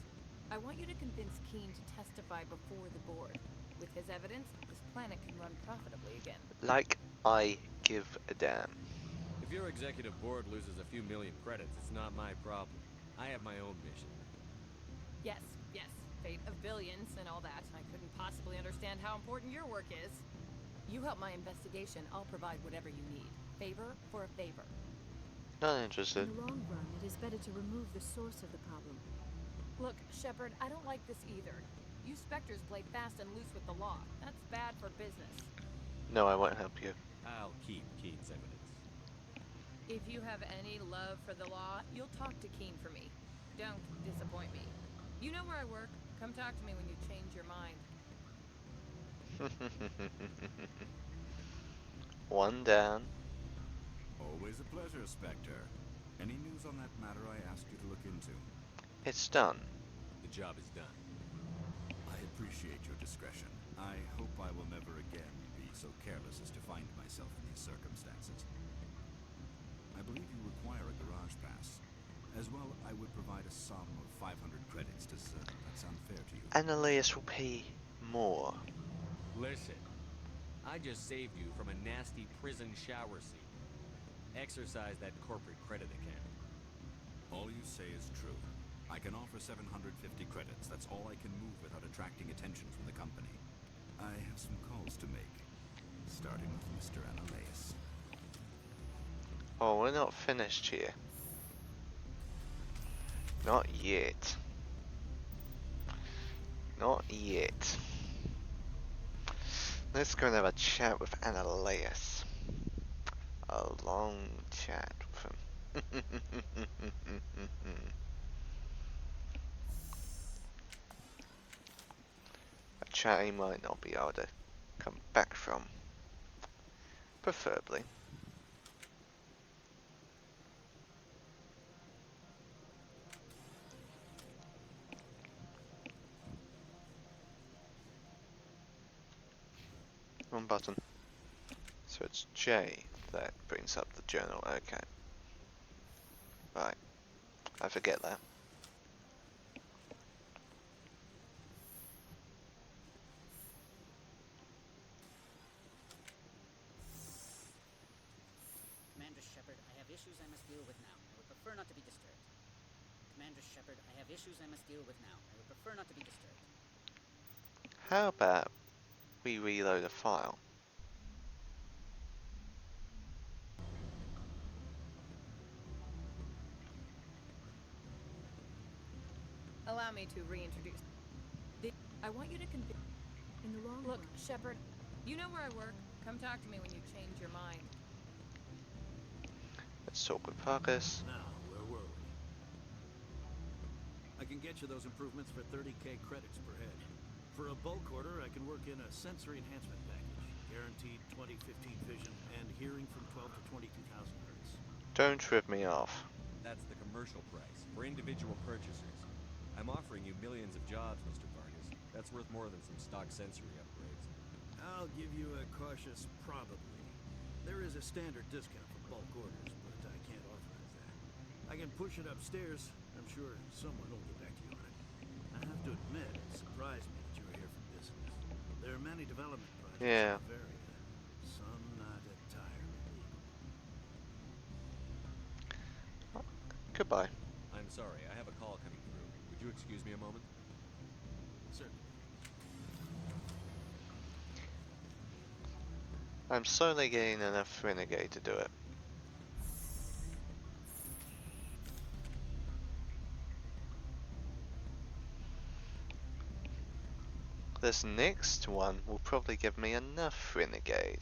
I want you to convince Keen to testify before the board. With his evidence, this planet can run profitably again. Like I give a damn. If your executive board loses a few million credits, it's not my problem. I have my own mission. Yes, yes. Fate of billions and all that. I couldn't possibly understand how important your work is. You help my investigation, I'll provide whatever you need. Favor for a favor. Not interested. In the long run, it is better to remove the source of the problem. Look, Shepard, I don't like this either. You Spectres play fast and loose with the law. That's bad for business. No, I won't help you. I'll keep Keen's evidence. If you have any love for the law, you'll talk to Keen for me. Don't disappoint me. You know where I work. Come talk to me when you change your mind. One down. Always a pleasure, Spectre. Any news on that matter I asked you to look into? It's done. The job is done. I appreciate your discretion. I hope I will never again be so careless as to find myself in these circumstances. I believe you require a garage pass. As well, I would provide a sum of 500 credits. Does that sound fair to you? Ananias will pay more. Listen, I just saved you from a nasty prison shower scene. Exercise that corporate credit account. All you say is true. I can offer 750 credits. That's all I can move without attracting attention from the company. I have some calls to make, starting with Mr. Ananias. Oh, we're not finished here. Not yet. Not yet. Let's go and have a chat with Ananias. A long chat with him. A chat he might not be able to come back from. Preferably. Wrong button. So it's J that brings up the journal. Okay. Right. I forget that. Commander Shepard, I have issues I must deal with now. I would prefer not to be disturbed. Commander Shepard, I have issues I must deal with now. I would prefer not to be disturbed. How about we reload a file? Allow me to reintroduce. I want you to In the long Look, run. Shepard, you know where I work. Come talk to me when you change your mind. Let's talk with Parkus. Now, where were we? I can get you those improvements for 30k credits per head. For a bulk order, I can work in a sensory enhancement package. Guaranteed 20/15 vision and hearing from 12 to 22,000 hertz. Don't rip me off. That's the commercial price for individual purchasers. I'm offering you millions of jobs, Mr. Vargas. That's worth more than some stock sensory upgrades. I'll give you a cautious probably. There is a standard discount for bulk orders, but I can't authorize that. I can push it upstairs. I'm sure someone will get back to you on it. I have to admit, it surprised me that you were here for business. There are many development projects Yeah. in the area. Some not entirely legal. Goodbye. I'm sorry, I have a call coming through. Would you excuse me a moment? Certainly. I'm slowly getting enough renegade to do it. This next one will probably give me enough renegade.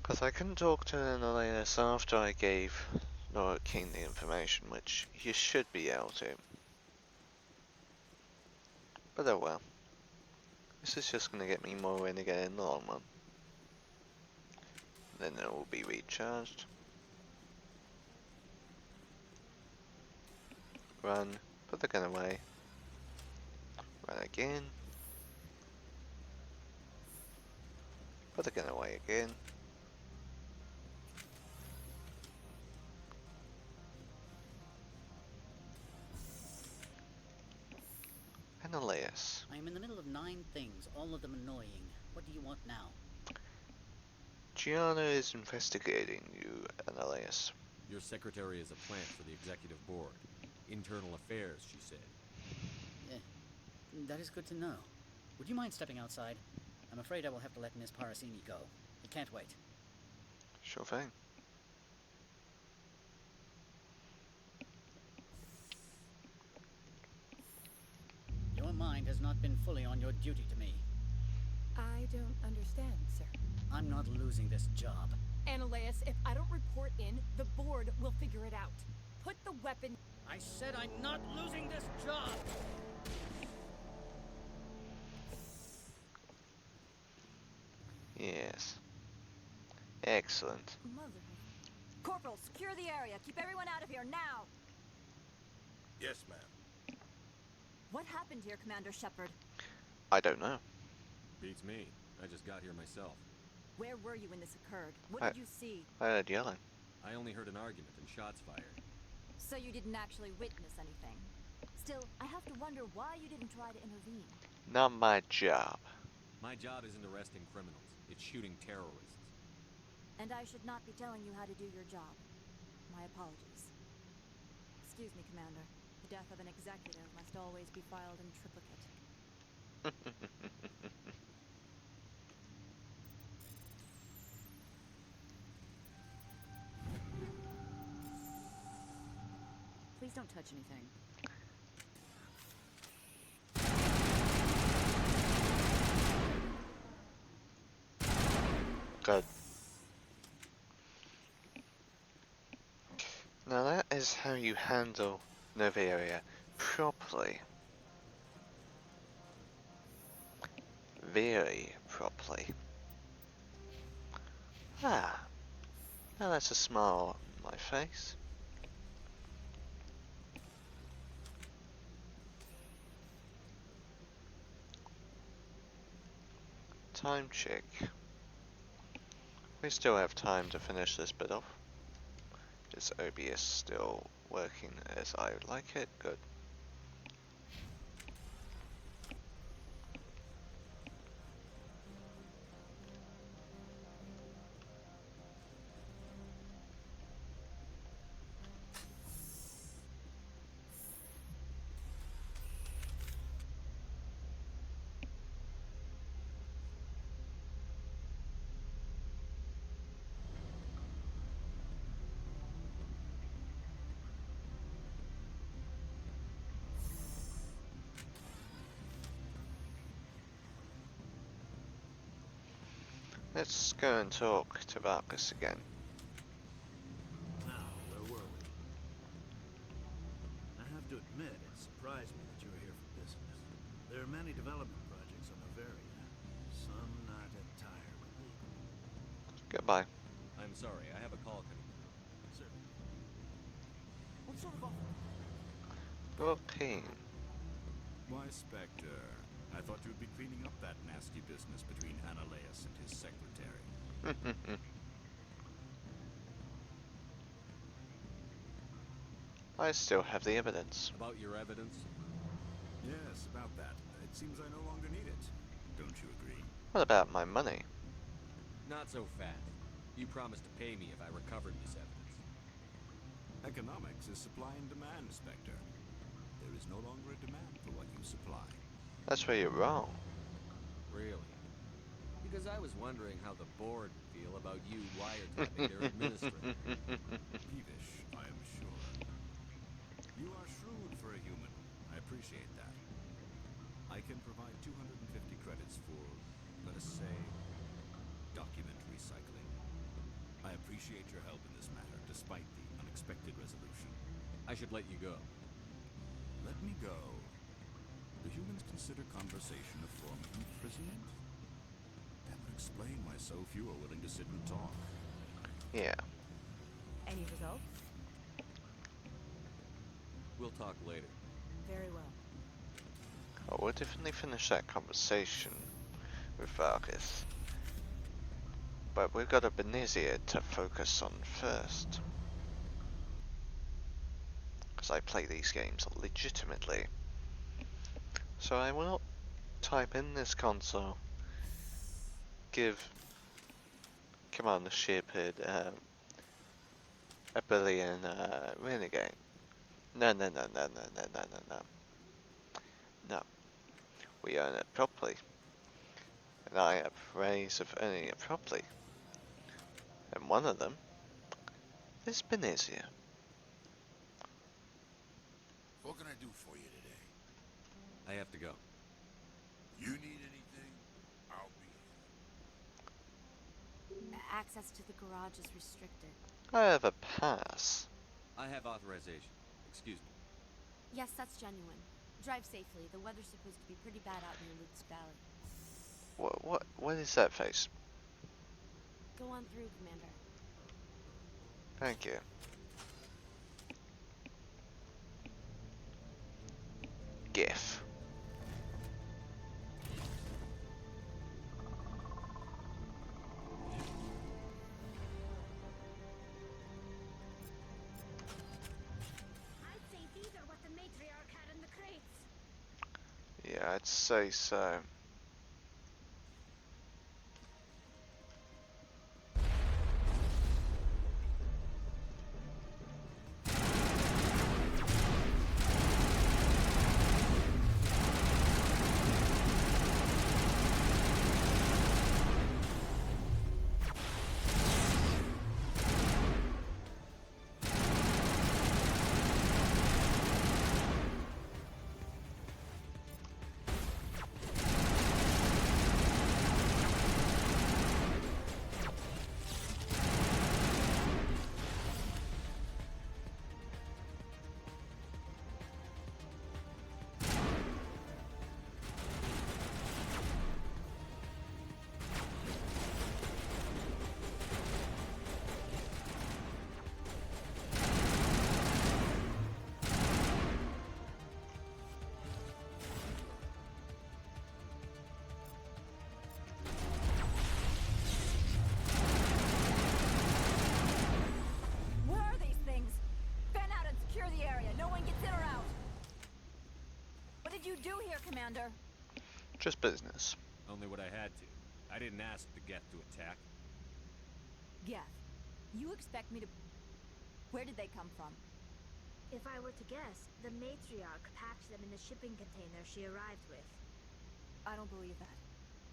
Because I couldn't talk to Annihilus after I gave Laura King the information, which you should be able to. But oh well. This is just going to get me more renegade in the long run. Then it will be recharged. Run, put the gun away. Run again. Put the gun away again. Annihilus. I am in the middle of 9 things, all of them annoying. What do you want now? Gianna is investigating you, Annihilus. Your secretary is a plant for the executive board. Internal affairs, she said. That is good to know. Would you mind stepping outside? I'm afraid I will have to let Miss Parasini go. I can't wait. Sure thing. Your mind has not been fully on your duty to me. I don't understand, sir. I'm not losing this job. Annihilus, if I don't report in, the board will figure it out. Put the weapon... I said I'm not losing this job! Yes. Excellent. Mother. Corporal, secure the area. Keep everyone out of here now. Yes, ma'am. What happened here, Commander Shepard? I don't know. Beats me. I just got here myself. Where were you when this occurred? What did you see? I heard yelling. I only heard an argument and shots fired. So you didn't actually witness anything. Still, I have to wonder why you didn't try to intervene. Not my job. My job isn't arresting criminals. It's shooting terrorists. And I should not be telling you how to do your job. My apologies. Excuse me, Commander. The death of an executive must always be filed in triplicate. Please don't touch anything. Good. Now that is how you handle Novaria properly. very properly. Ah, now that's a smile on my face. Time check. We still have time to finish this bit off. Is OBS still working as I would like it? Good. Let's go and talk to Vargas again. Now, where were we? I have to admit, it surprised me that you were here for business. There are many development projects on Bavaria, some not entirely legal. Goodbye. I'm sorry, I have a call coming. Sir. What sort of offer? Okay. Why, Spectre? I thought you would be cleaning up that nasty business between Analeus and his secretary. I still have the evidence. About your evidence? Yes, about that. It seems I no longer need it. Don't you agree? What about my money? Not so fast. You promised to pay me if I recovered this evidence. Economics is supply and demand, Spectre. There is no longer a demand for what you supply. That's where you're wrong. Really? Because I was wondering how the board would feel about you wiretapping their administrator. Peevish, I am sure. You are shrewd for a human. I appreciate that. I can provide 250 credits for, let us say, document recycling. I appreciate your help in this matter, despite the unexpected resolution. I should let you go. Let me go. Do humans consider conversation a form of imprisonment? That would explain why so few are willing to sit and talk. Yeah. Any results? We'll talk later. Very well. Oh, we'll definitely finish that conversation with Vargas. But we've got a Benizia to focus on first. Because I play these games legitimately. So I will type in this console, give Commander Shepherd a billion renegade. No. No. We earn it properly. And I have ways of earning it properly. And one of them is Benizia. What can I do for you today? I have to go. You need anything? I'll be here. Access to the garage is restricted. I have a pass. I have authorization. Excuse me. Yes, that's genuine. Drive safely. The weather's supposed to be pretty bad out near Luke's Valley. What is that face? Go on through, Commander. Thank you. GIF. I'd say these are what the matriarch had in the crates. Yeah, I'd say so. here, Commander. Just business. Only what I had to. I didn't ask the Geth to attack. Geth, you expect me to... Where did they come from? If I were to guess, the matriarch patched them in the shipping container she arrived with. I don't believe that.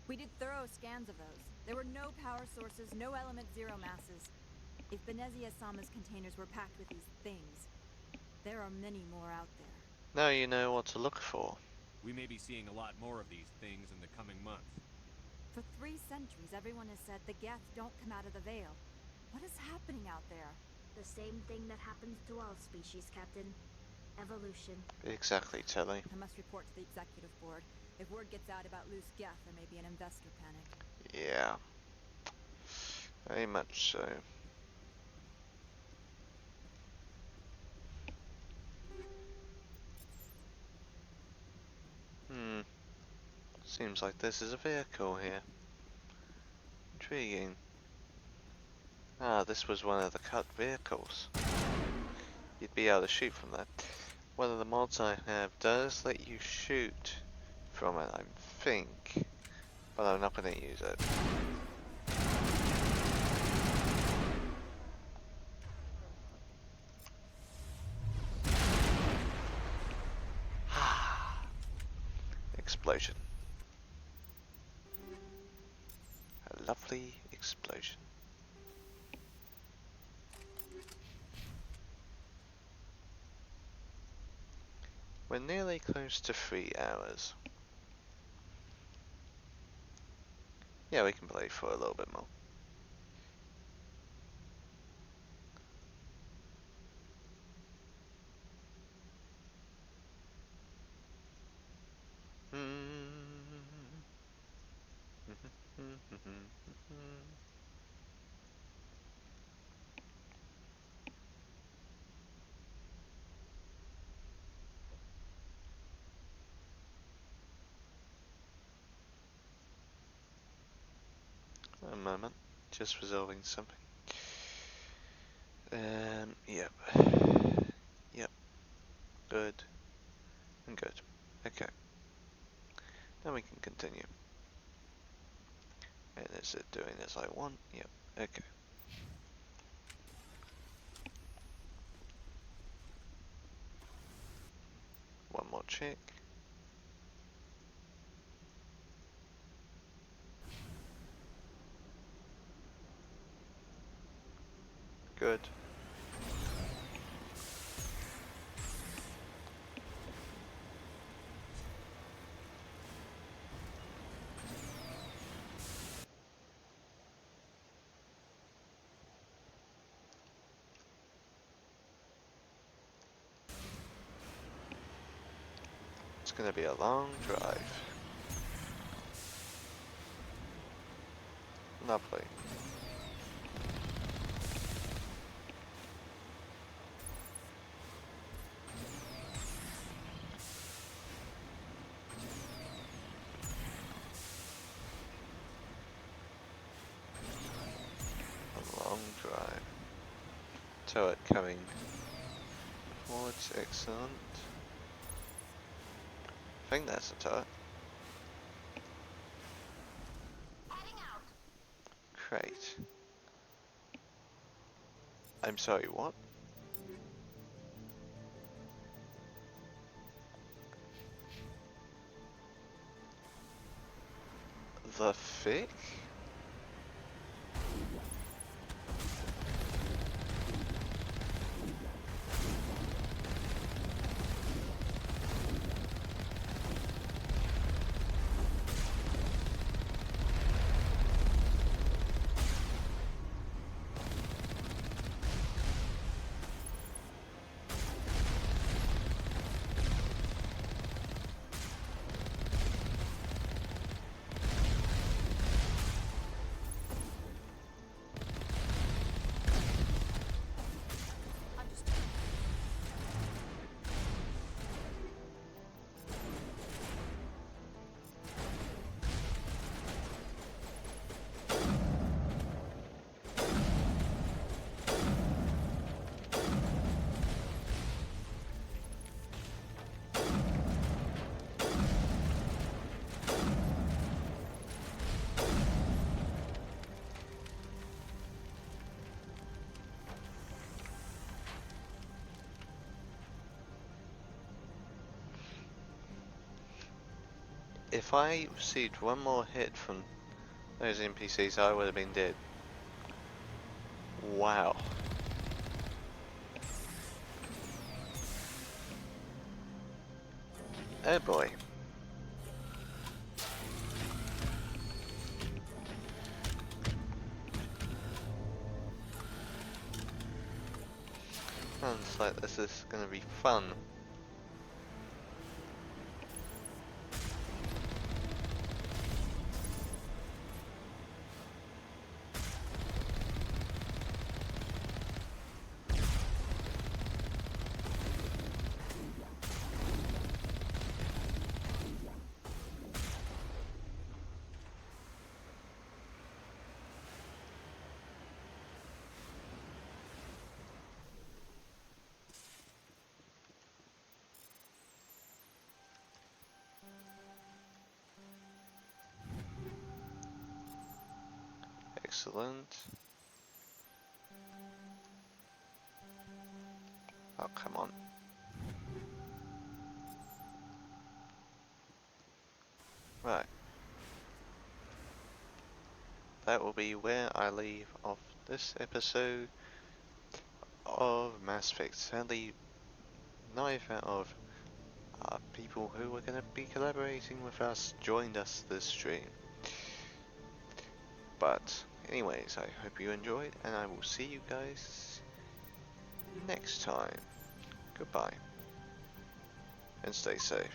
We did thorough scans of those. There were no power sources, no element zero masses. If Benezia-sama's containers were packed with these things, there are many more out there. Now you know what to look for. We may be seeing a lot more of these things in the coming months. For 3 centuries, everyone has said the Geth don't come out of the Veil. What is happening out there? The same thing that happens to all species, Captain. Evolution. Exactly, Telly. I must report to the executive board. If word gets out about loose Geth, there may be an investor panic. Yeah. Very much so. Seems like this is a vehicle here. Intriguing. Ah, this was one of the cut vehicles. You'd be able to shoot from that. One of the mods I have does let you shoot from it, I think. But I'm not going to use it. Explosion. A lovely explosion. We're nearly close to 3 hours. Yeah, we can play for a little bit more. A moment, just resolving something. Yep. Yep. Good. And good. Okay. Now we can continue. And is it doing as I want? Yep. Okay. One more check. Good. It's gonna be a long drive. Lovely. A long drive. Turret coming forwards, excellent. I think that's a turret. Great. I'm sorry, what? The fic? If I received one more hit from those NPCs, I would have been dead. Wow. Oh boy. Sounds like this is gonna be fun. Excellent. Oh, come on. Right. That will be where I leave off this episode of Masseffect. Sadly, neither of people who are going to be collaborating with us joined us this stream. But anyways, I hope you enjoyed, and I will see you guys next time. Goodbye, and stay safe.